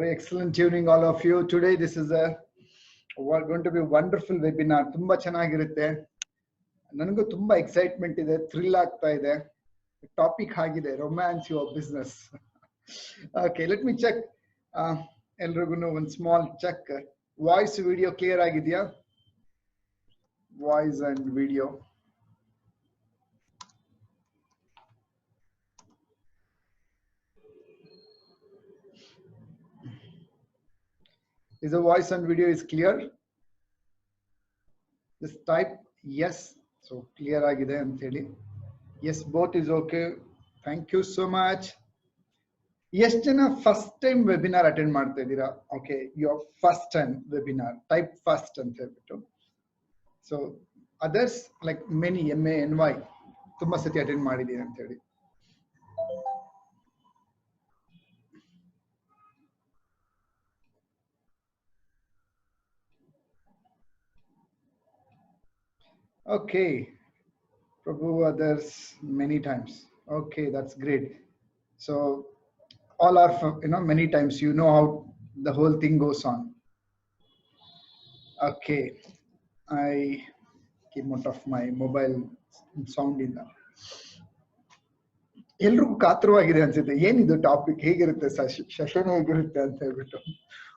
Very excellent evening, all of you. Today, this is going to be a wonderful webinar. ತುಂಬಾ ಚೆನ್ನಾಗಿರುತ್ತೆ. ನನಗೂ ತುಂಬಾ excitement ಇದೆ, thrill ಆಗ್ತಾ ಇದೆ. ಟಾಪಿಕ್ ಆಗಿದೆ romance your business. Okay, let me check. ಎಲ್ರಿಗೂ ಒಂದು small check. Voice video clear ಆಗಿದೆಯಾ? Voice and video. Is the voice and video is clear? Just type yes. So clear agide anta heli. Yes, both is okay. Thank you so much. Yes, jana first time webinar attend ಮಾಡ್ತಾ ಇದ್ದೀರಾ? Okay, your first time webinar. Type first ಅಂತ ಹೇಳ್ಬಿಟ್ಟು. So others like many MANY ತುಂಬಾ ಸತಿ attend ಮಾಡಿದ್ದೀನಿ ಅಂತ ಹೇಳಿ. Okay, Prabhu, others many times. Okay, that's great. So all are, many times, you know how the whole thing goes on. Okay, I came out of my mobile sound in the. ಎಲ್ರಿಗೂ ಕಾತರವಾಗಿದೆ ಅನ್ಸುತ್ತೆ, ಏನಿದು topic, ಹೇಗಿರುತ್ತೆ session ಹೇಗಿರುತ್ತೆ ಅಂತ ಹೇಳ್ಬಿಟ್ಟು.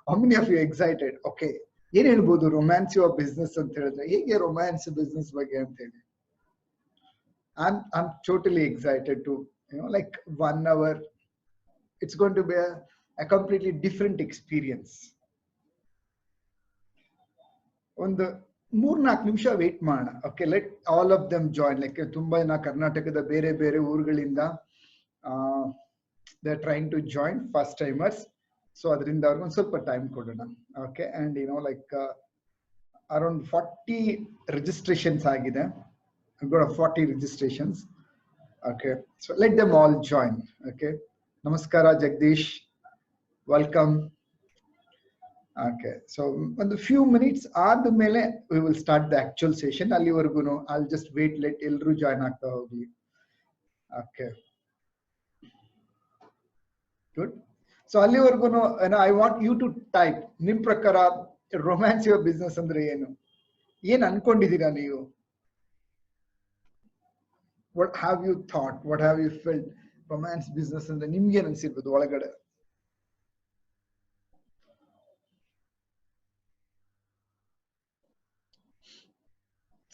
How many of you excited? Okay, ಏನ್ ಹೇಳ್ಬೋದು romance your business ಅಂತ ಹೇಳಿದ್ರೆ, ಹೇಗೆ ರೊಮ್ಯಾನ್ಸ್ ಬಿಸ್ನೆಸ್ ಬಗ್ಗೆ ಅಂತ ಹೇಳಿ. I'm totally excited to, like 1 hour, it's going to be a completely different experience. ಒಂದು 3-4 ನಿಮಿಷ ವೇಟ್ ಮಾಡೋಣ. Okay, let all of them join. Like ತುಂಬಾ ಜನ ಕರ್ನಾಟಕದ ಬೇರೆ ಬೇರೆ ಊರುಗಳಿಂದ they are trying to join, first timers. So ಅದರಿಂದ ಅವ್ರಿಗೊಂದು ಸ್ವಲ್ಪ ಟೈಮ್ ಕೊಡೋಣ. Okay, and like around 40 registrations ಆಗಿದೆ. I've got 40 registrations. Okay, so let them all join. Okay, namaskara Jagdish, welcome. Okay, so in a few minutes aadmele we will start the actual session. Allivarguno I'll just wait, let elru join aagta hogli. Okay, good. So allivarguno I want you to type nim prakara romance your business andre ಏನು ಅನ್ಕೊಂಡಿದ್ದೀರಾ ನೀವು? What have you thought? What have you felt? Romance business ಅಂದ್ರೆ ನಿಮ್ಗೆ ಏನು ಅನ್ಸಿರ್ಬೋದು ಒಳಗಡೆ?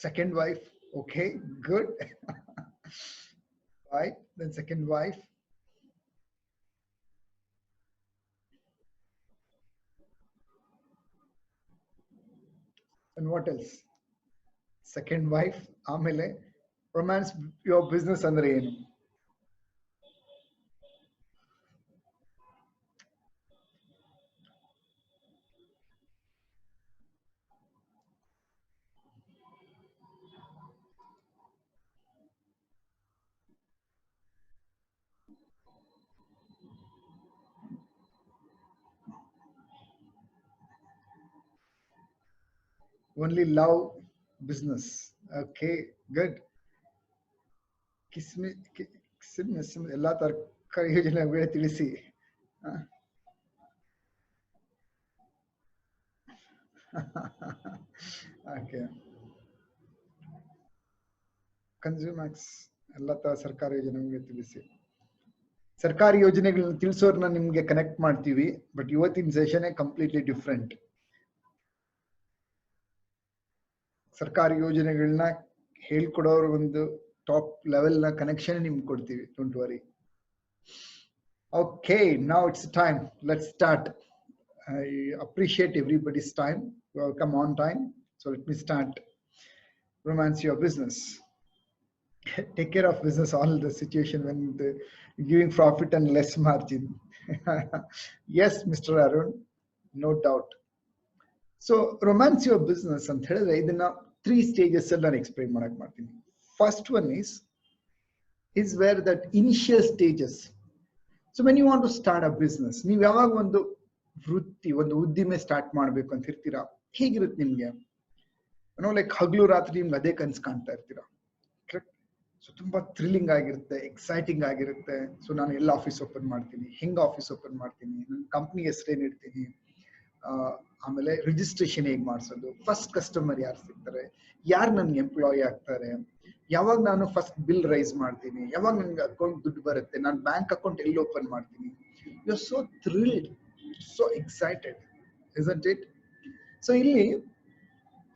Second wife. Okay, good. Right, then second wife. And what else? Second wife. ಆಮೇಲೆ romance your business ಅಂದ್ರೆ ಏನು? Only love business. Okay, good. ಎಲ್ಲ ತರಕಾರಿ ಯೋಜನೆಗಳ ತಿಳಿಸಿ. Okay, ಕನ್ಸ್ಯೂಮರ್ಸ್ ಎಲ್ಲ ತರ ಸರ್ಕಾರಿ ಯೋಜನೆಗಳಿಗೆ ತಿಳಿಸಿ. ಸರ್ಕಾರಿ ಯೋಜನೆಗಳನ್ನ ತಿಳಿಸೋರ್ನ ನಿಮ್ಗೆ ಕನೆಕ್ಟ್ ಮಾಡ್ತೀವಿ, ಬಟ್ ಇವತ್ತಿನ ಸೆಷನ್ ಕಂಪ್ಲೀಟ್ಲಿ ಡಿಫ್ರೆಂಟ್. ಸರ್ಕಾರಿ ಯೋಜನೆಗಳನ್ನ ಹೇಳ್ಕೊಡೋರು ಒಂದು ಟಾಪ್ ಲೆವೆಲ್ ನ ಕನೆಕ್ಷನ್ ನಿಮ್ಗೆ ಕೊಡ್ತೀವಿ, don't worry. Okay, now it's time, let's start. I appreciate everybody's time. Welcome on time. So let me start. Romance your business. Take care of business, all the situation when giving profit and less margin. Yes, Mr. Arun, no doubt. So romance your business ಅಂತ ಹೇಳಿದ್ರೆ ಇದನ್ನ 3 stages ಅಲ್ಲಿ ನಾನು explain ಮಾಡಕ್ ಮಾಡ್ತೀನಿ. First one is where that initial stages. So when you want to start a business, ನೀವು ಯಾವಾಗ ಒಂದು ವೃತ್ತಿ, ಒಂದು ಉದ್ದಿಮೆ ಸ್ಟಾರ್ಟ್ ಮಾಡ್ಬೇಕು ಅಂತ ಇರ್ತೀರಾ, ಹೇಗಿರುತ್ತೆ ನಿಮ್ಗೆ? ಲೈಕ್ ಹಗಲು ರಾತ್ರಿ ನಿಮ್ಗೆ ಅದೇ ಕನ್ಸು ಕಾಣ್ತಾ ಇರ್ತೀರಾ, ಕರೆಕ್ಟ್? ಸೊ ತುಂಬಾ ಥ್ರಿಲ್ಲಿಂಗ್ ಆಗಿರುತ್ತೆ, ಎಕ್ಸೈಟಿಂಗ್ ಆಗಿರುತ್ತೆ. ಸೊ ನಾನು ಎಲ್ಲ ಆಫೀಸ್ ಓಪನ್ ಮಾಡ್ತೀನಿ, ಹೆಂಗ್ ಆಫೀಸ್ ಓಪನ್ ಮಾಡ್ತೀನಿ, ನನ್ನ ಕಂಪ್ನಿ ಹೆಸರೇನ್ ಇಡ್ತೀನಿ, ಆಮೇಲೆ ರಿಜಿಸ್ಟ್ರೇಷನ್ ಹೇಗ್ ಮಾಡ್ಸೋದು, ಫಸ್ಟ್ ಕಸ್ಟಮರ್ ಯಾರು ಸಿಗ್ತಾರೆ, ಯಾರು ನನ್ಗೆ ಎಂಪ್ಲಾಯಿ ಆಗ್ತಾರೆ, ಯಾವಾಗ ನಾನು ಫಸ್ಟ್ ಬಿಲ್ ರೈಸ್ ಮಾಡ್ತೀನಿ, ಯಾವಾಗ ನನ್ಗೆ ಅಕೌಂಟ್ ದುಡ್ಡು ಬರುತ್ತೆ, ನಾನು ಬ್ಯಾಂಕ್ ಅಕೌಂಟ್ ಎಲ್ಲಿ ಓಪನ್ ಮಾಡ್ತೀನಿ. You are so thrilled, so excited, isn't it? So ಇಲ್ಲಿ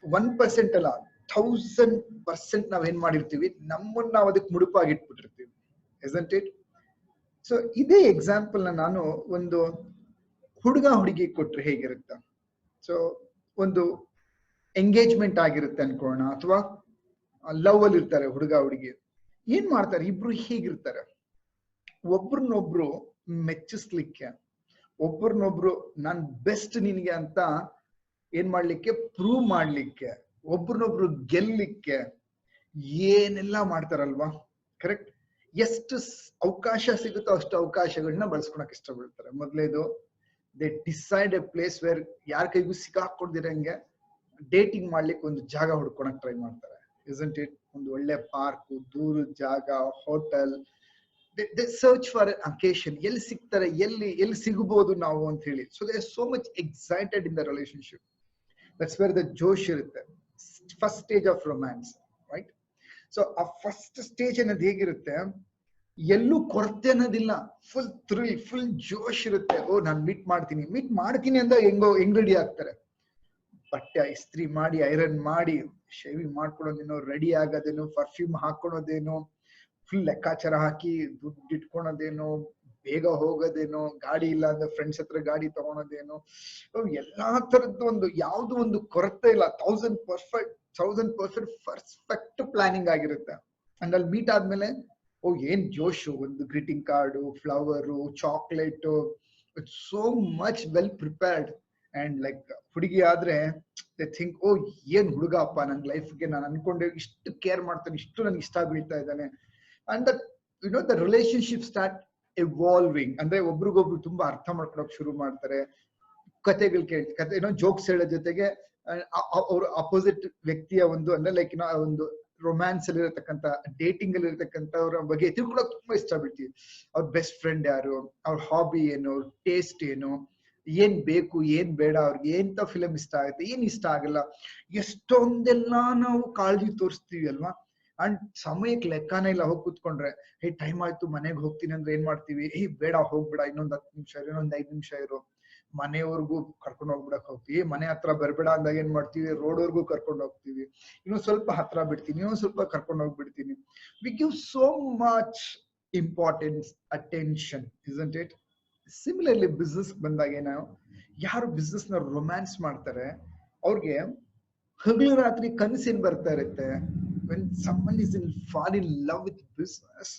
1% ಅಲ್ಲ, 1000% ನಾವೇನ್ ಮಾಡಿರ್ತೀವಿ, ನಮ್ಮನ್ನ ನಾವು ಅದಕ್ಕೆ ಮುಡುಪಾಗಿ ಇಟ್ಬಿಟ್ಟಿರ್ತೀವಿ, isn't it? ಸೊ ಇದೇ ಎಕ್ಸಾಂಪಲ್ ನಾನು ಒಂದು ಹುಡುಗ ಹುಡುಗಿ ಕೊಟ್ರೆ ಹೇಗಿರುತ್ತೆ. ಸೊ ಒಂದು ಎಂಗೇಜ್ಮೆಂಟ್ ಆಗಿರುತ್ತೆ ಅನ್ಕೋಣ, ಅಥವಾ ಲವ್ ಅಲ್ಲಿ ಇರ್ತಾರೆ ಹುಡುಗ ಹುಡುಗಿ. ಏನ್ ಮಾಡ್ತಾರೆ ಇಬ್ರು? ಹೀಗಿರ್ತಾರೆ, ಒಬ್ರನ್ನೊಬ್ರು ಮೆಚ್ಚಿಸ್ಲಿಕ್ಕೆ, ಒಬ್ರನ್ನೊಬ್ರು ನಾನ್ ಬೆಸ್ಟ್ ನಿನ್ಗೆ ಅಂತ ಏನ್ ಮಾಡ್ಲಿಕ್ಕೆ, ಪ್ರೂವ್ ಮಾಡ್ಲಿಕ್ಕೆ, ಒಬ್ರನ್ನೊಬ್ರು ಗೆಲ್ಲಿಕ್ಕೆ ಏನೆಲ್ಲ ಮಾಡ್ತಾರಲ್ವಾ. ಕರೆಕ್ಟ್? ಎಷ್ಟು ಅವಕಾಶ ಸಿಗುತ್ತೋ ಅಷ್ಟು ಅವಕಾಶಗಳನ್ನ ಬಳಸ್ಕೊಳಕ್ ಇಷ್ಟಪಡ್ತಾರೆ. ಮೊದಲೇದು, they decide a place where ಯಾರ ಕೈಗೂ ಸಿಕ್ಕಾಕೊಂಡಿರಂಗೆ ಡೇಟಿಂಗ್ ಮಾಡ್ಲಿಕ್ಕೆ ಒಂದು ಜಾಗ ಹುಡ್ಕೊಳಕ್ ಟ್ರೈ ಮಾಡ್ತಾರೆ, isn't it? ಒಂದು ಒಳ್ಳೆ ಪಾರ್ಕ್, ದೂರದ ಜಾಗ, hotel. they search for an occasion, ಎಲ್ಲಿ ಸಿಗ್ತಾರೆ, ಎಲ್ಲಿ ಸಿಗಬಹುದು ನಾವು ಅಂತ ಹೇಳಿ. So they are so much excited in the relationship. That's where the ಜೋಶ್ ಇರುತ್ತೆ, first stage of romance, right? So ಆ ಫಸ್ಟ್ ಸ್ಟೇಜ್ ಅನ್ನೋದು ಹೇಗಿರುತ್ತೆ, ಎಲ್ಲೂ ಕೊರತೆ ಅನ್ನೋದಿಲ್ಲ, ಫುಲ್ ಥ್ರಿಲ್, ಫುಲ್ ಜೋಶ್ ಇರುತ್ತೆ. ಓ ನಾನು ಮೀಟ್ ಮಾಡ್ತೀನಿ ಅಂತ ಹೆಂಗ್ ರೆಡಿ ಆಗ್ತಾರೆ, ಬಟ್ಟೆ ಇಸ್ತ್ರಿ ಮಾಡಿ, ಐರನ್ ಮಾಡಿ, ಶೇವಿಂಗ್ ಮಾಡ್ಕೊಳೋದೇನೋ, ರೆಡಿ ಆಗೋದೇನೋ, ಪರ್ಫ್ಯೂಮ್ ಹಾಕೊಳೋದೇನೋ, ಫುಲ್ ಲೆಕ್ಕಾಚಾರ ಹಾಕಿ ದುಡ್ಡು ಇಟ್ಕೊಳೋದೇನೋ, ಬೇಗ ಹೋಗೋದೇನೋ, ಗಾಡಿ ಇಲ್ಲ ಅಂದ್ರೆ ಫ್ರೆಂಡ್ಸ್ ಹತ್ರ ಗಾಡಿ ತಗೊಳೋದೇನೋ, ಎಲ್ಲಾ ತರದ್ದು ಒಂದು ಯಾವ್ದು ಒಂದು ಕೊರತೆ ಇಲ್ಲ. 1000% ಪರ್ಫೆಕ್ಟ್ ಪ್ಲಾನಿಂಗ್ ಆಗಿರುತ್ತೆ. ಅಂಡ್ ಅಲ್ಲಿ ಮೀಟ್ ಆದ್ಮೇಲೆ ಓ ಏನ್ ಜೋಶು, ಒಂದು greeting card, flower, chocolate, it's so much well prepared. And like ಹುಡುಗಿ ಆದ್ರೆ ದೇ ಥಿಂಕ್, ಓ ಏನ್ ಹುಡುಗ ಅಪ್ಪ, ನನ್ ಲೈಫ್ಗೆ ನಾನು ಅನ್ಕೊಂಡೆ ಇಷ್ಟು ಕೇರ್ ಮಾಡ್ತಾನೆ, ಇಷ್ಟು ನನ್ಗೆ ಇಷ್ಟ ಬೀಳ್ತಾ ಇದ್ದಾನೆ. And that you know the relationship start evolving. ಅಂದ್ರೆ ಒಬ್ರಿಗೊಬ್ರು ತುಂಬಾ ಅರ್ಥ ಮಾಡ್ಕೊಳಕ್ ಶುರು ಮಾಡ್ತಾರೆ, ಕತೆ ಏನೋ ಜೋಕ್ಸ್ ಹೇಳೋ ಜೊತೆಗೆ ಅವ್ರ ಅಪೋಸಿಟ್ ವ್ಯಕ್ತಿಯ ಒಂದು ಅಂದ್ರೆ ಲೈಕ್ ಒಂದು ರೊಮ್ಯಾನ್ಸ್ ಅಲ್ಲಿ ಇರತಕ್ಕಂತ, ಡೇಟಿಂಗ್ ಅಲ್ಲಿ ಇರತಕ್ಕಂಥವ್ರ ಬಗ್ಗೆ ತಿಳ್ಕೊಳಕ್ ತುಂಬಾ ಇಷ್ಟ ಬೀಳ್ತೀವಿ. ಅವ್ರ ಬೆಸ್ಟ್ ಫ್ರೆಂಡ್ ಯಾರು, ಅವ್ರ ಹಾಬಿ ಏನು, ಅವ್ರ ಟೇಸ್ಟ್ ಏನು, ಏನ್ ಬೇಕು ಏನ್ ಬೇಡ, ಅವ್ರಿಗೆ ಎಂತ ಫಿಲಮ್ ಇಷ್ಟ ಆಗುತ್ತೆ, ಏನ್ ಇಷ್ಟ ಆಗಲ್ಲ, ಎಷ್ಟೊಂದೆಲ್ಲ ನಾವು ಕಾಳಜಿ ತೋರಿಸ್ತೀವಿ ಅಲ್ವಾ. ಅಂಡ್ ಸಮಯಕ್ಕೆ ಲೆಕ್ಕನೇ ಇಲ್ಲ. ಹೋಗಿ ಕೂತ್ಕೊಂಡ್ರೆ ಟೈಮ್ ಆಯ್ತು ಮನೆಗೆ ಹೋಗ್ತೀನಿ ಅಂದ್ರೆ ಏನ್ ಮಾಡ್ತೀವಿ, ಬೇಡ ಹೋಗ್ಬೇಡ, ಇನ್ನೊಂದ್ 10 ನಿಮಿಷ ಇರು, ಇನ್ನೊಂದ್ 5 ನಿಮಿಷ ಇರು, ಮನೆವರೆಗೂ ಕರ್ಕೊಂಡು ಹೋಗ್ಬಿಡಕ್ ಹೋಗ್ತೀವಿ. ಮನೆ ಹತ್ರ ಬರ್ಬೇಡ ಅಂದಾಗ ಏನ್ ಮಾಡ್ತೀವಿ, ರೋಡ್ವರೆಗೂ ಕರ್ಕೊಂಡು ಹೋಗ್ತೀವಿ, ಇನ್ನೊಂದ್ ಸ್ವಲ್ಪ ಹತ್ರ ಬಿಡ್ತೀನಿ, ಇನ್ನೊಂದ್ ಸ್ವಲ್ಪ ಕರ್ಕೊಂಡು ಹೋಗ್ಬಿಡ್ತೀನಿ. We give so much importance, attention, isn't it? Similarly business ಬಂದಾಗ ನಾವು ಯಾರು ಬಿಸ್ನೆಸ್ ನ ರೊಮ್ಯಾನ್ಸ್ ಮಾಡ್ತಾರೆ ಅವ್ರಿಗೆ ಹಗಲು ರಾತ್ರಿ ಕನಸೇನ್ ಬರ್ತಾ ಇರುತ್ತೆ. when someone is fall in love with business,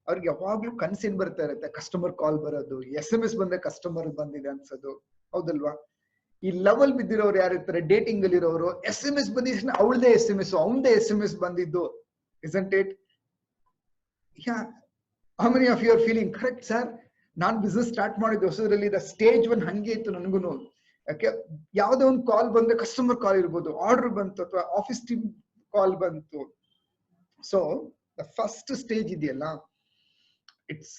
ಅವ್ರಿಗೆ ಯಾವಾಗ್ಲೂ ಕನಸೇನ್ ಬರ್ತಾ ಇರುತ್ತೆ, ಕಸ್ಟಮರ್ ಕಾಲ್ ಬರೋದು, SMS ಬಂದ್ರೆ ಕಸ್ಟಮರ್ ಬಂದಿದೆ ಅನ್ಸೋದು, ಹೌದಲ್ವಾ? ಈ ಲವ್ ಅಲ್ಲಿ ಬಿದ್ದಿರೋರು ಯಾರಿರ್ತಾರೆ, ಡೇಟಿಂಗ್ ಅಲ್ಲಿ ಇರೋರು, SMS ಬಂದಿದ ಅವಳದೇ SMS, ಅವನದೇ SMS ಬಂದಿದ್ದು, isn't it? Yeah, how many of you are feeling correct sir? Non business start ಮಾಡಿದ್ದು ಹೊಸದ್ರಲ್ಲಿ ಸ್ಟೇಜ್ 1 ಹಂಗೆ ಇತ್ತು ನನಗೂನು. ಯಾಕೆ ಯಾವ್ದೋ ಒಂದು ಕಾಲ್ ಬಂದ್ರೆ, ಕಸ್ಟಮರ್ ಕಾಲ್ ಇರ್ಬೋದು, ಆರ್ಡರ್ ಬಂತು, ಅಥವಾ ಆಫೀಸ್ ಟೀಮ್ ಕಾಲ್ ಬಂತು. ಸೊ ದ ಫಸ್ಟ್ ಸ್ಟೇಜ್ ಇದೆಯಲ್ಲ, ಇಟ್ಸ್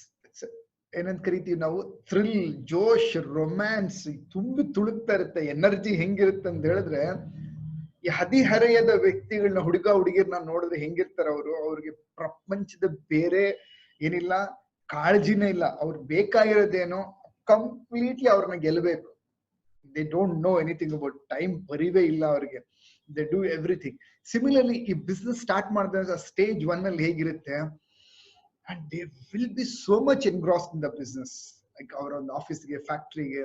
ಏನಂತ ಕರಿತೀವಿ ನಾವು, ಥ್ರಿಲ್, ಜೋಶ್, ರೊಮ್ಯಾನ್ಸ್ ತುಂಬಿ ತುಳುಕ್ತಾ ಇರುತ್ತೆ. ಎನರ್ಜಿ ಹೆಂಗಿರುತ್ತೆ ಅಂತ ಹೇಳಿದ್ರೆ, ಈ ಹದಿಹರೆಯದ ವ್ಯಕ್ತಿಗಳನ್ನ, ಹುಡುಗ ಹುಡುಗಿರ್ನ ನೋಡಿದ್ರೆ ಹೆಂಗಿರ್ತಾರ ಅವರು, ಅವ್ರಿಗೆ ಪ್ರಪಂಚದ ಬೇರೆ ಏನಿಲ್ಲ, ಕಾಳಜಿನೇ ಇಲ್ಲ. ಅವ್ರಿಗೆ ಬೇಕಾಗಿರೋದೇನೋ ಕಂಪ್ಲೀಟ್ಲಿ ಅವ್ರನ್ನ ಗೆಲ್ಲಬೇಕು. They don't know anything about time, ಬರೀವೇ ಇಲ್ಲ ಅವ್ರಿಗೆ. They do everything. ಸಿಮಿಲರ್ಲಿ ಈ ಬಿಸ್ನೆಸ್ ಸ್ಟಾರ್ಟ್ ಮಾಡಿದಾಗ ಸ್ಟೇಜ್ 1 ಅಲ್ಲಿ ಹೇಗಿರುತ್ತೆ, and they will be so much engrossed in the business. Like ಅವರ ಒಂದು ಆಫೀಸ್ಗೆ, ಫ್ಯಾಕ್ಟ್ರಿಗೆ,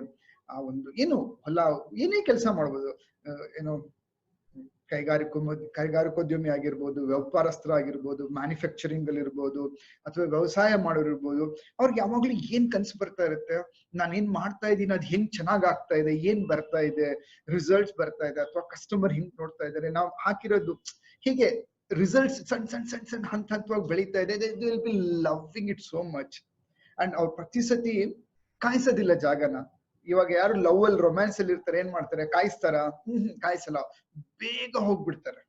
ಆ ಒಂದು ಏನು ಹೊಲ, ಏನೇ ಕೆಲಸ ಮಾಡ್ಬೋದು, ಏನೋ ಕೈಗಾರಿಕೋದ್ಯಮಿ ಆಗಿರ್ಬೋದು, ವ್ಯಾಪಾರಸ್ಥರ ಆಗಿರ್ಬೋದು, ಮ್ಯಾನುಫ್ಯಾಕ್ಚರಿಂಗ್ ಅಲ್ಲಿ ಇರ್ಬೋದು, ಅಥವಾ ವ್ಯವಸಾಯ ಮಾಡೋರು ಇರ್ಬೋದು. ಅವ್ರಿಗೆ ಯಾವಾಗ್ಲೂ ಏನ್ ಕನ್ಸು ಬರ್ತಾ ಇರುತ್ತೆ, ನಾನು ಏನ್ ಮಾಡ್ತಾ ಇದ್ದೀನಿ ಅದ್ ಹೆಂಗ್ ಚೆನ್ನಾಗ್ ಆಗ್ತಾ ಇದೆ, ಏನ್ ಬರ್ತಾ ಇದೆ, ರಿಸಲ್ಟ್ಸ್ ಬರ್ತಾ ಇದೆ, ಅಥವಾ ಕಸ್ಟಮರ್ ಹಿಂಗ್ ನೋಡ್ತಾ ಇದಾರೆ, ನಾವು ಹಾಕಿರೋದು ಹೀಗೆ ರಿಸಲ್ಟ್ಸ್ ಸಣ್ಣ ಹಂತವಾಗಿ ಬೆಳೀತಾ ಇದೆ. They will B loving it so much. And ಅವ್ರು ಪ್ರತಿ ಸತಿ ಕಾಯಿಸೋದಿಲ್ಲ ಜಾಗನ. ಇವಾಗ ಯಾರು ಲವ್ ಅಲ್ಲಿ, ರೊಮ್ಯಾನ್ಸ್ ಅಲ್ಲಿ ಇರ್ತಾರೆ, ಏನ್ ಮಾಡ್ತಾರೆ, ಕಾಯಿಸ್ತಾರ? ಕಾಯಿಸಲ್ಲ, ಬೇಗ ಹೋಗ್ಬಿಡ್ತಾರೆ.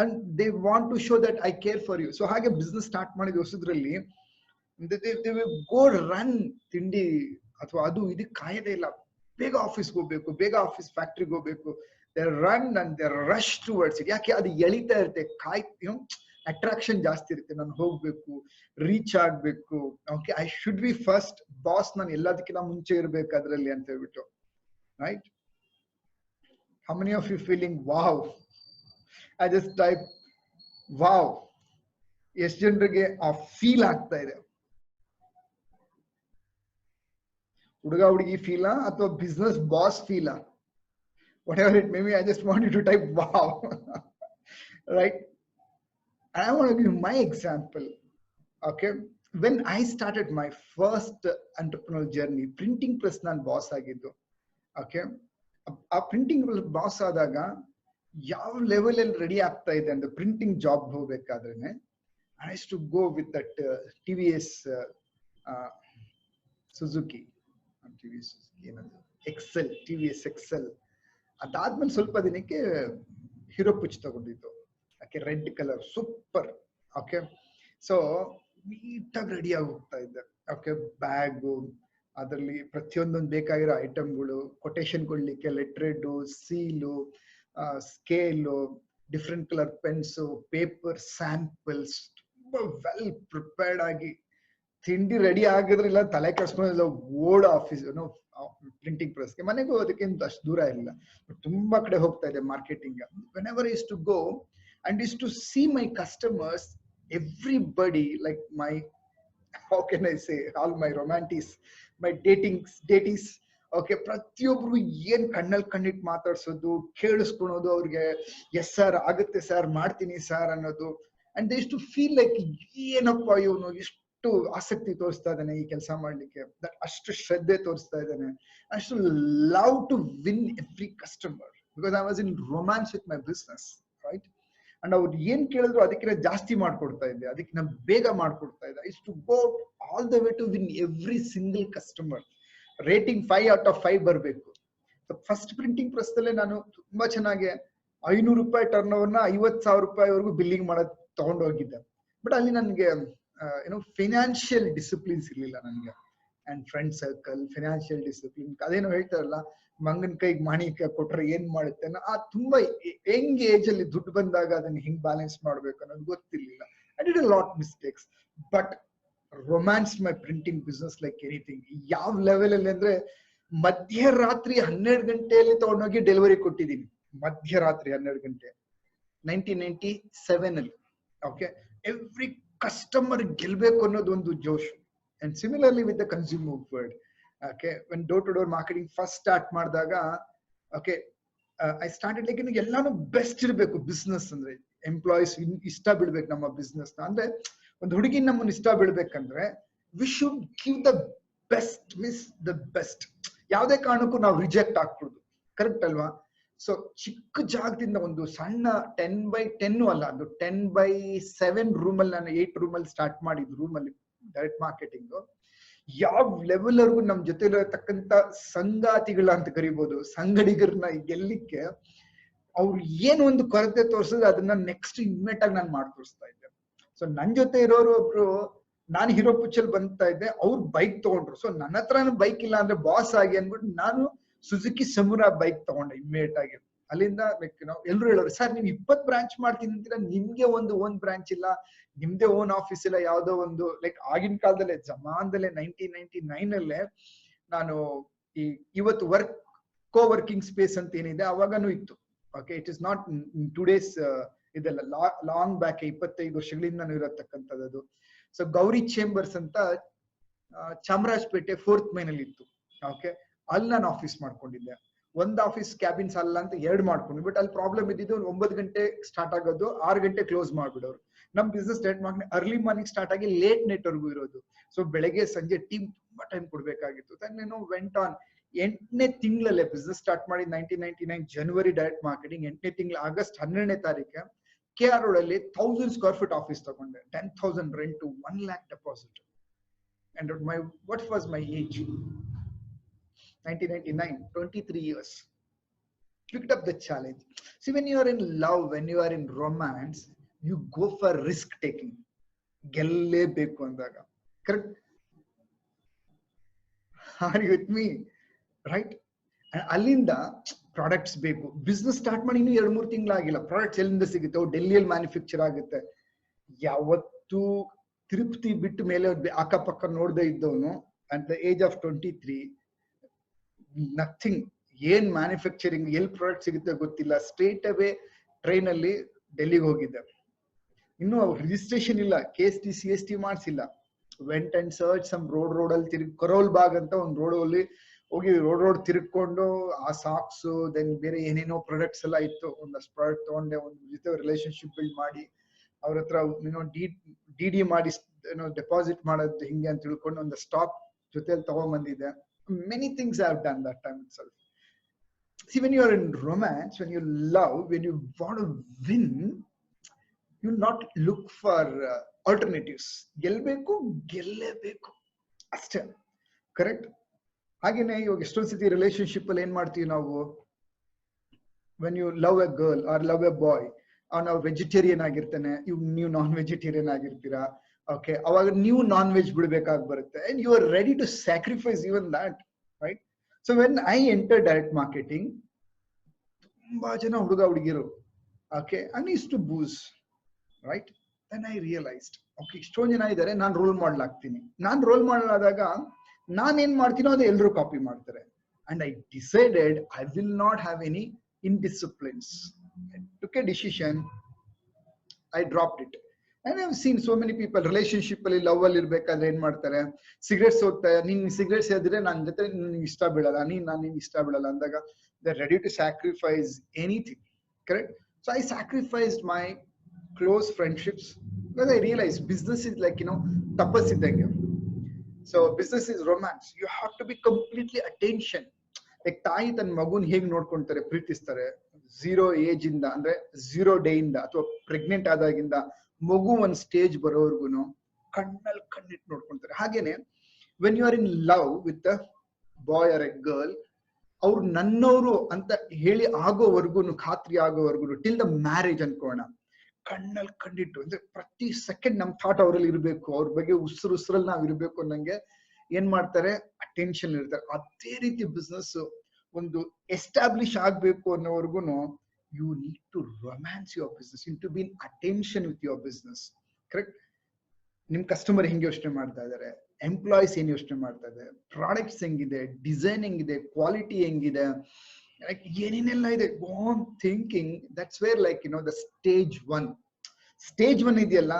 and they want to show that I care for you. So ಹಾಗೆ business start ಮಾಡಿದ ಹೊಸದ್ರಲ್ಲಿ they will go run ತಿಂಡಿ ಅಥವಾ ಅದು ಇದಕ್ಕೆ ಕಾಯದೇ ಇಲ್ಲ, ಬೇಗ ಆಫೀಸ್ಗೆ ಹೋಗ್ಬೇಕು, ಬೇಗ ಆಫೀಸ್ ಫ್ಯಾಕ್ಟ್ರಿಗೆ ಹೋಗ್ಬೇಕು. they run and they rush towards it. ಯಾಕೆ ಅದು ಎಳಿತಾ ಇರುತ್ತೆ, ಅಟ್ರಾಕ್ಷನ್ ಜಾಸ್ತಿ ಇರುತ್ತೆ. ನಾನು ಹೋಗ್ಬೇಕು, ರೀಚ್ ಆಗ್ಬೇಕು, okay I should be first boss, ನಾನು ಎಲ್ಲದಕ್ಕಿಂತ ಮುಂಚೆ ಇರ್ಬೇಕು ಅದ್ರಲ್ಲಿ ಅಂತ ಹೇಳ್ಬಿಟ್ಟು, right? How many of you feeling wow? I just type wow. ಎಷ್ಟು ಜನರಿಗೆ ಆ ಫೀಲ್ ಆಗ್ತಾ ಇದೆ? ಹುಡುಗ ಹುಡುಗಿ ಫೀಲಾ ಅಥವಾ ಬಿಸ್ನೆಸ್ ಬಾಸ್ ಫೀಲಾ? Whatever it may be, I just want you to type wow. Right? And I want to give my example. Okay, when I started my first entrepreneurial journey, printing press nan boss agiddu. Okay, ಆ printing boss ಆದಾಗ ಯಾವ level ಅಲ್ಲಿ ready ಆಗ್ತಾ ಇದೆ ಅಂದ್ರೆ printing job ಹೋಗ್ಬೇಕಾದ್ರೇನೆ I used to go with that TVS Suzuki ಏನದು XL, TVS XL. ಅದಾದ್ಮೇಲೆ ಸ್ವಲ್ಪ ದಿನಕ್ಕೆ ಹೀರೋ ಪುಚ್ ತಗೊಂಡಿದ್ದು, okay, red colour super. Okay, so ನೀಟಾಗಿ ರೆಡಿ ಆಗಿ ಹೋಗ್ತಾ ಇದ್ದೆ. ಓಕೆ, ಬ್ಯಾಗು, ಅದರಲ್ಲಿ ಪ್ರತಿಯೊಂದೊಂದು ಬೇಕಾಗಿರೋ ಐಟಮ್ಗಳು, ಕೊಟೇಶನ್ ಕೊಡ್ಲಿಕ್ಕೆ letterhead, seal, scale, different colour pens, paper, samples, ತುಂಬಾ ವೆಲ್ ಪ್ರಿಪೇರ್ಡ್ ಆಗಿ ತಿಂಡಿ ರೆಡಿ ಆಗಿದ್ರಿಲ್ಲ, ತಲೆ ಕೆಡ್ಸ್ಕೊಂಡಿಲ್ಲ, ಓಡ್ ಆಫೀಸ್ ಪ್ರಿಂಟಿಂಗ್ ಪ್ರೆಸ್ಗೆ. ಮನೆಗೂ ಅದಕ್ಕಿಂತ ಅಷ್ಟು ದೂರ ಇಲ್ಲ, ತುಂಬಾ ಕಡೆ ಹೋಗ್ತಾ ಇದೆ marketing. whenever I used to go and used to see my customers, everybody like my, how can I say, all my romantics, my daties, okay, ಪ್ರತಿಯೊಬ್ರು ಏನ್ ಕಣ್ಣಲ್ಲಿ ಕಣ್ಣಿಟ್ಟು ಮಾತಾಡ್ಸೋದು, ಕೇಳಿಸ್ಕೊಳೋದು, ಅವ್ರಿಗೆ ಎಸ್ ಸರ್ ಆಗುತ್ತೆ ಸರ್, ಮಾಡ್ತೀನಿ ಸರ್ ಅನ್ನೋದು. And they used to feel like ಏನಪ್ಪ ಇವನು ಎಷ್ಟು ಆಸಕ್ತಿ ತೋರಿಸ್ತಾ ಇದ್ದಾನೆ ಈ ಕೆಲಸ ಮಾಡ್ಲಿಕ್ಕೆ, ಅಷ್ಟು ಶ್ರದ್ಧೆ ತೋರಿಸ್ತಾ ಇದ್ದಾನೆ, ಅಷ್ಟು love to win every customer, because I was in romance with my business, right? And ಅವ್ರು ಏನ್ ಕೇಳಿದ್ರು ಅದಕ್ಕಿಂತ ಜಾಸ್ತಿ ಮಾಡ್ಕೊಡ್ತಾ ಇದ್ದೆ, ಅದಕ್ಕಿಂತ ಬೇಗ ಮಾಡ್ಕೊಡ್ತಾ ಇದ್ದೆ. I to go all the way to win every single customer. Rating 5 out of 5 ಬರಬೇಕು. ಫಸ್ಟ್ ಪ್ರಿಂಟಿಂಗ್ ಪ್ರೆಸ್ ಅಲ್ಲೇ ನಾನು ತುಂಬಾ ಚೆನ್ನಾಗಿ 500 ರೂಪಾಯಿ ಟರ್ನ್ ಓವರ್ನ 50,000 ರೂಪಾಯಿವರೆಗೂ ಬಿಲ್ಲಿಂಗ್ ಮಾಡೋದು ತಗೊಂಡೋಗಿದ್ದೆ. ಬಟ್ ಅಲ್ಲಿ ನನಗೆ ಫೈನಾನ್ಷಿಯಲ್ ಡಿಸಿಪ್ಲಿನ್ಸ್ ಇರ್ಲಿಲ್ಲ ನನಗೆ. And friend circle, financial discipline, ಅದೇನೋ ಹೇಳ್ತಾರಲ್ಲ, ಮಂಗನ್ ಕೈಗೆ ಮಾಣಿಕ್ಯ ಕೊಟ್ರೆ ಏನ್ ಮಾಡುತ್ತೆ, ಆ ತುಂಬಾ ಯಂಗ್ ಏಜ್ ಅಲ್ಲಿ ದುಡ್ಡು ಬಂದಾಗ ಅದನ್ನ ಹಿಂಗ್ ಬ್ಯಾಲೆನ್ಸ್ ಮಾಡ್ಬೇಕು ಅನ್ನೋದು ಗೊತ್ತಿರ್ಲಿಲ್ಲ. I did a lot mistakes, but romance my printing business like anything. ಯಾವ ಲೆವೆಲ್ ಅಲ್ಲಿ ಅಂದ್ರೆ ಮಧ್ಯರಾತ್ರಿ 12 ಗಂಟೆಯಲ್ಲಿ ತಗೊಂಡೋಗಿ ಡೆಲಿವರಿ ಕೊಟ್ಟಿದ್ದೀನಿ. ಮಧ್ಯರಾತ್ರಿ 12 ಗಂಟೆ 1997 ಅಲ್ಲಿ. ಓಕೆ, ಎವ್ರಿ ಕಸ್ಟಮರ್ ಗೆಲ್ಬೇಕು ಅನ್ನೋದು ಒಂದು ಜೋಶ್. And similarly with the consumer world. Okay, when door to door marketing first start ಮಾಡಿದಾಗ, ಓಕೆ, ಐ ಸ್ಟಾರ್ಟೆಡ್ ಲೈಕ್ ಎಲ್ಲಾನು ಬೆಸ್ಟ್ ಇರಬೇಕು. ಬಿಸ್ನೆಸ್ ಅಂದ್ರೆ ಎಂಪ್ಲಾಯೀಸ್ ಇಷ್ಟ ಬಿಡ್ಬೇಕು ನಮ್ಮ ಬಿಸ್ನೆಸ್ ನ. ಅಂದ್ರೆ ಒಂದು ಹುಡುಗಿ ನಮ್ಮನ್ನ ಇಷ್ಟ ಬಿಡ್ಬೇಕಂದ್ರೆ we should give the best, means the best. ಯಾವುದೇ ಕಾರಣಕ್ಕೂ ನಾವು ರಿಜೆಕ್ಟ್ ಆಗ್ಬಿಡುದು, ಕರೆಕ್ಟ್ ಅಲ್ವಾ? ಸೊ ಚಿಕ್ಕ ಜಾಗದಿಂದ ಒಂದು ಸಣ್ಣ 10x10 ಅಲ್ಲ, ಅದು 10x7 ರೂಮಲ್ಲಿ, ನಾನು 8 ರೂಮಲ್ಲಿ ಸ್ಟಾರ್ಟ್ ಮಾಡಿದ್ದು, ರೂಮಲ್ಲಿ ಡೈರೆಕ್ಟ್ ಮಾರ್ಕೆಟಿಂಗ್. ಯಾವ ಲೆವೆಲ್ ವರ್ಗು ನಮ್ ಜೊತೆ ಇರತಕ್ಕಂತ ಸಂಗಾತಿಗಳ ಅಂತ ಕರಿಬಹುದು, ಸಂಗಡಿಗರನ್ನ ಗೆಲ್ಲಿಕ್ಕೆ ಅವ್ರು ಏನು ಒಂದು ಕೊರತೆ ತೋರಿಸಿದ್ರೆ ಅದನ್ನ ನೆಕ್ಸ್ಟ್ ಇಮ್ಮಿಡಿಯೇಟ್ ಆಗಿ ನಾನು ಮಾಡಿ ತೋರಿಸ್ತಾ ಇದ್ದೆ. ಸೊ ನನ್ ಜೊತೆ ಇರೋರು ಒಬ್ರು, ನಾನು ಹೀರೋ ಪುಚ್ಚಲ್ಲಿ ಬಂತಾ ಇದ್ದೆ, ಅವ್ರು ಬೈಕ್ ತಗೊಂಡ್ರು. ಸೊ ನನ್ನ ಹತ್ರನೂ ಬೈಕ್ ಇಲ್ಲ ಅಂದ್ರೆ ಬಾಸ್ ಆಗಿ ಅನ್ಬಿಟ್ಟು ನಾನು ಸುಜುಕಿ ಸಮುರಾ ಬೈಕ್ ತಗೊಂಡೆ ಇಮ್ಮಿಡಿಯೇಟ್ ಆಗಿ. ಅಲ್ಲಿಂದ ಎಲ್ರು ಹೇಳೋರು, ಸರ್ ನೀವು 20 ಬ್ರಾಂಚ್ ಮಾಡ್ತೀನಿ ಅಂತೀರಾ, ನಿಮ್ಗೆ ಒಂದು ಓನ್ ಬ್ರಾಂಚ್ ಇಲ್ಲ, ನಿಮ್ದೇ ಓನ್ ಆಫೀಸ್ ಇಲ್ಲ. ಯಾವ್ದೋ ಒಂದು ಲೈಕ್ ಆಗಿನ ಕಾಲದಲ್ಲೇ, ಜಮಾನದಲ್ಲೇ 1999 ಅಲ್ಲೇ ನಾನು ಇವತ್ತು ಕೋವರ್ಕಿಂಗ್ ಸ್ಪೇಸ್ ಅಂತ ಏನಿದೆ ಅವಾಗನೂ ಇತ್ತು. Okay, it is not today's ಇದೆಲ್ಲ, ಲಾಂಗ್ ಬ್ಯಾಕ್ 25 ವರ್ಷಗಳಿಂದ ಇರತಕ್ಕಂಥದ್ದು. ಸೊ ಗೌರಿ ಚೇಂಬರ್ಸ್ ಅಂತ ಚಾಮರಾಜಪೇಟೆ 4th ಮೈನ್ ಅಲ್ಲಿ ಇತ್ತು. ಓಕೆ, ಅಲ್ಲಿ ನಾನು ಆಫೀಸ್ ಮಾಡ್ಕೊಂಡಿದ್ದೆ. ಒಂದ್ ಆಫೀಸ್ ಕ್ಯಾಬಿನ್ಸ್ ಅಲ್ಲ ಅಂತ 2 ಮಾಡ್ಕೊಂಡು, ಬಟ್ ಅಲ್ಲಿ ಪ್ರಾಬ್ಲಮ್ ಇದ್ದಿದ್ದು 9 ಗಂಟೆ ಸ್ಟಾರ್ಟ್ ಆಗೋದು, 6 ಗಂಟೆ ಕ್ಲೋಸ್ ಮಾಡ್ಬಿಡೋರು. ನಮ್ business direct marketing early morning start ಆಗಿ ಲೇಟ್ ನೈಟ್ ವರ್ಗೂ ಇರೋದು. ಸೊ ಬೆಳಗ್ಗೆ ಸಂಜೆ ಟೀಮ್ ತುಂಬಾ ಟೈಮ್ ಕೊಡ್ಬೇಕಾಗಿತ್ತು. ವೆಂಟ್ ಆನ್ 8ನೇ ತಿಂಗಳಲ್ಲೇ ಬಿಸ್ನೆಸ್ ಸ್ಟಾರ್ಟ್ ಮಾಡಿ 1999 ಜನವರಿ ಡೈರೆಕ್ಟ್ ಮಾರ್ಕೆಟಿಂಗ್. 8ನೇ ತಿಂಗಳು ಆಗಸ್ಟ್ 12ನೇ ತಾರೀಕು KR Road ಅಲ್ಲಿ 1000 square feet ಆಫೀಸ್ ತಗೊಂಡೆ. 10,000 rent, 1 lakh deposit. And what was my age? 1999, 23 years. picked up the challenge. See, when you are in love, when you are in romance, you go for risk taking. ಗೆಲ್ಲೇಬೇಕು ಅಂದಾಗ, correct? Are you with me? Right? ಅಲ್ಲಿಂದ products ಬೇಕು. Business start ಮಾಡಿ ಇನ್ನು 2-3 ತಿಂಗಳಾಗಿಲ್ಲ, products ಎಲ್ಲಿಂದ ಸಿಗುತ್ತೆ? ಡೆಲ್ಲಿಯಲ್ಲಿ manufacture ಆಗುತ್ತೆ. ಯಾವತ್ತು ತಿರುಪತಿ ಬಿಟ್ಟು ಮೇಲೆ ಅಕ್ಕಪಕ್ಕ ನೋಡದೆ ಇದ್ದವನು at the age of 23, nothing, ಏನ್ ಮ್ಯಾನುಫ್ಯಾಕ್ಚರಿಂಗ್, ಎಲ್ಲಿ ಪ್ರಾಡಕ್ಟ್ ಸಿಗುತ್ತೆ ಗೊತ್ತಿಲ್ಲ, ಸ್ಟ್ರೇಟ್ ಅವೇ ಟ್ರೈನ್ ಅಲ್ಲಿ ಡೆಲ್ಲಿಗೆ ಹೋಗಿದ್ದೆ. ಇನ್ನು ರಿಜಿಸ್ಟ್ರೇಷನ್ ಇಲ್ಲ, KST CST ಮಾಡಿಸಿಲ್ಲ. Went and search some road ಅಲ್ಲಿ ಕರೋಲ್ ಬಾಗ್ ಅಂತ ಒಂದು ರೋಡ್ ಅಲ್ಲಿ ಹೋಗಿ ರೋಡ್ ತಿರುಗ್ಕೊಂಡು ಆ ಸಾಕ್ಸ್ ದೆನ್ ಬೇರೆ ಏನೇನೋ ಪ್ರಾಡಕ್ಟ್ಸ್ ಎಲ್ಲ ಇತ್ತು. ಒಂದಷ್ಟು ಪ್ರಾಡಕ್ಟ್ ತಗೊಂಡೆ, ಒಂದು ಜೊತೆ ರಿಲೇಶನ್ಶಿಪ್ ಬಿಲ್ಡ್ ಮಾಡಿ ಅವ್ರ ಹತ್ರ ಡಿ ಮಾಡಿ ಡೆಪಾಸಿಟ್ ಮಾಡೋದು ಹಿಂಗೆ ಅಂತ ತಿಳ್ಕೊಂಡು ಒಂದು ಸ್ಟಾಕ್ ಜೊತೆಲಿ ತಗೊಂಡ್ಬಂದಿದ್ದೆ. Many things I have done that time itself. See, when you are in romance, when you love, when you want to win, you not look for alternatives. ಗೆಲ್ಬೇಕು, ಗೆಲ್ಲೇಬೇಕು ಅಷ್ಟೇ, ಕರೆಕ್ಟ್? ಹಾಗೇನೆ ಇವಾಗ ಎಷ್ಟೊಂದು ಸತಿ ರಿಲೇಶನ್ಶಿಪ್ ಅಲ್ಲಿ ಏನ್ ಮಾಡ್ತೀವಿ ನಾವು, when you love a girl or love a boy, ನಾವು ವೆಜಿಟೇರಿಯನ್ ಆಗಿರ್ತಾನೆ, ನೀವು ನಾನ್ ವೆಜಿಟೇರಿಯನ್ ಆಗಿರ್ತೀರಾ. ಓಕೆ, ಅವಾಗ ನೀವು ನಾನ್ ವೆಜ್ ಬಿಡ್ಬೇಕಾಗಿ ಬರುತ್ತೆ, and you are ready to sacrifice even that, right? So when I enter direct marketing, ತುಂಬಾ ಜನ ಹುಡುಗಿರು, okay, I use to booze, right? Then I realised, okay, ಇಷ್ಟೊಂದು ಜನ ಇದ್ದಾರೆ, ನಾನು ರೋಲ್ ಮಾಡಲ್ ಆಗ್ತೀನಿ. ನಾನು ರೋಲ್ ಮಾಡಲ್ ಆದಾಗ ನಾನೇನ್ ಮಾಡ್ತೀನೋ ಅದು ಎಲ್ಲರೂ ಕಾಪಿ ಮಾಡ್ತಾರೆ. And I decided I will not have any indisciplines. I took a decision, I dropped it. And I've seen so many people relationship ಅಲ್ಲಿ ಲವ್ ಅಲ್ಲಿ ಇರ್ಬೇಕಾದ್ರೆ ಏನ್ ಮಾಡ್ತಾರೆ, ಸಿಗರೇಟ್ಸ್ ಹೋಗ್ತಾರೆ. ನೀನ್ ಸಿಗರೇಟ್ಸ್ ಸೇದಿದ್ರೆ ನನ್ನ ಜೊತೆ ನಿನ್ಗೆ ಇಷ್ಟ ಬೀಳಲ್ಲ, ನಾನು ನಿನ್ಗೆ ಇಷ್ಟ ಬೀಳಲ್ಲ ಅಂದಾಗ they are ready to sacrifice anything, correct? So I sacrificed my close friendships because I realized business is like, tapas idange. So business is romance. You have to be completely attention. Like ತಾಯಿ ತನ್ನ ಮಗುನ್ ಹೇಗ್ ನೋಡ್ಕೊಂತಾರೆ, ಪ್ರೀತಿಸ್ತಾರೆ, 0 age ಇಂದ, ಅಂದ್ರೆ 0 day ಇಂದ ಅಥವಾ pregnant ಆದಾಗಿಂದ ಮಗು ಒಂದ್ stage ಬರೋವರ್ಗುನು ಕಣ್ಣಲ್ಲಿ ಕಣ್ಣಿಟ್ಟು ನೋಡ್ಕೊಂತಾರೆ. ಹಾಗೇನೆ when you are in love with a boy or a girl, ಅವ್ರು ನನ್ನವರು ಅಂತ ಹೇಳಿ ಆಗೋವರ್ಗುನು, ಖಾತ್ರಿ ಆಗೋವರ್ಗುನು, ಟಿಲ್ ದ ಮ್ಯಾರೇಜ್ ಅನ್ಕೋಣ, ಕಣ್ಣಲ್ಲಿ ಕಣ್ಣಿಟ್ಟು, ಅಂದ್ರೆ ಪ್ರತಿ ಸೆಕೆಂಡ್ ನಮ್ ಥಾಟ್ ಅವರಲ್ಲಿ ಇರ್ಬೇಕು, ಅವ್ರ ಬಗ್ಗೆ ಉಸಿರಲ್ಲಿ ನಾವ್ ಇರ್ಬೇಕು ಅನ್ನಂಗೆ ಏನ್ ಮಾಡ್ತಾರೆ, ಅಟೆನ್ಷನ್ ಇರ್ತಾರೆ. ಅದೇ ರೀತಿ ಬಿಸ್ನೆಸ್ ಒಂದು ಎಸ್ಟಾಬ್ಲಿಷ್ ಆಗ್ಬೇಕು ಅನ್ನೋವರ್ಗುನು you need to romance your business, you to be in attention with your business, correct? ನಿಮ್ ಕಸ್ಟಮರ್ ಹೆಂಗ್ ಯೋಚನೆ ಮಾಡ್ತಾ ಇದಾರೆ, ಎಂಪ್ಲಾಯೀಸ್ ಏನ್ ಯೋಚನೆ ಮಾಡ್ತಾ ಇದ್ದಾರೆ, ಪ್ರಾಡಕ್ಟ್ಸ್ ಹೆಂಗಿದೆ, ಡಿಸೈನ್ ಹೆಂಗಿದೆ, ಕ್ವಾಲಿಟಿ ಹೆಂಗಿದೆ, ಲೈಕ್ ಏನೇನೆಲ್ಲ ಇದೆ, gone thinking. That's where like the stage one ಇದೆಯಲ್ಲ,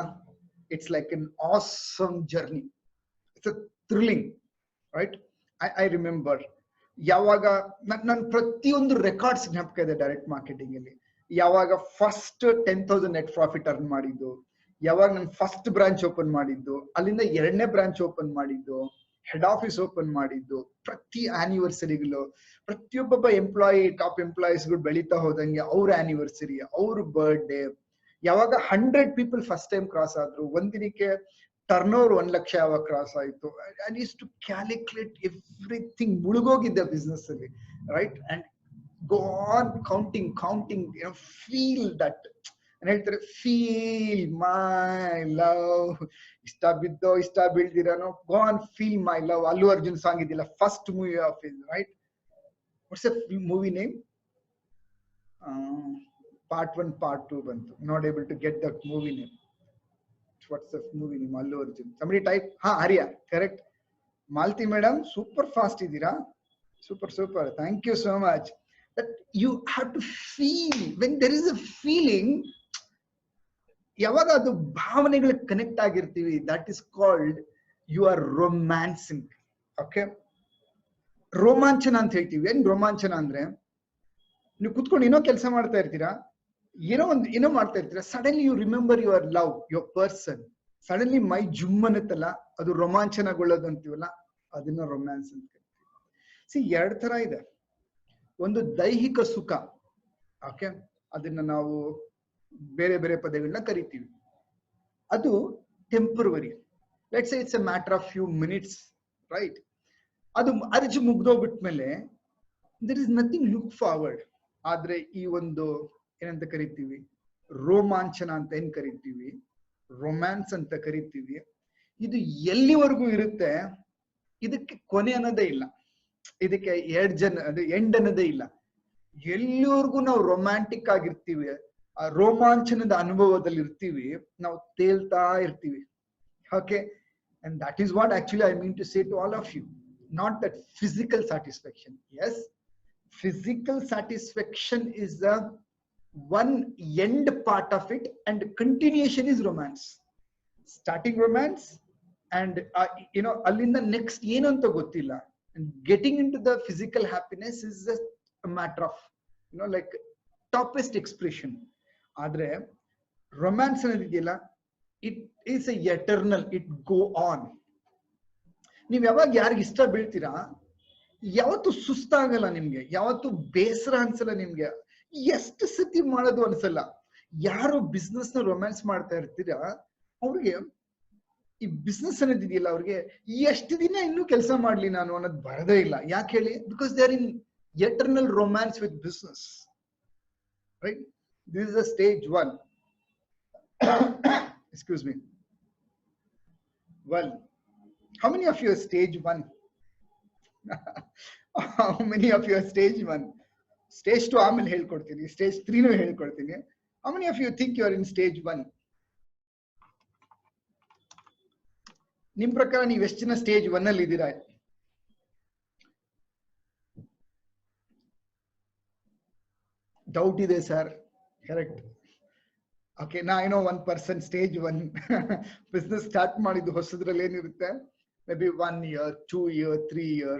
it's like an awesome journey, it's a thrilling, right? I remember ಯಾವಾಗ ನನ್ ಪ್ರತಿಯೊಂದು ರೆಕಾರ್ಡ್ಸ್ ಜ್ಞಾಪಕ ಇದೆ ಡೈರೆಕ್ಟ್ ಮಾರ್ಕೆಟಿಂಗ್ ಅಲ್ಲಿ. ಯಾವಾಗ ಫಸ್ಟ್ 10,000 ನೆಟ್ ಪ್ರಾಫಿಟ್ ಅರ್ನ್ ಮಾಡಿದ್ದು, ಯಾವಾಗ ನಾನು ಫಸ್ಟ್ ಬ್ರಾಂಚ್ ಓಪನ್ ಮಾಡಿದ್ದು, ಅಲ್ಲಿಂದ 2ನೇ ಬ್ರಾಂಚ್ ಓಪನ್ ಮಾಡಿದ್ದು, ಹೆಡ್ ಆಫೀಸ್ ಓಪನ್ ಮಾಡಿದ್ದು, ಪ್ರತಿ ಆನಿವರ್ಸರಿಗಳು, ಪ್ರತಿಯೊಬ್ಬ ಎಂಪ್ಲಾಯಿ, ಟಾಪ್ ಎಂಪ್ಲಾಯೀಸ್ಗಳು ಬೆಳೀತಾ ಹೋದಂಗೆ ಅವ್ರ ಆನಿವರ್ಸರಿ, ಅವ್ರ ಬರ್ಡೇ, ಯಾವಾಗ 100 ಪೀಪಲ್ ಫಸ್ಟ್ ಟೈಮ್ ಕ್ರಾಸ್ ಆದ್ರು, ಒಂದಿನಕ್ಕೆ ಟರ್ನ್ ಓವರ್ 1 ಲಕ್ಷ ಯಾವಾಗ ಕ್ರಾಸ್ ಆಯ್ತು, I use to calculate everything. ಮುಳುಗೋಗಿದ್ದೆ ಬಿಸ್ನೆಸ್ ಅಲ್ಲಿ, right? And go on counting, feel that. ಹೇಳ್ತಾರೆ, ಫೀಲ್ ಮೈ ಲವ್, ಇಷ್ಟ ಬಿದ್ದೋ ಇಷ್ಟ ಬೀಳ್ದಿರಾನೋ, go on feel my love. Allu Arjun song ಇದಿಲ್ಲ, first movie of is, right? What's a movie name? Part 1, Part 2 ಬಂತು. Not able to get that movie name. What's the movie name? Allu Arjun. Somebody type. Arya. Correct. Malti madam, super fast idira. Super. Thank you so much. That you have to feel. When there is a feeling, ಯಾವಾಗ ಅದು ಭಾವನೆಗಳಿಗೆ connect ಆಗಿರ್ತೀವಿ, that is called you are romancing. Okay. ರೋಮಾಂಚನ ಅಂತ ಹೇಳ್ತೀವಿ. ಏನ್ ರೋಮಾಂಚನ ಅಂದ್ರೆ, ನೀವು ಕುತ್ಕೊಂಡು ಏನೋ ಕೆಲಸ ಮಾಡ್ತಾ ಇರ್ತೀರಾ, ಏನೋ ಮಾಡ್ತಾ ಇರ್ತೀರಾ, suddenly you remember your love, your person, suddenly ಮೈ ಜುಮ್ ಅನ್ನತ್ತಲ್ಲ, ಅದು ರೋಮಾಂಚನಗೊಳ್ಳೋದು ಅಂತೀವಲ್ಲ, ಅದನ್ನ ರೊಮ್ಯಾನ್ಸ್ ಅಂತ ಕರಿತೀವಿ. 2 ತರ ಇದೆ. ಒಂದು ದೈಹಿಕ ಸುಖ, ಓಕೆ, ಅದನ್ನ ನಾವು ಬೇರೆ ಬೇರೆ ಪದಗಳನ್ನ ಕರಿತೀವಿ. ಅದು temporary. Let's say it's A matter of few minutes, right? ಅದು ಅರ್ಜಿ ಮುಗ್ದೋಗ್ಬಿಟ್ಮೇಲೆ there is nothing look forward. ಆದ್ರೆ ಈ ಒಂದು ಏನಂತ ಕರಿತೀವಿ, ರೋಮಾಂಚನ ಅಂತ ಏನ್ ಕರಿತೀವಿ, ರೊಮ್ಯಾನ್ಸ್ ಅಂತ ಕರಿತೀವಿ, ಇದು ಎಲ್ಲಿವರೆಗೂ ಇರುತ್ತೆ, ಇದಕ್ಕೆ ಕೊನೆ ಅನ್ನೋದೇ ಇಲ್ಲ, ಇದಕ್ಕೆ ಎಂಡ್ ಅನ್ನೋದೇ ಇಲ್ಲ. ಎಲ್ಲಿವರೆಗೂ ನಾವು ರೊಮ್ಯಾಂಟಿಕ್ ಆಗಿರ್ತೀವಿ, ಆ ರೋಮಾಂಚನದ ಅನುಭವದಲ್ಲಿ ಇರ್ತೀವಿ, ನಾವು ತೇಲ್ತಾ ಇರ್ತೀವಿ. Okay, and that is what actually I mean to say to all of you. Not that physical satisfaction. Yes, physical satisfaction is the one end part of it, and continuation is romance. Starting romance and allinda next ಏನು ಅಂತ ಗೊತ್ತಿಲ್ಲ, and getting into the physical happiness is a matter of like toppest expression. ಆದ್ರೆ romance ಅನ್ನೋದಿದೆಯಲ್ಲ, it is eternal, it go on. ನೀವ್ ಯಾವಾಗ ಯಾರಿಗೆ ಇಷ್ಟ ಬೀಳ್ತೀರಾ, ಯಾವತ್ತು ಸುಸ್ತಾಗಲ್ಲ ನಿಮ್ಗೆ, ಯಾವತ್ತು ಬೇಸರ ಅನ್ಸಲ್ಲ ನಿಮ್ಗೆ, ಎಷ್ಟು ಸತಿ ಮಾಡೋದು ಅನ್ಸಲ್ಲ. ಯಾರು ಬಿಸ್ನೆಸ್ ನ ರೊಮ್ಯಾನ್ಸ್ ಮಾಡ್ತಾ ಇರ್ತೀರಾ, ಅವ್ರಿಗೆ ಈ ಬಿಸ್ನೆಸ್ ಅನ್ನೋದಿದೆಯಲ್ಲ, ಅವ್ರಿಗೆ ಎಷ್ಟು ದಿನ ಇನ್ನೂ ಕೆಲಸ ಮಾಡ್ಲಿ ನಾನು ಅನ್ನೋದು ಬರದೇ ಇಲ್ಲ. ಯಾಕೆ ಹೇಳಿ? Because they are in eternal romance with business, right? This is a stage 1. Excuse me. Well, how many of you are stage 1? How many of you are stage 1? Stage 2 ಆಮೇಲೆ ಹೇಳ್ಕೊಡ್ತೀನಿ, stage 3 ನೂ ಹೇಳ್ಕೊಡ್ತೀನಿ. How many of you think you are in stage 1? ನಿಮ್ ಪ್ರಕಾರ ನೀವು ಎಷ್ಟು ಜನ stage 1 ಅಲ್ಲಿ ಇದ್ದೀರಾ? ಡೌಟ್ ಇದೆ ಸರ್. ಕರೆಕ್ಟ್. ಓಕೆ, ನಾ ಏನೋ 1% stage 1 ಬಿಸ್ನೆಸ್ ಸ್ಟಾರ್ಟ್ ಮಾಡಿದ್ದು ಹೊಸದ್ರಲ್ಲಿ ಏನಿರುತ್ತೆ, may be 1 year 2 year 3 year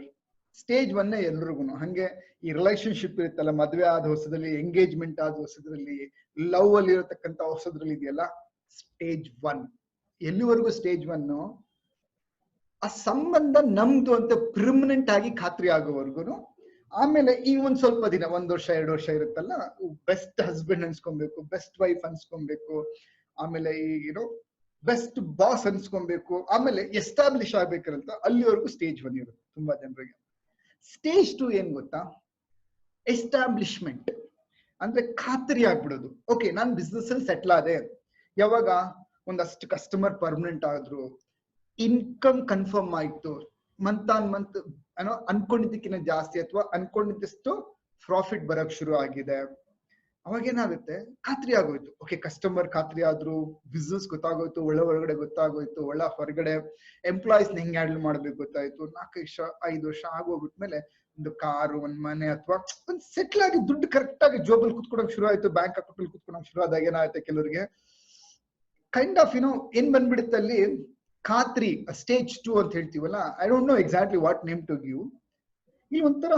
stage 1 ಎಲ್ರಿಗೂ. ಹಂಗೆ ಈ ರಿಲೇಶನ್ಶಿಪ್ ಇರುತ್ತಲ್ಲ, ಮದುವೆ ಆದ ಹೊಸದಲ್ಲಿ, ಎಂಗೇಜ್ಮೆಂಟ್ ಆದ ಹೊಸದ್ರಲ್ಲಿ, ಲವ್ ಅಲ್ಲಿ ಇರತಕ್ಕಂತ ಹೊಸದ್ರಲ್ಲಿ ಇದೆಯಲ್ಲ, stage 1. ಎಲ್ಲಿವರೆಗೂ stage 1? ಆ ಸಂಬಂಧ ನಮ್ದು ಅಂತ ಪರ್ಮನೆಂಟ್ ಆಗಿ ಖಾತ್ರಿ ಆಗೋವರೆಗೂ. ಆಮೇಲೆ ಈ ಒಂದ್ ಸ್ವಲ್ಪ ದಿನ, 1 ವರ್ಷ 2 ವರ್ಷ ಇರುತ್ತಲ್ಲ, ಬೆಸ್ಟ್ ಹಸ್ಬೆಂಡ್ ಅನ್ಸ್ಕೊಬೇಕು, ಬೆಸ್ಟ್ ವೈಫ್ ಅನ್ಸ್ಕೊಬೇಕು, ಆಮೇಲೆ ಬೆಸ್ಟ್ ಬಾಸ್ ಅನ್ಸ್ಕೊಬೇಕು, ಆಮೇಲೆ ಎಸ್ಟಾಬ್ಲಿಷ್ ಆಗ್ಬೇಕಂತ ಅಲ್ಲಿವರೆಗೂ stage 1 ಇರುತ್ತೆ ತುಂಬಾ ಜನರಿಗೆ. stage 2 ಏನ್ ಗೊತ್ತಾ? ಎಸ್ಟಾಬ್ಲಿಷ್ಮೆಂಟ್ ಅಂದ್ರೆ ಖಾತ್ರಿ ಆಗ್ಬಿಡೋದು. ಓಕೆ, ನಾನ್ ಬಿಸ್ನೆಸ್ ಅಲ್ಲಿ ಸೆಟ್ಲ್ ಆದೆ. ಯಾವಾಗ? ಒಂದಷ್ಟು ಕಸ್ಟಮರ್ ಪರ್ಮನೆಂಟ್ ಆದ್ರು, ಇನ್ಕಮ್ ಕನ್ಫರ್ಮ್ ಆಯ್ತು, ಮಂತ್ ಆನ್ ಮಂತ್ ಅನ್ಕೊಂಡಿದ್ದಕ್ಕಿಂತ ಜಾಸ್ತಿ ಅಥವಾ ಅನ್ಕೊಂಡಿದ್ದಷ್ಟು ಪ್ರಾಫಿಟ್ ಬರಕ್ ಶುರು ಆಗಿದೆ, ಅವಾಗ ಏನಾಗುತ್ತೆ? ಖಾತ್ರಿ ಆಗೋಯ್ತು. ಓಕೆ, ಕಸ್ಟಮರ್ ಖಾತ್ರಿ ಆದ್ರು, ಬಿಸ್ನೆಸ್ ಗೊತ್ತಾಗೋಯ್ತು, ಒಳಗಡೆ ಗೊತ್ತಾಗೋಯ್ತು, ಹೊರಗಡೆ ಎಂಪ್ಲಾಯೀಸ್ ಹೆಂಗ್ ಹ್ಯಾಂಡಲ್ ಮಾಡ್ಬೇಕು ಗೊತ್ತಾಯ್ತು. 4 ವರ್ಷ 5 ವರ್ಷ ಆಗೋಗ್ಬಿಟ್ಮೇಲೆ ಒಂದು ಕಾರು, ಒಂದ್ ಮನೆ ಅಥವಾ ಒಂದ್ ಸೆಟ್ಲ್ ಆಗಿ ದುಡ್ಡು ಕರೆಕ್ಟ್ ಆಗಿ ಜೋಬಲ್ಲಿ ಕುತ್ಕೊಳಕ್ ಶುರು ಆಯ್ತು, ಬ್ಯಾಂಕ್ ಅಕೌಂಟ್ ಅಲ್ಲಿ ಕುತ್ಕೊಳಕ್ ಶುರು ಆದಾಗ ಏನಾಗುತ್ತೆ, ಕೆಲವರಿಗೆ ಕೈಂಡ್ ಆಫ್ ಏನ್ ಬಂದ್ಬಿಡುತ್ತೆ ಅಲ್ಲಿ, ಖಾತ್ರಿ. stage 2 ಅಂತ ಹೇಳ್ತೀವಲ್ಲ, I don't know exactly what name to give. ಈ ಒಂಥರ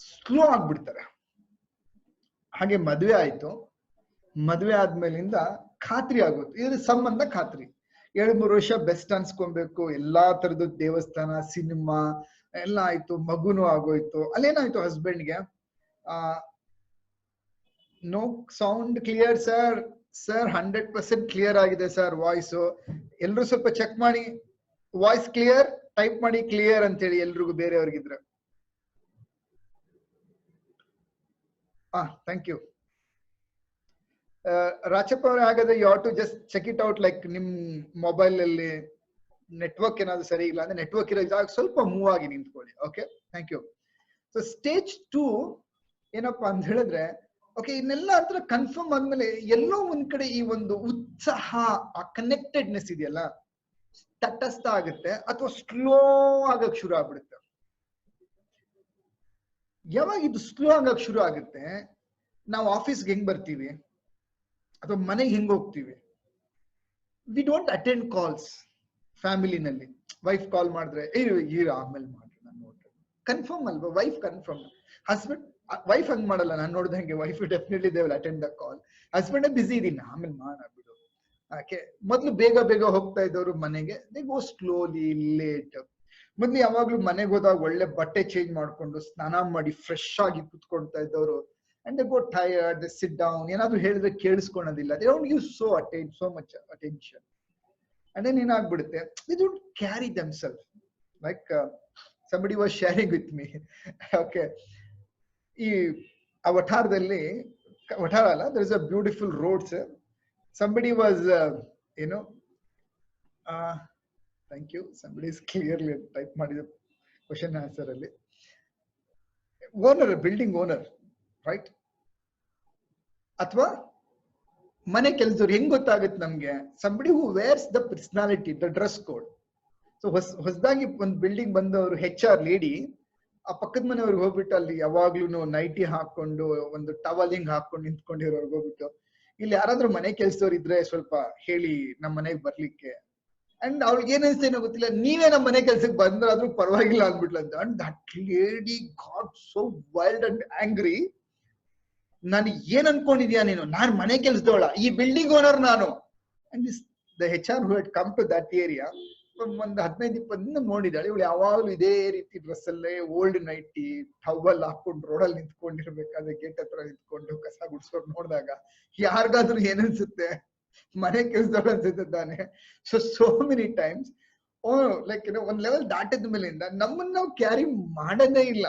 ಸ್ಲೋ ಆಗ್ಬಿಡ್ತಾರೆ. ಹಾಗೆ ಮದ್ವೆ ಆಯ್ತು, ಮದ್ವೆ ಆದ್ಮೇಲಿಂದ ಖಾತ್ರಿ ಆಗೋದು, ಇದ್ರ ಸಂಬಂಧ ಖಾತ್ರಿ. 2-3 ವರ್ಷ ಬೆಸ್ಟ್ ಅನ್ಸ್ಕೊಬೇಕು, ಎಲ್ಲಾ ತರದ್ದು ದೇವಸ್ಥಾನ, ಸಿನಿಮಾ ಎಲ್ಲ ಆಯ್ತು, ಮಗುನು ಆಗೋಯ್ತು. ಅಲ್ಲೇನಾಯ್ತು ಹಸ್ಬೆಂಡ್ಗೆ, no sound clear sir, sir 100% clear ಆಗಿದೆ ಸರ್ ವಾಯ್ಸು, ಎಲ್ರು ಸ್ವಲ್ಪ ಚೆಕ್ ಮಾಡಿ, ವಾಯ್ಸ್ ಕ್ಲಿಯರ್, ಟೈಪ್ ಮಾಡಿ ಕ್ಲಿಯರ್ ಅಂತೇಳಿ ಎಲ್ರಿಗೂ ಬೇರೆಯವ್ರಿಗಿದ್ರೆ. ಥ್ಯಾಂಕ್ ಯು ರಾಚಪ್ಪ ಅವರೇ. ಹಾಗಾದ್ರೆ you have to just check it out, like ನಿಮ್ ಮೊಬೈಲ್ ಅಲ್ಲಿ ನೆಟ್ವರ್ಕ್ ಏನಾದ್ರು ಸರಿ ಇಲ್ಲ ಅಂದ್ರೆ ನೆಟ್ವರ್ಕ್ ಇರೋ ಜಾಗ ಸ್ವಲ್ಪ ಮೂವ್ ಆಗಿ ನಿಂತ್ಕೊಳ್ಳಿ. Okay, thank you. So stage 2 ಏನಪ್ಪಾ ಅಂತ ಹೇಳಿದ್ರೆ, ಓಕೆ, ಇನ್ನೆಲ್ಲ ಹತ್ರ ಕನ್ಫರ್ಮ್ ಆದ್ಮೇಲೆ ಎಲ್ಲೋ ಒಂದ್ ಕಡೆ ಈ ಒಂದು ಉತ್ಸಾಹ, ಆ ಕನೆಕ್ಟೆಡ್ನೆಸ್ ಇದೆಯಲ್ಲ, ತಟಸ್ಥ ಆಗುತ್ತೆ ಅಥವಾ ಸ್ಲೋ ಆಗಕ್ ಶುರು ಆಗ್ಬಿಡುತ್ತೆ. ಯಾವಾಗ ಇದು ಸ್ಲೋ ಆಗಕ್ ಶುರು ಆಗುತ್ತೆ, ನಾವು ಆಫೀಸ್ಗೆ ಹೆಂಗ್ ಬರ್ತೀವಿ ಅಥವಾ ಮನೆಗೆ ಹೆಂಗ್ ಹೋಗ್ತೀವಿ, ವಿ ಡೋಂಟ್ ಅಟೆಂಡ್ ಕಾಲ್ಸ್. ಫ್ಯಾಮಿಲಿನಲ್ಲಿ ವೈಫ್ ಕಾಲ್ ಮಾಡಿದ್ರೆ ಆಮೇಲೆ ಮಾಡ್ರಿ, ನಾನು ನೋಡ್ರಿ, ಕನ್ಫರ್ಮ್ ಅಲ್ವಾ? Wife confirm. ಹಸ್ಬೆಂಡ್ ವೈಫ್ ಹಂಗ್ ಮಾಡಲ್ಲ, ನಾನು ನೋಡ್ದಂಗೆ wife definitely they will attend the call. Husband busy ಇದೀನಿ, ಆಮೇಲೆ ಮಾಡ್ಬಿಡು. ಯಾಕೆ? ಮೊದ್ಲು ಬೇಗ ಬೇಗ ಹೋಗ್ತಾ ಇದ್ದವರು ಮನೆಗೆ, ದೇ ಗೋ ಸ್ಲೋಲಿ, ಲೇಟ್. ಮೊದ್ಲು ಯಾವಾಗ್ಲೂ ಮನೆಗೆ ಹೋದಾಗ ಒಳ್ಳೆ ಬಟ್ಟೆ ಚೇಂಜ್ ಮಾಡ್ಕೊಂಡು ಸ್ನಾನ ಮಾಡಿ ಫ್ರೆಶ್ ಆಗಿ ಕುತ್ಕೊಳ್ತಾ ಇದ್ದವರು, and they go tired, they sit down. ಏನಾದ್ರು ಹೇಳಿದ್ರೆ ಕೇಳಿಸ್ಕೊಳೋದಿಲ್ಲ, they don't give so much attention. And then ಏನಾಗ್ಬಿಡುತ್ತೆ, they don't carry themselves like somebody was sharing with me. Okay, ಈ ಆ ವಠಾರದಲ್ಲಿ, ವಠಾರ ಅಲ್ಲ, there is a beautiful roads. Somebody was thank you, somebody is clearly type ಮಾಡಿದ question answer ಅಲ್ಲಿ. Owner, building owner, right? ಅಥವಾ ಮನೆ ಕೆಲಸದವ್ರು. ಹೆಂಗ್ ಗೊತ್ತಾಗುತ್ತೆ ನಮ್ಗೆ? Somebody who wares the personality, the dress code. So ಹೊಸದಾಗಿ ಒಂದು ಬಿಲ್ಡಿಂಗ್ ಬಂದವರು HR ಲೇಡಿ ಆ ಪಕ್ಕದ ಮನೆಯವ್ರಿಗೆ ಹೋಗ್ಬಿಟ್ಟು ಅಲ್ಲಿ ಯಾವಾಗ್ಲೂ ನೈಟಿ ಹಾಕೊಂಡು ಒಂದು ಟವಲಿಂಗ್ ಹಾಕೊಂಡು ನಿಂತ್ಕೊಂಡಿರೋರ್ಗೆ ಹೋಗ್ಬಿಟ್ಟು, ಇಲ್ಲಿ ಯಾರಾದ್ರೂ ಮನೆ ಕೆಲಸದವ್ರು ಇದ್ರೆ ಸ್ವಲ್ಪ ಹೇಳಿ ನಮ್ಮ ಮನೆಗೆ ಬರ್ಲಿಕ್ಕೆ. ಅಂಡ್ ಅವ್ಳಿಗೆ ಏನ್ ಅನ್ಸ್ತೇನೋ ಗೊತ್ತಿಲ್ಲ, ನೀವೇ ನಮ್ಮ ಮನೆ ಕೆಲ್ಸಕ್ಕೆ ಬಂದ್ರಾದ್ರೂ ಪರವಾಗಿಲ್ಲ ಅಂದ್ಬಿಟ್ಲ ಅಂತ. And that lady got so wild and angry. ನಾನು ಏನ್ ಅನ್ಕೊಂಡಿದ್ಯಾ ನೀನು? ನಾನ್ ಮನೆ ಕೆಲ್ಸದವಳ, ಈ ಬಿಲ್ಡಿಂಗ್ ಓನರ್ ನಾನು. And this the HR who had come to that area ಒಂದು 15-20 ದಿನ ನೋಡಿದಾಳೆ. ಇವಳು ಯಾವಾಗ್ಲೂ ಇದೇ ರೀತಿ ಡ್ರೆಸ್ ಅಲ್ಲೇ, ಓಲ್ಡ್ ನೈಟಿ, ಟವಲ್ ಹಾಕೊಂಡು ರೋಡಲ್ಲಿ ನಿಂತ್ಕೊಂಡಿರ್ಬೇಕಾದ್ರೆ ಗೇಟ್ ಹತ್ರ ನಿಂತ್ಕೊಂಡು ಕಸ ಗುಡ್ಸೋರ್ ನೋಡಿದಾಗ ಯಾರಿಗಾದ್ರೂ ಏನನ್ಸುತ್ತೆ? ಮನೆ ಕೆಲ್ಸದವಳು ಅನ್ಸುತ್ತೆ ತಾನೆ. ಸೋ ಮೆನಿ ಟೈಮ್ಸ್ ಲೈಕ್ ಒಂದ್ ಲೆವೆಲ್ ದಾಟಿದ ಮೇಲಿಂದ ನಮ್ಮನ್ನ ನಾವು ಕ್ಯಾರಿ ಮಾಡದೇ ಇಲ್ಲ,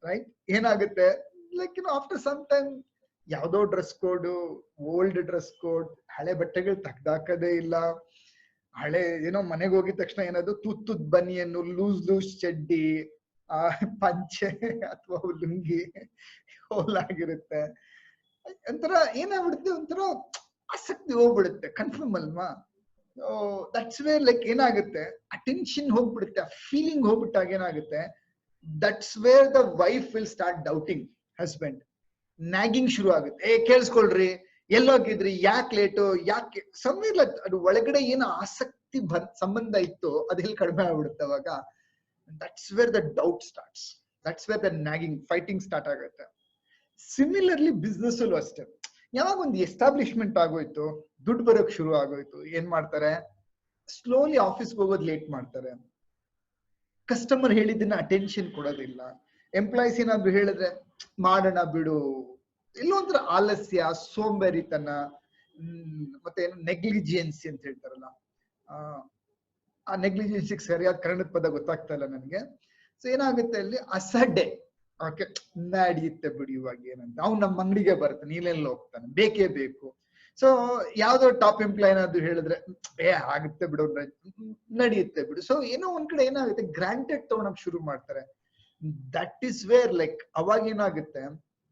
ರೈಟ್? ಏನಾಗುತ್ತೆ ಲೈಕ್ ಆಫ್ಟರ್ ಸಮ್ ಟೈಮ್ ಯಾವ್ದೋ dress code, old dress code, ಹಳೆ ಬಟ್ಟೆಗಳು ತೆಗ್ದಾಕದೇ ಇಲ್ಲ. ಹಳೆ ಮನೆಗೆ ಹೋಗಿದ ತಕ್ಷಣ ಏನಾದ್ರು ತುತ್ತುದ್ ಬನಿಯನ್ನು, ಲೂಸ್ ಚಡ್ಡಿ, ಪಂಚೆ ಅಥವಾ ಲುಂಗಿ ಹೋಲಾಗಿರುತ್ತೆ. ಒಂಥರ ಏನಾಗ್ಬಿಡುತ್ತೆ, ಒಂಥರ ಆಸಕ್ತಿ ಹೋಗ್ಬಿಡುತ್ತೆ. ಕನ್ಫರ್ಮ್ ಅಲ್ವಾ? ದಟ್ಸ್ ವೇರ್ ಲೈಕ್ ಏನಾಗುತ್ತೆ, ಅಟೆನ್ಷನ್ ಹೋಗ್ಬಿಡುತ್ತೆ, ಫೀಲಿಂಗ್ ಹೋಗ್ಬಿಟ್ಟಾಗ ಏನಾಗುತ್ತೆ, that's where the wife will start doubting husband. Nagging ಶುರು ಆಗುತ್ತೆ. ಕೇಳಿಸ್ಕೊಳ್ರಿ, ಎಲ್ಲೋಗಿದ್ರಿ, ಯಾಕೆ ಲೇಟು, ಯಾಕೆ ಸಮೀರ್. ಅದು ಒಳಗಡೆ ಏನು ಆಸಕ್ತಿ ಸಂಬಂಧ ಇತ್ತು ಅದೆಲ್ಲಿ ಕಡಿಮೆ ಆಗ್ಬಿಡುತ್ತೆ ಅವಾಗ. That's where the doubt starts, that's where the nagging, fighting start ಆಗುತ್ತೆ. ಸಿಮಿಲರ್ಲಿ ಬಿಸ್ನೆಸ್ ಅಲ್ಲೂ ಅಷ್ಟೇ. ಯಾವಾಗ ಒಂದು ಎಸ್ಟಾಬ್ಲಿಷ್ಮೆಂಟ್ ಆಗೋಯ್ತು, ದುಡ್ಡು ಬರೋಕ್ ಶುರು ಆಗೋಯ್ತು, ಏನ್ ಮಾಡ್ತಾರೆ? ಸ್ಲೋಲಿ ಆಫೀಸ್ಗೆ ಹೋಗೋದು ಲೇಟ್ ಮಾಡ್ತಾರೆ. ಕಸ್ಟಮರ್ ಹೇಳಿದ್ದನ್ನ ಅಟೆನ್ಷನ್ ಕೊಡೋದಿಲ್ಲ. ಎಂಪ್ಲಾಯೀಸ್ ಏನಾದ್ರು ಹೇಳಿದ್ರೆ ಮಾಡೋಣ ಬಿಡು, ಎಲ್ಲೋ ಒಂಥರ ಆಲಸ್ಯ, ಸೋಂಬೇರಿತನ, ಮತ್ತೆ ಏನು ನೆಗ್ಲಿಜಿಯನ್ಸಿ ಅಂತ ಹೇಳ್ತಾರಲ್ಲ, ಆ ನೆಗ್ಲಿಜಿಯನ್ಸಿಗೆ ಸರಿಯಾದ ಕನ್ನಡದ ಪದ ಗೊತ್ತಾಗ್ತಾ ಇಲ್ಲ ನನಗೆ. ಸೊ ಏನಾಗುತ್ತೆ ಅಲ್ಲಿ, ಅಸಡ್ಡೆ. ಓಕೆ, ನಡೆಯುತ್ತೆ ಬಿಡಿ, ಇವಾಗ ಏನಂತ ಅವ್ನು ನಮ್ಮ ಅಂಗಡಿಗೆ ಬರ್ತಾನೆ, ನೀನೆಲ್ಲ ಹೋಗ್ತಾನೆ, ಬೇಕೇ ಬೇಕು. ಸೊ ಯಾವ್ದೋ ಟಾಪ್ ಎಂಪ್ಲಾಯ್ ಏನಾದ್ರು ಹೇಳಿದ್ರೆ ಆಗುತ್ತೆ ಬಿಡು, ನಡೆಯುತ್ತೆ ಬಿಡು. ಸೊ ಏನೋ ಒಂದ್ ಕಡೆ ಏನಾಗುತ್ತೆ, ಗ್ರಾಂಟೆಡ್ ತಗೊಳಕ್ ಶುರು ಮಾಡ್ತಾರೆ. ದಟ್ ಈಸ್ ವೇರ್ ಲೈಕ್ ಅವಾಗ ಏನಾಗುತ್ತೆ,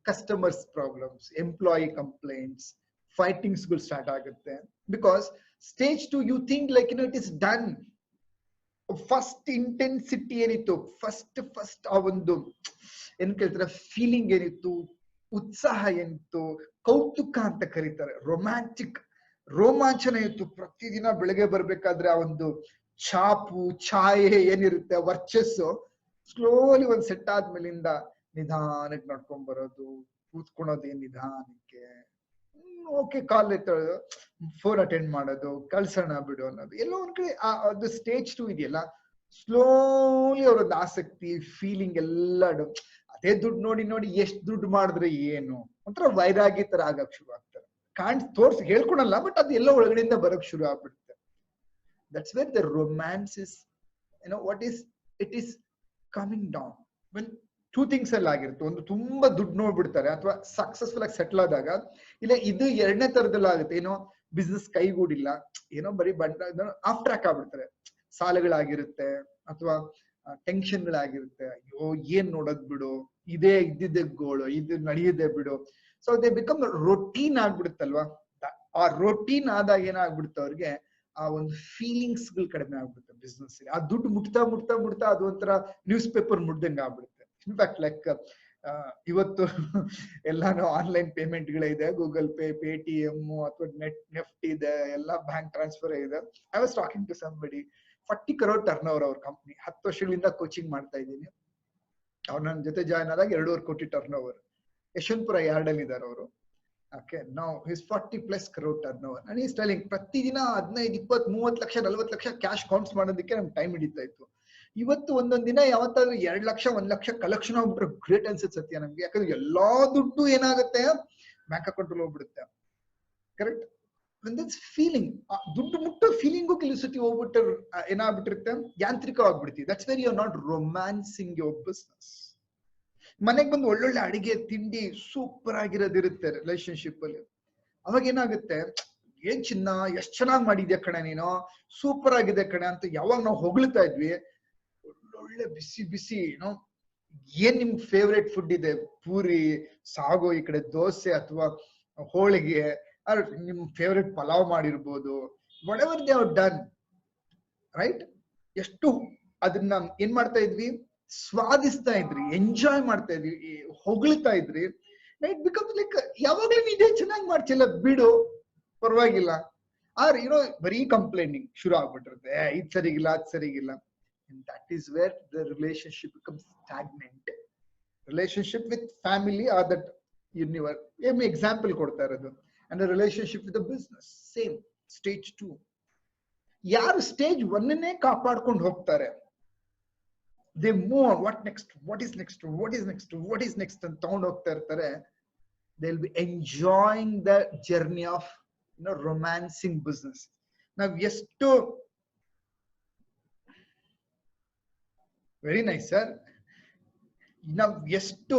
customers problems, employee complaints, fightings ಗಳು ಸ್ಟಾರ್ಟ್ ಆಗುತ್ತೆ. Because stage 2 you think like it is done. First intensity ಏನಿತ್ತು, ಫಸ್ಟ್ ಆ ಒಂದು ಏನ್ ಕೇಳ್ತಾರೆ, ಫೀಲಿಂಗ್ ಏನಿತ್ತು, ಉತ್ಸಾಹ ಏನಿತ್ತು, ಕೌತುಕ ಅಂತ ಕರೀತಾರೆ, ರೊಮ್ಯಾಂಟಿಕ್ ರೋಮಾಂಚನ ಇತ್ತು. ಪ್ರತಿದಿನ ಬೆಳಗ್ಗೆ ಬರ್ಬೇಕಾದ್ರೆ ಆ ಒಂದು ಛಾಪು, ಛಾಯೆ ಏನಿರುತ್ತೆ, ವರ್ಚಸ್ಸು ಸ್ಲೋಲಿ ಒಂದ್ ಸೆಟ್ ಆದ್ಮೇಲಿಂದ ನಿಧಾನಕ್ಕೆ ನಡ್ಕೊಂಡ್ ಬರೋದು, ಕೂತ್ಕೊಳೋದು ನಿಧಾನಕ್ಕೆ, ಓಕೆ ಕಾಲ್ ಎತ್ತೋದು, ಫೋನ್ ಅಟೆಂಡ್ ಮಾಡೋದು, ಕಳ್ಸೋಣ ಬಿಡು ಅನ್ನೋದು. ಎಲ್ಲೋ ಒಂದ್ ಕಡೆ ಅದು ಸ್ಟೇಜ್ 2 ಇದೆಯಲ್ಲ, ಸ್ಲೋಲಿ ಅವರೊಂದು ಆಸಕ್ತಿ, ಫೀಲಿಂಗ್ ಎಲ್ಲ ಅದೇ ದುಡ್ಡು ನೋಡಿ ನೋಡಿ ಎಷ್ಟು ದುಡ್ಡು ಮಾಡಿದ್ರೆ ಏನು, ಒಂಥರ ವೈರಾಗಿ ತರ ಆಗಕ್ ಶುರು ಆಗ್ತಾರೆ. ತೋರ್ಸಿ ಹೇಳ್ಕೊಳಲ್ಲ, ಬಟ್ ಅದು ಎಲ್ಲ ಒಳಗಡೆಯಿಂದ ಬರಕ್ ಶುರು ಆಗ್ಬಿಡುತ್ತೆ. That's where the romance is, what is it is coming down when 2 things ಅಲ್ಲಿ ಆಗಿರುತ್ತೆ. ಒಂದು ತುಂಬಾ ದುಡ್ಡು ನೋಡ್ಬಿಡ್ತಾರೆ, ಅಥವಾ ಸಕ್ಸಸ್ಫುಲ್ ಆಗಿ ಸೆಟ್ಲ್ ಆದಾಗ. ಇಲ್ಲ ಇದು ಎರಡನೇ ತರದಲ್ಲಿ ಆಗುತ್ತೆ, ಏನೋ ಬಿಸ್ನೆಸ್ ಕೈಗೂಡಿಲ್ಲ, ಏನೋ ಬರೀ ಆಫ್ ಟ್ರ್ಯಾಕ್ ಆಗ್ಬಿಡ್ತಾರೆ, ಸಾಲಗಳಾಗಿರುತ್ತೆ ಅಥವಾ ಟೆನ್ಷನ್ಗಳಾಗಿರುತ್ತೆ. ಅಯ್ಯೋ ಏನ್ ನೋಡೋದ್ ಬಿಡು, ಇದೇ ಇದ್ದಿದ್ದೆ ಗೋಳು, ಇದು ನಡೆಯದೆ ಬಿಡು. ಸೊ ದೇ ಬಿಕಮ್ ರೊಟೀನ್ ಆಗ್ಬಿಡುತ್ತಲ್ವಾ. ಆ ರೊಟೀನ್ ಆದಾಗ ಏನಾಗ್ಬಿಡುತ್ತೆ ಅವ್ರಿಗೆ, ಆ ಒಂದು ಫೀಲಿಂಗ್ಸ್ ಗಳು ಕಡಿಮೆ ಆಗ್ಬಿಡುತ್ತೆ ಬಿಸ್ನೆಸ್. ಆ ದುಡ್ಡು ಮುಟ್ತಾ ಮುಟ್ತಾ ಮುಟ್ತಾ ಅದು ಒಂಥರ ನ್ಯೂಸ್ ಪೇಪರ್ ಮುಟ್ದಂಗೆ ಆಗ್ಬಿಡುತ್ತೆ. ಇನ್ಫ್ಯಾಕ್ಟ್ ಲೈಕ್ ಇವತ್ತು ಎಲ್ಲಾನು ಆನ್ಲೈನ್ ಪೇಮೆಂಟ್ ಗಳೇ ಇದೆ, ಗೂಗಲ್ ಪೇ, ಪೇಟಿಎಂ ಅಥವಾ ನೆಫ್ಟ್ ಇದೆ, ಎಲ್ಲ ಬ್ಯಾಂಕ್ ಟ್ರಾನ್ಸ್ಫರ್ ಇದೆ. I was talking to somebody, 40 crore turnover ಅವ್ರ ಕಂಪ್ನಿ. 10 ವರ್ಷಗಳಿಂದ ಕೋಚಿಂಗ್ ಮಾಡ್ತಾ ಇದ್ದೀನಿ. ಅವ್ರು ನನ್ನ ಜೊತೆ ಜಾಯ್ನ್ ಆದಾಗ 2.5 ಕೋಟಿ ಟರ್ನ್ ಓವರ್. ಯಶವಂತಪುರ ಯಾರ್ಡ್ ಅಲ್ಲಿ ಇದಾರೆ ಅವರು. ಓಕೆ, ನಾವು his 40+ crore turn over. And is telling ಪ್ರತಿದಿನ 15, 20, 30 ಲಕ್ಷ, 40 ಲಕ್ಷ ಕ್ಯಾಶ್ ಕೌಂಟ್ಸ್ ಮಾಡೋದಕ್ಕೆ ನಮ್ಗೆ ಟೈಮ್ ಹಿಡಿತಾ ಇತ್ತು. ಇವತ್ತು ಒಂದೊಂದ್ ದಿನ ಯಾವತ್ತಾದ್ರೂ 2 ಲಕ್ಷ 1 ಲಕ್ಷ ಕಲೆಕ್ಷನ್ ಆಗ್ಬಿಟ್ರೆ ಗ್ರೇಟ್ ಅನ್ಸುತ್ತೆ ಸತ್ಯ ನಮ್ಗೆ. ಯಾಕಂದ್ರೆ ಎಲ್ಲಾ ದುಡ್ಡು ಏನಾಗುತ್ತೆ, ಬ್ಯಾಂಕ್ ಅಕೌಂಟ್ ಅಲ್ಲಿ ಹೋಗ್ಬಿಡುತ್ತೆ. ಕರೆಕ್ಟ್? ಫೀಲಿಂಗ್, ದುಡ್ಡು ಮುಟ್ಟೋ ಫೀಲಿಂಗು ಕೆಲವು ಸತಿ ಹೋಗ್ಬಿಟ್ರೆ ಏನಾಗ್ಬಿಟ್ಟಿರುತ್ತೆ, ಯಾಂತ್ರಿಕವಾಗ್ಬಿಡ್ತೀವಿ. That's very you are not romancing your business. ಮನೆಗೆ ಬಂದು ಒಳ್ಳೊಳ್ಳೆ ಅಡಿಗೆ ತಿಂಡಿ ಸೂಪರ್ ಆಗಿರೋದಿರುತ್ತೆ ರಿಲೇಶನ್ಶಿಪ್ ಅಲ್ಲಿ. ಅವಾಗ ಏನಾಗುತ್ತೆ, ಏನ್ ಚಿನ್ನ ಎಷ್ಟ್ ಚೆನ್ನಾಗ್ ಮಾಡಿದ್ಯಾ ಕಣೆ ನೀನು, ಸೂಪರ್ ಆಗಿದೆ ಕಣೆ ಅಂತ ಯಾವಾಗ ನಾವು ಹೊಗಳ್ತಾ ಇದ್ವಿ, ಒಳ್ಳೊಳ್ಳೆ ಬಿಸಿ ಬಿಸಿ ಏನೋ ಏನ್ ನಿಮ್ ಫೇವ್ರೇಟ್ ಫುಡ್ ಇದೆ, ಪೂರಿ ಸಾಗು, ಈ ಕಡೆ ದೋಸೆ ಅಥವಾ ಹೋಳಿಗೆ, ನಿಮ್ ಫೇವ್ರೇಟ್ ಪಲಾವ್ ಮಾಡಿರ್ಬೋದು, what ever they have done right. ಎಷ್ಟು ಅದನ್ನ ಏನ್ ಮಾಡ್ತಾ ಇದ್ವಿ, ಸ್ವಾದಿಸ್ತಾ ಇದ್ರಿ, ಎಂಜಾಯ್ ಮಾಡ್ತಾ ಇದ್ವಿ, ಹೊಗಳ್ತಾ ಇದ್ರಿ ರೈಟ್. ಬಿಕಾಸ್ ಲೈಕ್ ಯಾವಾಗ್ಲೂ ಇದೇ ಚೆನ್ನಾಗಿ ಮಾಡ್ತಿಲ್ಲ ಬಿಡು ಪರವಾಗಿಲ್ಲ, ಆರ್ ಯುನೋ ಬರೀ ಕಂಪ್ಲೇನಿಂಗ್ ಶುರು ಆಗ್ಬಿಟ್ಟಿರುತ್ತೆ, ಇದ್ ಸರಿಗಿಲ್ಲ ಅದ್ ಸರಿಗಿಲ್ಲ. And that is where the relationship becomes stagnant. Relationship with family are that universe. Example ಕೊಡ್ತಾ ಇರೋದು. And the relationship with the business, same, stage 2. ಯಾರು ಸ್ಟೇಜ್ 1 ಕಾಪಾಡ್ಕೊಂಡು ಹೋಗ್ತಾರೆ, they move on, what next, what is next, what is next, what is next ಅಂತ ತಗೊಂಡು ಹೋಗ್ತಾ ಇರ್ತಾರೆ. They'll be enjoying the journey of romancing business. ನಾವ್ ಎಷ್ಟು very nice sir, ನಾವ್ ಎಷ್ಟು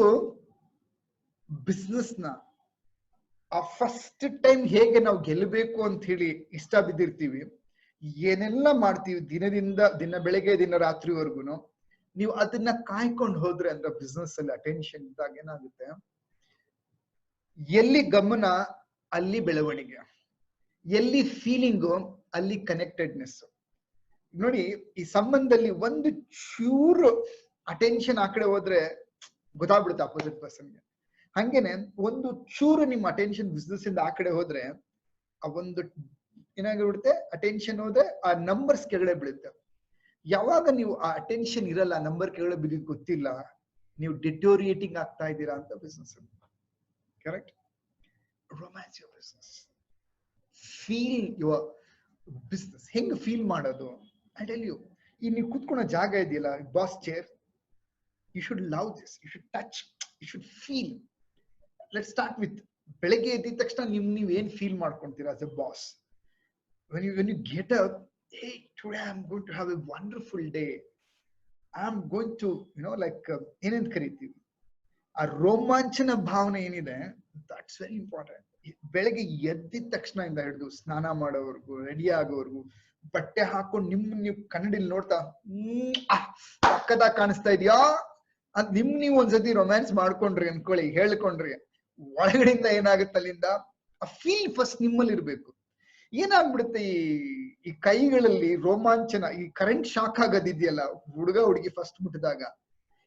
ಬಿಸ್ನೆಸ್ ನ ಆ ಫಸ್ಟ್ ಟೈಮ್ ಹೇಗೆ ನಾವು ಗೆಲ್ಲಬೇಕು ಅಂತ ಹೇಳಿ ಇಷ್ಟ ಬಿದ್ದಿರ್ತೀವಿ, ಏನೆಲ್ಲ ಮಾಡ್ತೀವಿ ದಿನ ಬೆಳಗ್ಗೆ ದಿನ ರಾತ್ರಿವರೆಗೂ, ನೀವು ಅದನ್ನ ಕಾಯ್ಕೊಂಡು ಹೋದ್ರೆ ಅಂದ್ರೆ ಬಿಸ್ನೆಸ್ ಅಲ್ಲಿ ಅಟೆನ್ಷನ್ ಇದ್ದಾಗ ಏನಾಗುತ್ತೆ, ಎಲ್ಲಿ ಗಮನ ಅಲ್ಲಿ ಬೆಳವಣಿಗೆ, ಎಲ್ಲಿ ಫೀಲಿಂಗು ಅಲ್ಲಿ ಕನೆಕ್ಟೆಡ್ನೆಸ್. ನೋಡಿ, ಈ ಸಂಬಂಧದಲ್ಲಿ ಒಂದು ಚೂರು ಅಟೆನ್ಷನ್ ಆ ಕಡೆ ಹೋದ್ರೆ ಗೊತ್ತಾಗ್ಬಿಡುತ್ತೆ ಅಪೋಸಿಟ್ ಪರ್ಸನ್ಗೆ. ಹಂಗೇನೆ ಒಂದು ಚೂರು ನಿಮ್ ಅಟೆನ್ಷನ್ ಬಿಸ್ನೆಸ್ ಇಂದ ಆ ಕಡೆ ಹೋದ್ರೆ ಆ ಒಂದು ಏನಾಗಿಬಿಡುತ್ತೆ, ಅಟೆನ್ಷನ್ ಹೋದ್ರೆ ಆ ನಂಬರ್ಸ್ ಕೆಳಗಡೆ ಬೀಳುತ್ತೆ. ಯಾವಾಗ ನೀವು ಆ ಅಟೆನ್ಷನ್ ಇರಲ್ಲ, ನಂಬರ್ ಕೆಳಗಡೆ ಬಿದ್ದು ಗೊತ್ತಿಲ್ಲ, ನೀವು ಡಿಟೋರಿಯೇಟಿಂಗ್ ಆಗ್ತಾ ಇದ್ದೀರಾ ಅಂತ business. Correct. Romance your business, feel your business. ಹೆಂಗ್ ಫೀಲ್ ಮಾಡೋದು, ಐ ಟೆಲ್ ಯು. ಈ ನೀವು ಕೂತ್ಕೊಳ್ಳೋ ಜಾಗ ಇದೆಯಲ್ಲ, boss chair, you should love this, you should touch, you should feel. Let start with ಬೆಳಗ್ಗೆ ಎದ್ದಿದ ತಕ್ಷಣ ನೀವ್ ಏನ್ ಫೀಲ್ ಮಾಡ್ಕೊಂತೀರಾ as a boss. When you get up, hey, today I'm going to have a wonderful day, I'm going to like ಏನೇನ್ ಕರಿತೀವಿ ಆ ರೋಮಾಂಚನ ಭಾವನೆ ಏನಿದೆ, ದಟ್ಸ್ ವೆರಿ ಇಂಪಾರ್ಟೆಂಟ್. ಬೆಳಗ್ಗೆ ಎದ್ದಿದ ತಕ್ಷಣ ಇಂದ ಹಿಡಿದು ಸ್ನಾನ ಮಾಡೋವರೆಗೂ, ರೆಡಿ ಆಗೋವರೆಗೂ, ಬಟ್ಟೆ ಹಾಕೊಂಡು ನೀವು ಕನ್ನಡಿಲಿ ನೋಡ್ತಾ ಪಕ್ಕದಾಗ ಕಾಣಿಸ್ತಾ ಇದೆಯಾ ಅಂತ ನೀವು ಒಂದ್ಸತಿ ರೊಮ್ಯಾನ್ಸ್ ಮಾಡ್ಕೊಂಡ್ರಿ ಅನ್ಕೊಳ್ಳಿ, ಹೇಳ್ಕೊಂಡ್ರಿ, ಒಳಗಡೆಯಿಂದ ಏನಾಗುತ್ತೆ ಅಲ್ಲಿಂದ ಆ ಫೀಲ್ ಫಸ್ಟ್ ನಿಮ್ಮಲ್ಲಿ ಇರ್ಬೇಕು. ಏನಾಗ್ಬಿಡುತ್ತೆ, ಈ ಕೈಗಳಲ್ಲಿ ರೋಮಾಂಚನ, ಈ ಕರೆಂಟ್ ಶಾಕ್ ಆಗೋದಿದೆಯಲ್ಲ ಹುಡುಗ ಹುಡುಗಿ ಫಸ್ಟ್ ಮುಟ್ಟಿದಾಗ,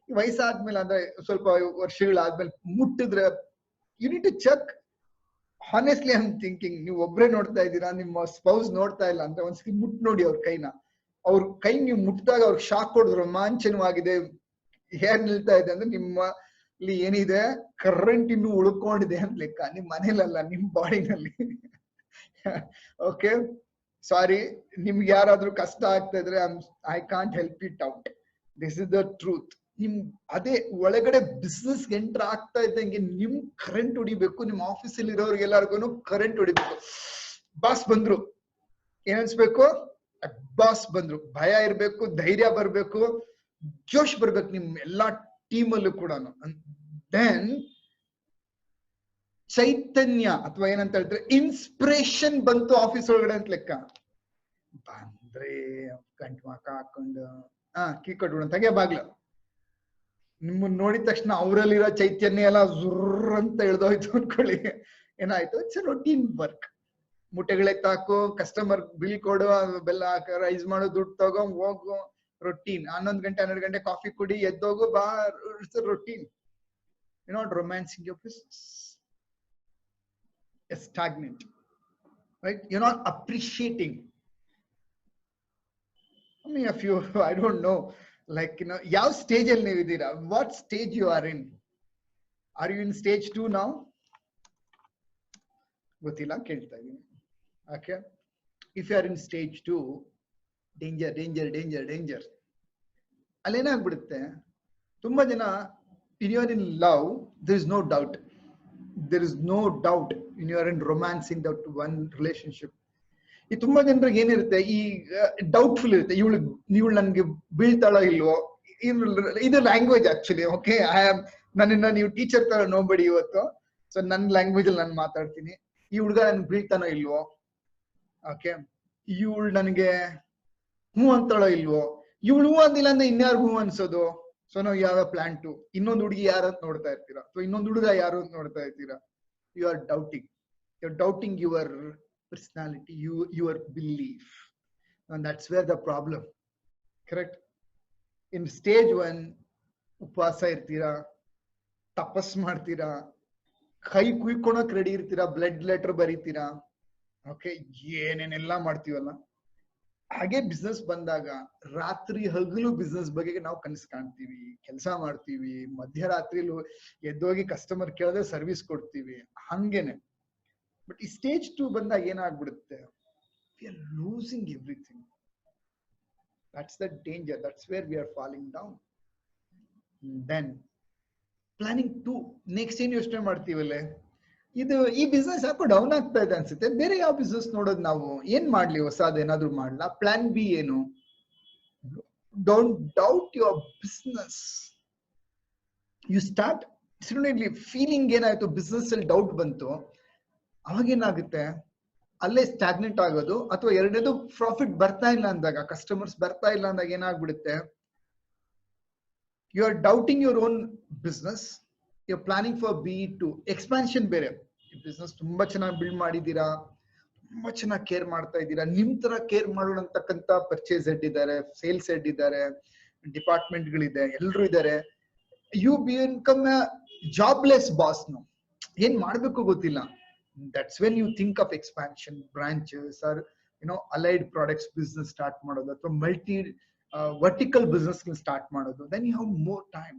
ಈ ವಯಸ್ಸಾದ್ಮೇಲೆ ಅಂದ್ರೆ ಸ್ವಲ್ಪ ವರ್ಷಗಳಾದ್ಮೇಲೆ ಮುಟ್ಟಿದ್ರೆ you need to check. Honestly I am thinking, ನೀವು ಒಬ್ರೇ ನೋಡ್ತಾ ಇದ್ದೀರಾ, ನಿಮ್ಮ ಸ್ಪೌಸ್ ನೋಡ್ತಾ ಇಲ್ಲ ಅಂದ್ರೆ ಒಂದ್ಸತಿ ಮುಟ್ ನೋಡಿ ಅವ್ರ ಕೈನ. ಅವ್ರ ಕೈ ನೀವು ಮುಟ್ಟಿದಾಗ ಅವ್ರಿಗೆ ಶಾಕ್ ಕೊಡೋದು ರೋಮಾಂಚನವಾಗಿದೆ, ಹೇರ್ ನಿಲ್ತಾ ಇದೆ ಅಂದ್ರೆ ನಿಮ್ಮಲ್ಲಿ ಏನಿದೆ, ಕರೆಂಟ್ ಇನ್ನು ಉಳ್ಕೊಂಡಿದೆ ಅಂತ ಲೆಕ್ಕ. ನಿಮ್ ಮನೇಲಲ್ಲ, ನಿಮ್ ಬಾಡಿನಲ್ಲಿ. ಓಕೆ, ಸಾರಿ, ನಿಮ್ಗೆ ಯಾರಾದ್ರೂ ಕಷ್ಟ ಆಗ್ತಾ ಇದ್ರೆ I can't help it out, this is the truth. ನಿಮ್ ಅದೇ ಒಳಗಡೆ ಬಿಸ್ನೆಸ್ ಎಂಟರ್ ಆಗ್ತಾ ಇದ್ದಂಗೆ ನಿಮ್ ಕರೆಂಟ್ ಹೊಡಿಬೇಕು. ನಿಮ್ ಆಫೀಸಲ್ಲಿ ಇರೋರ್ಗೆಲ್ಲರಿಗೂ ಕರೆಂಟ್ ಹೊಡಿಬೇಕು. ಬಾಸ್ ಬಂದ್ರು ಏನ್ಸ್ಬೇಕು, ಬಾಸ್ ಬಂದ್ರು, ಭಯ ಇರ್ಬೇಕು, ಧೈರ್ಯ ಬರ್ಬೇಕು, ಜೋಶ್ ಬರ್ಬೇಕು ನಿಮ್ ಎಲ್ಲಾ ಟೀಮಲ್ಲೂ ಕೂಡ. ದೆನ್ ಚೈತನ್ಯ ಅಥವಾ ಏನಂತ ಹೇಳ್ತಾರೆ, ಇನ್ಸ್ಪಿರೇಷನ್ ಬಂತು ಆಫೀಸ್ ಒಳಗಡೆ ಅಂತ ಲೆಕ್ಕ. ಬಂದ್ರೆ ಗಂಟು ಮಾಕ ಹಾಕೊಂಡು ಕೀ ಕಟ್ಬಿಡ ತೆಗೆ ಬಾಗ್ಲ, ನಿಮ್ಮನ್ನ ನೋಡಿದ ತಕ್ಷಣ ಅವರಲ್ಲಿರೋ ಚೈತನ್ಯ ಎಲ್ಲ ಜುರ್ರ್ ಅಂತ ಇಳ್ದೋಯ್ತು ಅನ್ಕೊಳ್ಳಿ. ಏನಾಯ್ತು, ಇಟ್ಸ್ ರೊಟೀನ್ ವರ್ಕ್. ಮುಟ್ಟೆಗಳೆತ್ತಾಕು, ಕಸ್ಟಮರ್ ಬಿಲ್ ಕೊಡು, ಬೆಲ್ಲ ಹಾಕ, ರೈಸ್ ಮಾಡೋ, ದುಡ್ಡು ತಗೋ, ಹೋಗು, ರೊಟೀನ್. 11 ಗಂಟೆ 12 ಗಂಟೆ ಕಾಫಿ ಕುಡಿ, ಎದ್ದೋಗು, ಬಾ, it's routine. You not romancing your business, it's stagnant, right? You're not appreciating. I mean, if you, I don't know, like, ಯಾವ stage ಅಲ್ಲಿ ನೀವು ಇದ್ದೀರಾ, what stage you are in? Are you in stage 2 now? ಗೊತ್ತಿಲ್ಲ, ಕೇಳ್ತಾ ಇದೀನಿ. Okay, if you are in stage 2, danger, danger, danger, danger. ಅಲ್ಲೇನಾಗ್ಬಿಡುತ್ತೆ, ತುಂಬಾ ಜನ, when you are in love, there is no doubt. There is no doubt when you are in romancing that one relationship. ಈ ತುಂಬಾ ಜನರಿಗೆ ಏನಿರುತ್ತೆ, ಈ doubtful ಇರುತ್ತೆ, ಇವಳು ನನ್ಗೆ ಬೀಳ್ತಾಳೋ ಇಲ್ವೋ. ಇದು language actually. Okay, I am ನನ್ನನ್ನ ನೀವು ಟೀಚರ್ ತರ ನೋಡ್ಬೇಡಿ ಇವತ್ತು. ಸೊ ನನ್ನ ಲ್ಯಾಂಗ್ವೇಜ್ ಅಲ್ಲಿ ನಾನು ಮಾತಾಡ್ತೀನಿ. ಈ ಹುಡುಗ ನನ್ಗೆ ಬೀಳ್ತಾನೋ ಇಲ್ವೋ, ಓಕೆ, ಇವಳು ನನಗೆ ಹೂ ಅಂತಾಳೋ ಇಲ್ವೋ, ಇವಳು ಹೂ ಅಂದಿಲ್ಲ ಅಂದ್ರೆ ಇನ್ಯಾರು ಹೂ ಅನ್ಸೋದು. ಸೊ ನಾವು ಯಾವ ಪ್ಲಾನ್ ಟು ಇನ್ನೊಂದು ಹುಡುಗಿ ಯಾರು ಅಂತ ನೋಡ್ತಾ ಇರ್ತೀರಾ, ಸೊ ಇನ್ನೊಂದು ಹುಡುಗ ಯಾರು ಅಂತ ನೋಡ್ತಾ ಇರ್ತೀರಾ. You are doubting your personality, your belief, and that's where the problem. Correct? In stage 1 ಉಪವಾಸ ಇರ್ತೀರಾ, ತಪಸ್ ಮಾಡ್ತೀರಾ, ಕೈ ಕುಯ್ಕೊಳಕ್ ರೆಡಿ ಇರ್ತೀರಾ, ಬ್ಲಡ್ ಲೆಟರ್ ಬರೀತೀರಾ, ಓಕೆ, ಏನೇನೆಲ್ಲ ಮಾಡ್ತೀವಲ್ಲ. ಹಾಗೆ ಬಿಸ್ನೆಸ್ ಬಂದಾಗ ರಾತ್ರಿ ಹಗಲು ಬಿಸ್ನೆಸ್ ಬಗ್ಗೆ ನಾವು ಕನಸು ಕಾಣ್ತೀವಿ, ಕೆಲಸ ಮಾಡ್ತೀವಿ, ಮಧ್ಯರಾತ್ರಿಲೂ ಎದ್ದೋಗಿ ಕಸ್ಟಮರ್ ಕೇಳಿದ್ರೆ ಸರ್ವಿಸ್ ಕೊಡ್ತೀವಿ, ಹಂಗೇನೆ. ಬಟ್ ಈ ಸ್ಟೇಜ್ 2 ಬಂದಾಗ ಏನಾಗ್ಬಿಡುತ್ತೆ, we are losing everything. That's the danger. That's where we are falling down. Then planning 2, next ಏನ್ ಯೋಚನೆ ಮಾಡ್ತೀವಲ್ಲೇ, ಇದು ಈ ಬಿಸ್ನೆಸ್ ಯಾಕೋ ಡೌನ್ ಆಗ್ತಾ ಇದೆ ಅನ್ಸುತ್ತೆ, ಬೇರೆ ಯಾವ ಬಿಸ್ನೆಸ್ ನೋಡೋದು, ನಾವು ಏನ್ ಮಾಡ್ಲಿ, ಹೊಸದ್ ಏನಾದ್ರು ಮಾಡ್ಲಾ, ಪ್ಲಾನ್ ಬಿ ಏನು. Don't doubt your business. You start similarly feeling ಏನಾಯ್ತು, ಬಿಸ್ನೆಸ್ ಅಲ್ಲಿ ಡೌಟ್ ಬಂತು, ಅವಾಗ ಏನಾಗುತ್ತೆ, ಅಲ್ಲೇ ಸ್ಟಾಗ್ನೆಂಟ್ ಆಗೋದು. ಅಥವಾ ಎರಡನೇದು, ಪ್ರಾಫಿಟ್ ಬರ್ತಾ ಇಲ್ಲ ಅಂದಾಗ, ಕಸ್ಟಮರ್ಸ್ ಬರ್ತಾ ಇಲ್ಲ ಅಂದಾಗ ಏನಾಗ್ಬಿಡುತ್ತೆ, you are doubting your own business, you are planning for B2 expansion. ಬೇರೆ ಬಿಸ್ನೆಸ್ ತುಂಬಾ ಚೆನ್ನಾಗಿ ಬಿಲ್ಡ್ ಮಾಡಿದೀರಾ, ತುಂಬಾ ಚೆನ್ನಾಗಿ ಕೇರ್ ಮಾಡ್ತಾ ಇದ್ದೀರಾ, ನಿಮ್ ತರ ಕೇರ್ ಮಾಡೋಣಂತಕ್ಕಂತ ಪರ್ಚೇಸ್ ಹೆಡ್ ಇದ್ದಾರೆ, ಸೇಲ್ಸ್ ಹೆಡ್ ಇದ್ದಾರೆ, ಡಿಪಾರ್ಟ್ಮೆಂಟ್ ಗಳಿದೆ, ಎಲ್ರು ಇದ್ದಾರೆ. You become a jobless boss. ಏನ್ ಮಾಡ್ಬೇಕು ಗೊತ್ತಿಲ್ಲ. That's when you think of expansion, branches, or allied products business start ಮಾಡೋದು, ಅಥವಾ multi vertical business start ಮಾಡೋದು. Then you have more time.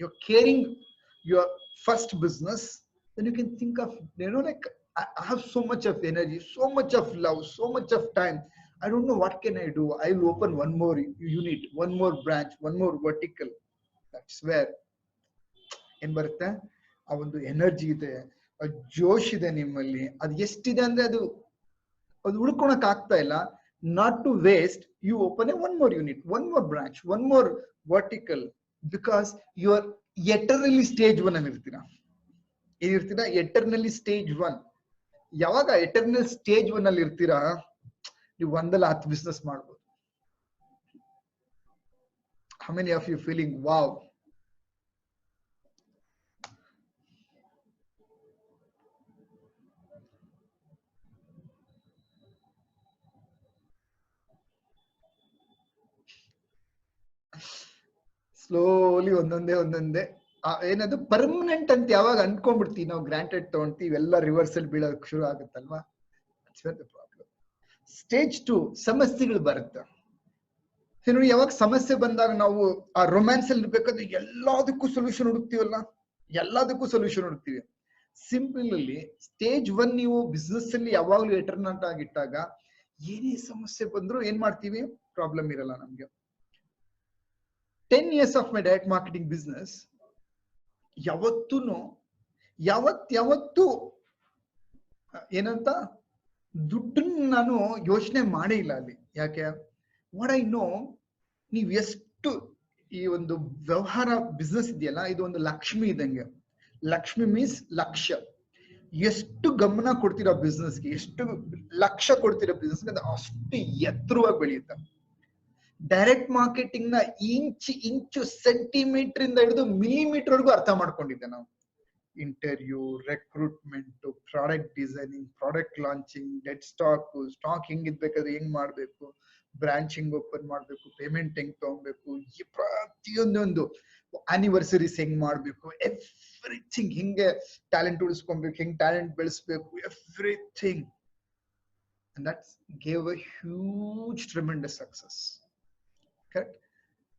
You're caring your first business. Then you can think of, like, I have so much of energy, so much of love, so much of time. I don't know what can I do. I will open one more unit, one more branch, one more vertical. That's where ಏನ್ ಬರುತ್ತೆ, ಆ ಒಂದು energy ಇದೆ, ಜೋಶ್ ಇದೆ ನಿಮ್ಮಲ್ಲಿ. ಅದು ಎಷ್ಟಿದೆ ಅಂದ್ರೆ ಅದು ಉಳ್ಕೊಳಕ್ ಆಗ್ತಾ ಇಲ್ಲ. Not to waste, you open a one more unit, one more branch, one more vertical, because you are eternally stage 1 ಅಲ್ಲಿ ಇರ್ತೀರಾ. Eternally stage 1. ಯಾವಾಗ ಎಟರ್ನಲ್ ಸ್ಟೇಜ್ 1 ಅಲ್ಲಿ ಇರ್ತೀರಾ, ನೀವು 1 ಬಿಸ್ನೆಸ್ ಮಾಡ್ಬೋದು. How many of you feeling wow? Slowly ಒಂದೊಂದೇ ಏನದು permanent ಅಂತ ಯಾವಾಗ ಅನ್ಕೊಂಡ್ಬಿಡ್ತೀವಿ ನಾವು, ಗ್ರಾಂಟೆಡ್ ತಗೊಂತೀವಿ, ಎಲ್ಲ ರಿವರ್ಸ್ ಅಲ್ಲಿ ಬೀಳೋಕ್ ಶುರು ಆಗುತ್ತಲ್ವಾ. ಪ್ರಾಬ್ಲಮ್. ಸ್ಟೇಜ್ 2 ಸಮಸ್ಯೆಗಳು ಬರುತ್ತೆ. ನೋಡಿ, ಯಾವಾಗ ಸಮಸ್ಯೆ ಬಂದಾಗ ನಾವು ಆ ರೊಮ್ಯಾನ್ಸ್ ಅಲ್ಲಿ ಇರ್ಬೇಕಾದ್ರೆ ಎಲ್ಲದಕ್ಕೂ ಸೊಲ್ಯೂಷನ್ ಹುಡುಕ್ತೀವಿ. ಸಿಂಪಲ್ ಅಲ್ಲಿ ಸ್ಟೇಜ್ 1 ನೀವು ಬಿಸ್ನೆಸ್ ಅಲ್ಲಿ ಯಾವಾಗ್ಲೂ ಎಟರ್ನಲ್ ಆಗಿಟ್ಟಾಗ ಏನೇ ಸಮಸ್ಯೆ ಬಂದ್ರು ಏನ್ ಮಾಡ್ತೀವಿ, ಪ್ರಾಬ್ಲಮ್ ಇರಲ್ಲ ನಮ್ಗೆ. 10 years of my direct marketing business, ಯಾವತ್ತು ಏನಂತ ದುಡ್ಡನ್ನ ನಾನು ಯೋಚನೆ ಮಾಡೇ ಇಲ್ಲ ಅಲ್ಲಿ. ಯಾಕೆ, ವಾಟ್ ಐ ನೋ, ನೀವ್ ಎಷ್ಟು ಈ ಒಂದು ವ್ಯವಹಾರ ಬಿಸ್ನೆಸ್ ಇದೆಯಲ್ಲ, ಇದು ಒಂದು ಲಕ್ಷ್ಮಿ ಇದ್ದಂಗೆ. ಲಕ್ಷ್ಮಿ ಮೀನ್ಸ್ ಲಕ್ಷ್ಯ. ಎಷ್ಟು ಗಮನ ಕೊಡ್ತೀರಾ ಬಿಸ್ನೆಸ್ಗೆ, ಎಷ್ಟು ಲಕ್ಷ್ಯ ಕೊಡ್ತೀರಾ ಬಿಸ್ನೆಸ್ಗೆ, ಅಷ್ಟು ಎತ್ತರವಾಗಿ ಬೆಳೆಯುತ್ತೆ. ಡೈರೆಕ್ಟ್ ಮಾರ್ಕೆಟಿಂಗ್ ನ ಇಂಚು ಸೆಂಟಿಮೀಟರ್ ಇಂದ ಹಿಡಿದು ಮಿಲಿಮೀಟರ್ ವರೆಗೂ ಅರ್ಥ ಮಾಡ್ಕೊಂಡಿದ್ದೆ ನಾವು. Interview, recruitment, product designing, product launching, dead stock ಹೆಂಗಿರ್ಬೇಕಾದ್ರೆ ಹೆಂಗ್ ಮಾಡ್ಬೇಕು, ಬ್ರಾಂಚ್ ಹೆಂಗ್ ಓಪನ್ ಮಾಡ್ಬೇಕು, ಪೇಮೆಂಟ್ ಹೆಂಗ್ ತಗೊಬೇಕು, ಪ್ರತಿಯೊಂದೊಂದು ಆನಿವರ್ಸರೀಸ್ ಹೆಂಗ್ ಮಾಡ್ಬೇಕು, ಎವ್ರಿಥಿಂಗ್, ಹಿಂಗೆ ಟ್ಯಾಲೆಂಟ್ ಉಳಿಸ್ಕೊಬೇಕು, ಹೆಂಗ್ ಟ್ಯಾಲೆಂಟ್ ಬೆಳೆಸ್ಬೇಕು, everything. And that gave a huge tremendous success. Correct?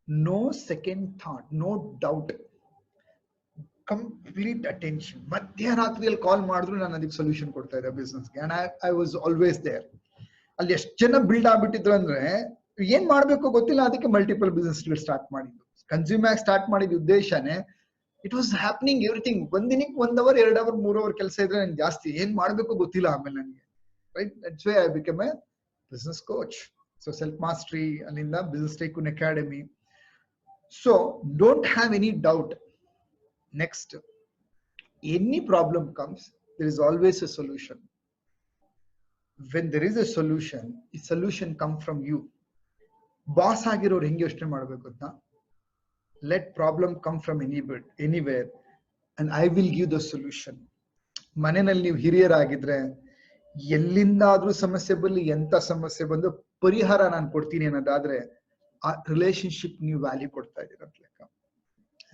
No second thought, no doubt, complete attention. ಮಧ್ಯರಾತ್ರಿಯಲ್ಲಿ ಕಾಲ್ ಮಾಡಿದ್ರು ನಾನು ಅದಕ್ಕೆ ಸೊಲ್ಯೂಷನ್ ಕೊಡ್ತಾ ಇದ್ದೆ ಬಿಸ್ನೆಸ್ಗೆ. And I was always there. ಅಲ್ಲಿ ಎಷ್ಟು ಜನ ಬಿಲ್ಡ್ ಆಗ್ಬಿಟ್ಟಿದ್ರು ಅಂದ್ರೆ ಏನ್ ಮಾಡ್ಬೇಕು ಗೊತ್ತಿಲ್ಲ, ಅದಕ್ಕೆ ಮಲ್ಟಿಪಲ್ ಬಿಸ್ನೆಸ್ ಸ್ಟಾರ್ಟ್ ಮಾಡಿದ್ದು. ಕನ್ಸ್ಯೂಮರ್ ಸ್ಟಾರ್ಟ್ ಮಾಡಿದ ಉದ್ದೇಶನೇ, ಇಟ್ ವಾಸ್ ಹ್ಯಾಪನಿಂಗ್ ಎವ್ರಿಥಿಂಗ್. ಒಂದಿನಕ್ಕೆ 1 hour 2 hour 3 hour ಕೆಲಸ ಇದ್ರೆ ನನ್ಗೆ ಜಾಸ್ತಿ ಏನ್ ಮಾಡ್ಬೇಕು ಗೊತ್ತಿಲ್ಲ ಆಮೇಲೆ ನನಗೆ. Right? That's why I became a business coach. So self-mastery, Alinda, Business Tycoon Academy. So don't have any doubt. Next, any problem comes, there is always a solution. When there is a solution, the solution comes from you. Boss ಆಗಿರೋರು ಹೆಂಗೆ ಯೋಚನೆ ಮಾಡಬೇಕು ಅಂತ, let problem come from anywhere and I will give the solution. ಮನೆಯಲ್ಲಿ ನೀವು ಹಿರಿಯರಾಗಿದ್ರೆ ಎಲ್ಲಿಂದಾದ್ರೂ ಸಮಸ್ಯೆ ಬರಲಿ, ಎಂತ ಸಮಸ್ಯೆ ಬಂದು ಪರಿಹಾರ ನಾನು ಕೊಡ್ತೀನಿ ಅನ್ನೋದಾದ್ರೆ ಆ ರಿಲೇಶನ್ಶಿಪ್ ನೀವು ವ್ಯಾಲ್ಯೂ ಕೊಡ್ತಾ ಇದ್ದೀರ ಅಂತ ಲೆಕ್ಕ.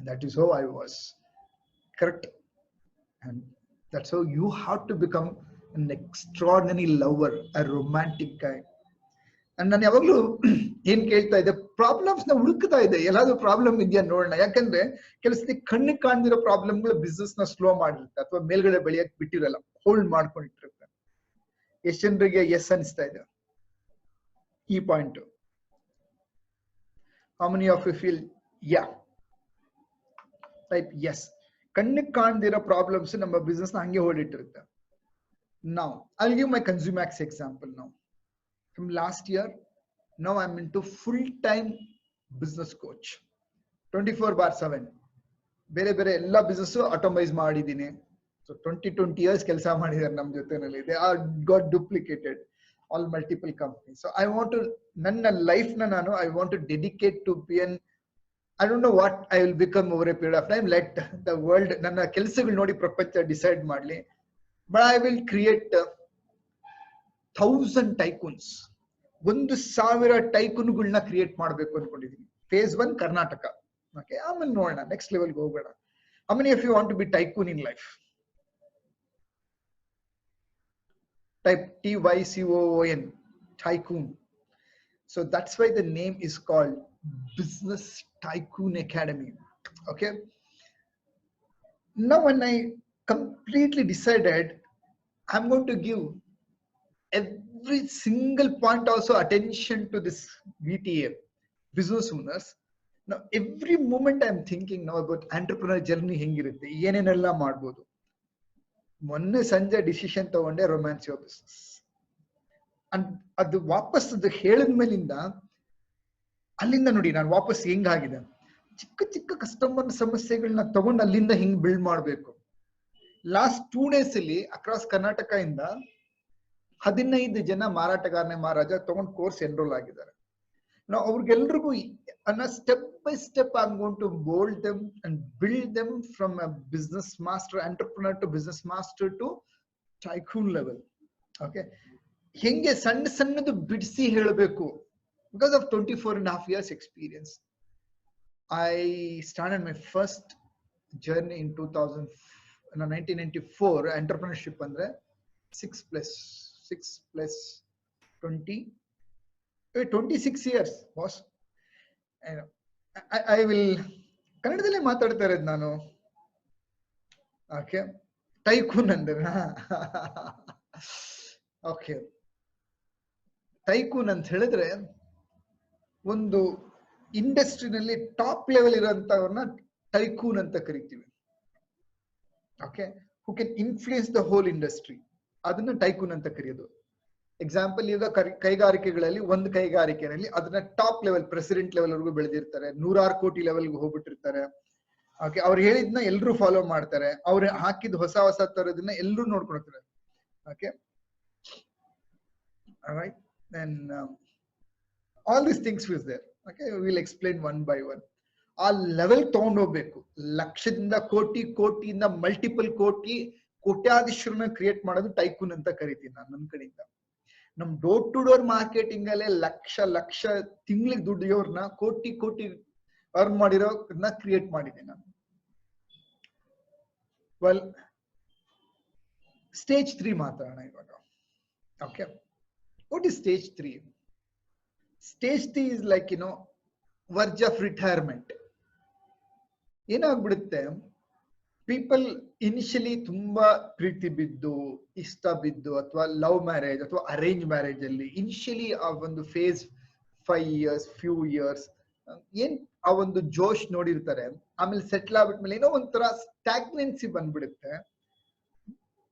That is how I was. Correct? And that's how you have to become an extraordinary lover, a romantic guy. And ನಾನು ಯಾವಾಗ್ಲೂ ಏನ್ ಕೇಳ್ತಾ ಇದ್ದೆ, ಪ್ರಾಬ್ಲಮ್ಸ್ ನ ಹುಡುಕ್ತಾ ಇದೆ, ಎಲ್ಲಾದ್ರೂ ಪ್ರಾಬ್ಲಮ್ ಇದೆಯಾ ನೋಡೋಣ. ಯಾಕಂದ್ರೆ ಕೆಲಸದ ಕಣ್ಣಿಗೆ ಕಾಣ್ದಿರೋ ಪ್ರಾಬ್ಲಮ್ಗಳು ಬಿಸ್ನೆಸ್ ನ ಸ್ಲೋ ಮಾಡಿರುತ್ತೆ ಅಥವಾ ಮೇಲ್ಗಡೆ ಬೆಳೆಯಕ್ ಬಿಟ್ಟಿರಲ್ಲ, ಹೋಲ್ಡ್ ಮಾಡ್ಕೊಂಡಿಟ್ಟಿರುತ್ತೆ. ಎಷ್ಟು ಜನರಿಗೆ ಎಸ್ ಅನಿಸ್ತಾ ಇದೆ ಈ point? How many of you feel yeah? Type yes. ಕಣ್ಣಿಗೆ ಕಾಣ್ದಿರೋ ಪ್ರಾಬ್ಲಮ್ಸ್ ನಮ್ಮ ಬಿಸ್ನೆಸ್ ನ ಹಂಗೆ ಹೊಡಿಟ್ಟಿರುತ್ತೆ. Now I'll give my Consumax example now. From last year, now I'm into full-time business coach, 24/7. ಬೇರೆ ಬೇರೆ ಎಲ್ಲ ಬಿಸ್ನೆಸ್ ಆಟೋಮೈಸ್ ಮಾಡಿದ್ದೀನಿ. ಸೊ 20 years ಕೆಲಸ ಮಾಡಿದ್ದಾರೆ ನಮ್ಮ ಜೊತೆನಲ್ಲಿ. They are got duplicated, all multiple companies. So I want to, ನನ್ನ ಲೈಫ್ ನ ನಾನು I want to dedicate to be an, I don't know what I will become over a period of time. Let the world ನನ್ನ ಕೆಲಸಗಳು ನೋಡಿ ಪ್ರಪಂಚ decide ಮಾಡಲಿ. But I will create 1000 tycoons. 1000 ಟೈಕೂನ್ಗಳನ್ನ create ಮಾಡಬೇಕು ಅನ್ಕೊಂಡಿದೀನಿ. Phase 1 ಕರ್ನಾಟಕ. ಓಕೆ, ಆಮೇಲೆ ನೋಡೋಣ, next ಲೆವೆಲ್ಗೆ ಹೋಗೋಣ. How many of you want to be tycoon in life? Type TYCOON, tycoon. So that's why the name is called Business Tycoon Academy. Okay. Now when I completely decided I'm going to give every single point also attention to this BTA, business owners. Now every moment I'm thinking now about entrepreneur journey ಹೆಂಗಿರುತ್ತೆ, ಏನೇನೆಲ್ಲ ಮಾಡ್ಬೋದು. ಮೊನ್ನೆ ಸಂಜೆ decision ತಗೊಂಡೆ, romance your business. ಅದು ವಾಪಸ್ ಅದು ಹೇಳಿದ ಮೇಲಿಂದ ಅಲ್ಲಿಂದ ನೋಡಿ ನಾನು ವಾಪಸ್ ಹೆಂಗಾಗಿದೆ. ಚಿಕ್ಕ ಚಿಕ್ಕ ಕಸ್ಟಮರ್ ಸಮಸ್ಯೆಗಳನ್ನ ತಗೊಂಡು ಅಲ್ಲಿಂದ ಹಿಂಗ್ ಬಿಲ್ಡ್ ಮಾಡ್ಬೇಕು. ಲಾಸ್ಟ್ 2 days ಅಲ್ಲಿ ಅಕ್ರಾಸ್ ಕರ್ನಾಟಕ ಇಂದ 15 ಜನ ಮಾರಾಟಗಾರನೇ ಮಹಾರಾಜ ತಗೊಂಡು ಕೋರ್ಸ್ ಎನ್ರೋಲ್ ಆಗಿದ್ದಾರೆ. ನಾವು ಅವ್ರಿಗೆಲ್ರಿಗೂ step by step I am going to mould them and build them from a business master, entrepreneur to business master to tycoon level. Okay, ಹೆಂಗೆ ಸಣ್ಣ ಸಣ್ಣದು ಬಿಡಿಸಿ ಹೇಳಬೇಕು. Because of 24.5 years experience, I started my first journey in 1994. Entrepreneurship ಅಂದ್ರೆ 6 plus 20, 26 years boss. I will ಕನ್ನಡದಲ್ಲೇ ಮಾತಾಡ್ತಾ ಇರೋದು ನಾನು. ಓಕೆ, ಟೈಕೂನ್ ಅಂದ್ರೆ ಓಕೆ, ಟೈಕೂನ್ ಅಂತ ಹೇಳಿದ್ರೆ ಒಂದು ಇಂಡಸ್ಟ್ರಿನಲ್ಲಿ ಟಾಪ್ ಲೆವೆಲ್ ಇರೋಂಥವ್ರನ್ನ ಟೈಕೂನ್ ಅಂತ ಕರಿತೀವಿ. Okay, who can influence the whole industry, ಅದನ್ನ ಟೈಕೂನ್ ಅಂತ ಕರೆಯೋದು. ಎಕ್ಸಾಂಪಲ್, ಈಗ ಕೈಗಾರಿಕೆಗಳಲ್ಲಿ ಒಂದು ಕೈಗಾರಿಕೆಯಲ್ಲಿ ಅದನ್ನ ಟಾಪ್ ಲೆವೆಲ್ ಪ್ರೆಸಿಡೆಂಟ್ ಲೆವೆಲ್ ವರೆಗೂ ಬೆಳೆದಿರ್ತಾರೆ, 100 ಕೋಟಿ ಲೆವೆಲ್ಗೆ ಹೋಗ್ಬಿಟ್ಟಿರ್ತಾರೆ. ಓಕೆ, ಅವ್ರು ಹೇಳಿದ್ನ ಎಲ್ಲರೂ ಫಾಲೋ ಮಾಡ್ತಾರೆ, ಅವ್ರು ಹಾಕಿದ ಹೊಸ ತರದನ್ನ ಎಲ್ಲರೂ ನೋಡ್ಕೊಳ್ತಾರೆ. Okay, alright, then all these things was there. Okay, we will explain one by one. ಆ ಲೆವೆಲ್ ತಗೊಂಡು ಹೋಗ್ಬೇಕು. ಲಕ್ಷದಿಂದ ಕೋಟಿ, ಕೋಟಿಯಿಂದ ಮಲ್ಟಿಪಲ್ ಕೋಟಿ, ಕೋಟ್ಯಾಧೀಶರನ್ನ ಕ್ರಿಯೇಟ್ ಮಾಡೋದು ಟೈಕೂನ್ ಅಂತ ಕರಿತೀನಿ ನಾನು ನನ್ನ ಕಡೆಯಿಂದ. ನಮ್ ಡೋರ್ ಟು ಡೋರ್ ಮಾರ್ಕೆಟಿಂಗ್ ಅಲ್ಲೇ ಲಕ್ಷ ತಿಂಗಳಿಗೆ ದುಡ್ಡಿಯೋರ್ನ ಕೋಟಿ ಅರ್ನ್ ಮಾಡಿರೋನ್ನ ಕ್ರಿಯೇಟ್ ಮಾಡಿದ್ದೀನಿ ನಾನು. ವೆಲ್, ಸ್ಟೇಜ್ 3 ಮಾತಾಡೋಣ ಇವಾಗ. Okay, what is stage 3? Stage 3 is like, verge of retirement. ಏನಾಗ್ಬಿಡುತ್ತೆ, ಪೀಪಲ್ ಇನಿಷಿಯಲಿ ತುಂಬಾ ಪ್ರೀತಿ ಬಿದ್ದು, ಇಷ್ಟ ಬಿದ್ದು, ಅಥವಾ ಲವ್ ಮ್ಯಾರೇಜ್ ಅಥವಾ ಅರೇಂಜ್ ಮ್ಯಾರೇಜ್ ಅಲ್ಲಿ ಇನಿಷಿಯಲಿ ಆ ಒಂದು ಫೇಸ್ 5 years, few years ಏನ್ ಆ ಒಂದು ಜೋಶ್ ನೋಡಿರ್ತಾರೆ. ಆಮೇಲೆ ಸೆಟ್ಲ್ ಆಗ್ಬಿಟ್ಮೇಲೆ ಏನೋ ಒಂಥರ ಸ್ಟಾಗ್ನೆನ್ಸಿ ಬಂದ್ಬಿಡುತ್ತೆ.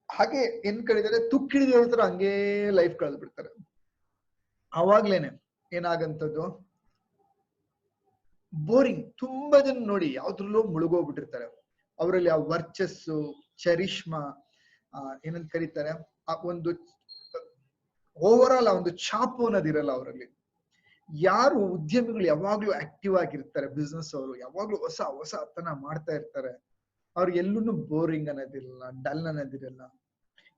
ಹಾಗೆ ಏನ್ ಕಳಿದಾರೆ, ತುಕ್ಕಿಡಿದಿರೋ ತರ ಹಂಗೇ ಲೈಫ್ ಕಳೆದ್ ಬಿಡ್ತಾರೆ. ಅವಾಗ್ಲೇನೆ ಏನಾಗಂತದ್ದು, ಬೋರಿಂಗ್. ತುಂಬಾ ಜನ ನೋಡಿ ಯಾವ್ದ್ರಲ್ಲೂ ಮುಳುಗೋಗ್ಬಿಟ್ಟಿರ್ತಾರೆ. ಅವರಲ್ಲಿ ಆ ವರ್ಚಸ್ಸು, ಚರಿಷ್ಮಾ, ಏನಂತ ಕರೀತಾರೆ, ಆ ಒಂದು ಓವರ್ ಆಲ್ ಆ ಒಂದು ಛಾಪು ಅನ್ನೋದಿರಲ್ಲ ಅವರಲ್ಲಿ. ಯಾರು ಉದ್ಯಮಿಗಳು ಯಾವಾಗ್ಲೂ ಆಕ್ಟಿವ್ ಆಗಿರ್ತಾರೆ, ಬಿಸ್ನೆಸ್ ಅವರು ಯಾವಾಗ್ಲೂ ಹೊಸ ಹೊಸತನ ಮಾಡ್ತಾ ಇರ್ತಾರೆ, ಅವ್ರಿಗೆ ಎಲ್ಲೂ ಬೋರಿಂಗ್ ಅನ್ನೋದಿರಲ್ಲ, ಡಲ್ ಅನ್ನೋದಿರಲ್ಲ.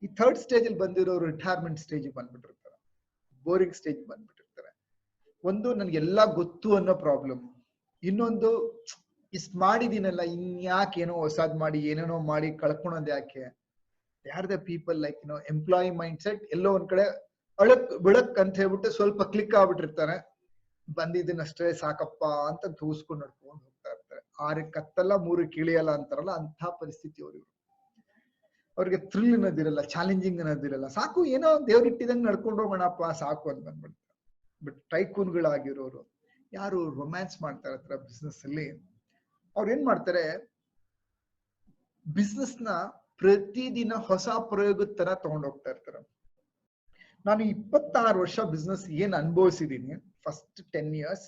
ಈ ಥರ್ಡ್ ಸ್ಟೇಜ್ ಅಲ್ಲಿ ಬಂದಿರೋರು ರಿಟೈರ್ಮೆಂಟ್ ಸ್ಟೇಜ್ ಬಂದ್ಬಿಟ್ಟಿರ್ತಾರೆ, ಬೋರಿಂಗ್ ಸ್ಟೇಜ್ ಬಂದ್ಬಿಟ್ಟಿರ್ತಾರೆ. ಒಂದು ನನ್ಗೆಲ್ಲಾ ಗೊತ್ತು ಅನ್ನೋ ಪ್ರಾಬ್ಲಮ್, ಇನ್ನೊಂದು ಇಷ್ಟ್ ಮಾಡಿದೀನಲ್ಲ ಇನ್ಯಾಕೆ ಏನೋ ಹೊಸದ್ ಮಾಡಿ ಏನೇನೋ ಮಾಡಿ ಕಳ್ಕೊಳೋದ್ ಯಾಕೆ. They are the people like employee mindset ಎಲ್ಲೋ ಒಂದ್ ಕಡೆ ಅಳಕ್ ಬಿಳಕ್ ಅಂತ ಹೇಳ್ಬಿಟ್ಟು ಸ್ವಲ್ಪ ಕ್ಲಿಕ್ ಆಗ್ಬಿಟ್ಟಿರ್ತಾರೆ, ಬಂದಿದ್ದೀನಷ್ಟೇ ಸಾಕಪ್ಪ ಅಂತ ತೂಸ್ಕೊಂಡು ನಡ್ಕೊಂಡು ಹೋಗ್ತಾ ಇರ್ತಾರೆ. 6 ಕತ್ತಲ್ಲ 3 ಕಿಳಿಯಲ್ಲ ಅಂತಾರಲ್ಲ, ಅಂತ ಪರಿಸ್ಥಿತಿ ಅವ್ರಿಗೆ. ಅವ್ರಿಗೆ ಥ್ರಿಲ್ ಅನ್ನೋದಿರಲ್ಲ, ಚಾಲೆಂಜಿಂಗ್ ಅನ್ನೋದಿರಲ್ಲ, ಸಾಕು ಏನೋ ದೇವ್ರಿಟ್ಟಿದಂಗೆ ನಡ್ಕೊಂಡು ಹೋಗೋಣಪ್ಪ ಸಾಕು ಅಂತ ಬಂದ್ಬಿಡ್ತಾರೆ. ಬಟ್ ಟೈಕೂನ್ಗಳಾಗಿರೋರು ಯಾರು ರೊಮ್ಯಾನ್ಸ್ ಮಾಡ್ತಾ ಇರ್ತಾರೆ ಬಿಸ್ನೆಸ್ ಅಲ್ಲಿ, ಅವ್ರು ಏನ್ ಮಾಡ್ತಾರೆ, ಬಿಸ್ನೆಸ್ ನ ಪ್ರತಿದಿನ ಹೊಸ ಪ್ರಯೋಗದ ತರ ತಗೊಂಡೋಗ್ತಾ ಇರ್ತಾರೆ. ನಾನು 26 ವರ್ಷ ಬಿಸ್ನೆಸ್ ಏನ್ ಅನುಭವಿಸಿದೀನಿ, first 10 years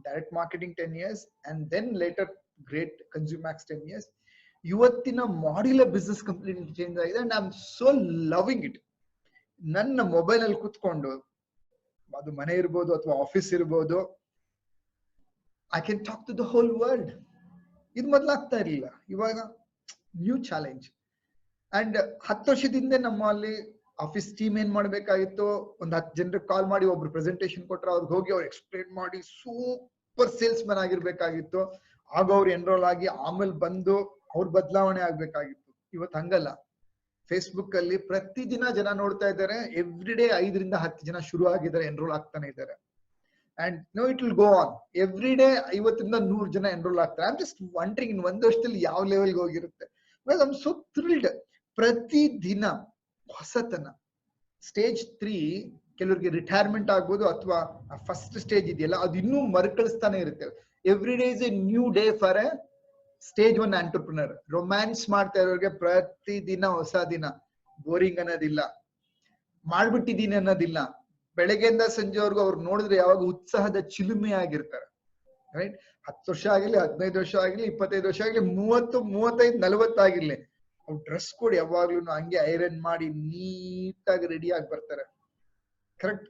direct marketing, 10 years and then later great Consumax 10 years. ಇವತ್ತಿನ ಮಾಡ್ಯುಲರ್ ಬಿಸ್ನೆಸ್ ಕಂಪ್ಲೀಟ್ ಚೇಂಜ್ ಆಗಿದೆ and I am so loving it. ನನ್ನ ಮೊಬೈಲ್ ಅಲ್ಲಿ ಕುತ್ಕೊಂಡು, ಅದು ಮನೆ ಇರ್ಬೋದು ಅಥವಾ ಆಫೀಸ್ ಇರ್ಬೋದು, I can talk to the whole world. ಇದು ಮೊದ್ಲಾಗ್ತಾ ಇರ್ಲಿಲ್ಲ, ಇವಾಗ ನ್ಯೂ ಚಾಲೆಂಜ್. ಅಂಡ್ 10 ವರ್ಷದಿಂದ ನಮ್ಮಲ್ಲಿ ಆಫೀಸ್ ಟೀಮ್ ಏನ್ ಮಾಡ್ಬೇಕಾಗಿತ್ತು, ಒಂದ್ 10 ಜನರಿಗೆ ಕಾಲ್ ಮಾಡಿ ಒಬ್ರು ಪ್ರೆಸೆಂಟೇಶನ್ ಕೊಟ್ರೆ ಅವ್ರಿಗೆ ಹೋಗಿ ಅವ್ರು ಎಕ್ಸ್ಪ್ಲೇನ್ ಮಾಡಿ ಸೂಪರ್ ಸೇಲ್ಸ್ ಮ್ಯಾನ್ ಆಗಿರ್ಬೇಕಾಗಿತ್ತು. ಆಗ ಅವ್ರು ಎನ್ರೋಲ್ ಆಗಿ ಆಮೇಲೆ ಬಂದು ಅವ್ರ ಬದಲಾವಣೆ ಆಗ್ಬೇಕಾಗಿತ್ತು. ಇವತ್ತು ಹಂಗಲ್ಲ. ಫೇಸ್ಬುಕ್ ಅಲ್ಲಿ ಪ್ರತಿದಿನ ಜನ ನೋಡ್ತಾ ಇದ್ದಾರೆ, ಎವ್ರಿ ಡೇ 5 ರಿಂದ 10 ಜನ ಶುರು ಆಗಿದ್ದಾರೆ, ಎನ್ರೋಲ್ ಆಗ್ತಾನೆ ಇದ್ದಾರೆ. And no it will go on every day 50 ರಿಂದ 100 ಜನ ಎನ್ರೋಲ್ ಆಗ್ತಾರೆ. I am just wondering in 1 ವರ್ಷದಲ್ಲಿ ಯಾವ ಲೆವೆಲ್ಗೆ ಹೋಗಿರುತ್ತೆ. Well I am so thrilled. ಪ್ರತಿ ದಿನ ಹೊಸತನ. ಸ್ಟೇಜ್ 3 ಕೆಲವರಿಗೆ ರಿಟೈರ್ಮೆಂಟ್ ಆಗ್ಬೋದು, ಅಥವಾ ಫಸ್ಟ್ ಸ್ಟೇಜ್ ಇದೆಯಲ್ಲ ಅದು ಇನ್ನೂ ಮರುಕಳಿಸ್ತಾನೆ ಇರುತ್ತೆ. Every day is A new day for A stage 1 entrepreneur. Romance ಮಾಡ್ತಾ ಇರೋರಿಗೆ ಪ್ರತಿ ದಿನ ಹೊಸ ದಿನ. ಬೋರಿಂಗ್ ಅನ್ನೋದಿಲ್ಲ, ಮಾಡ್ಬಿಟ್ಟಿದೀನಿ ಅನ್ನೋದಿಲ್ಲ. ಬೆಳಗ್ಗೆಯಿಂದ ಸಂಜೆವರೆಗೂ ಅವ್ರು ನೋಡಿದ್ರೆ ಯಾವಾಗ ಉತ್ಸಾಹದ ಚಿಲುಮೆ ಆಗಿರ್ತಾರೆ. ರೈಟ್, 10 ವರ್ಷ ಆಗಿರ್ಲಿ, 15 ವರ್ಷ ಆಗಿರ್ಲಿ, 25 ವರ್ಷ ಆಗಿರ್ಲಿ, 30, 35, 40 ಆಗಿರ್ಲಿ, ಅವ್ರು ಡ್ರೆಸ್ ಕೋಡ್ ಯಾವಾಗ್ಲೂ ಹಂಗೆ ಐರನ್ ಮಾಡಿ ನೀಟಾಗಿ ರೆಡಿ ಆಗಿ ಬರ್ತಾರೆ. ಕರೆಕ್ಟ್,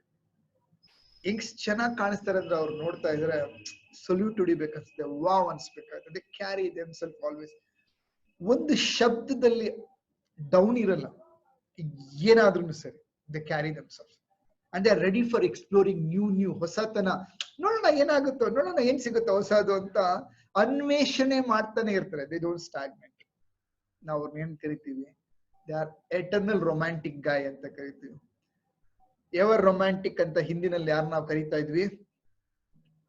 ಹೆಂಗ್ ಚೆನ್ನಾಗಿ ಕಾಣಿಸ್ತಾರೆ ಅಂದ್ರೆ ಅವ್ರು ನೋಡ್ತಾ ಇದ್ರೆ ಸಲ್ಯೂಟ್ ಹೊಡಿಬೇಕನ್ಸುತ್ತೆ, ವಾವ್ ಅನ್ಸ್ಬೇಕಾಗ್ತದೆ. They carry themselves always. ಒಂದು ಶಬ್ದದಲ್ಲಿ ಡೌನ್ ಇರಲ್ಲ, ಏನಾದ್ರೂ ಸರಿ, they carry themselves and they are ready for exploring new ಹೊಸತನ. ನೋಡೋಣ ಏನಾಗುತ್ತೋ, ನೋಡೋಣ ಏನ್ ಸಿಗುತ್ತೋ ಹೊಸದು ಅಂತ ಅನ್ವೇಷಣೆ ಮಾಡ್ತಾನೆ ಇರ್ತಾರೆ. They don't stagnant. ನಾವು ಅವ್ರನ್ನ ಏನ್ ಕರಿತೀವಿ, ದೇ ಆರ್ ಎಟರ್ನಲ್ ರೊಮ್ಯಾಂಟಿಕ್ ಗಾಯ್ ಅಂತ ಕರಿತೀವಿ. ಎವರ್ ರೊಮ್ಯಾಂಟಿಕ್ ಅಂತ ಹಿಂದಿನಲ್ಲಿ ಯಾರು ನಾವು ಕರಿತಾ ಇದ್ವಿ,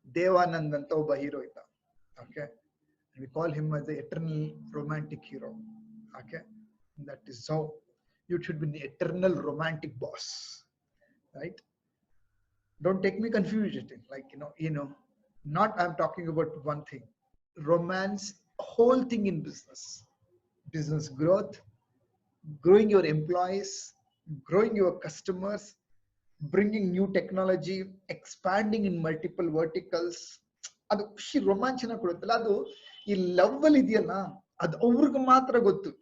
ದೇವಾನಂದ್ ಅಂತ ಒಬ್ಬ ಹೀರೋ ಇದ್ದ. Okay, we call him as the eternal romantic hero. Okay, that is how you should be the eternal romantic boss. Right? Don't take me confused. Like, not I'm talking about one thing. Romance, whole thing in business growth, growing your employees, growing your customers, bringing new technology, expanding in multiple verticals. ಅದು ಖುಷಿ ರೋಮಾಂಚನ ಕೊಡುತ್ತಲ್ಲ, ಅದು ಈ love ಅಲ್ಲಿ ಇದೆಯಲ್ಲ, ಅದು ಅವ್ರಿಗೆ ಮಾತ್ರ ಗೊತ್ತು.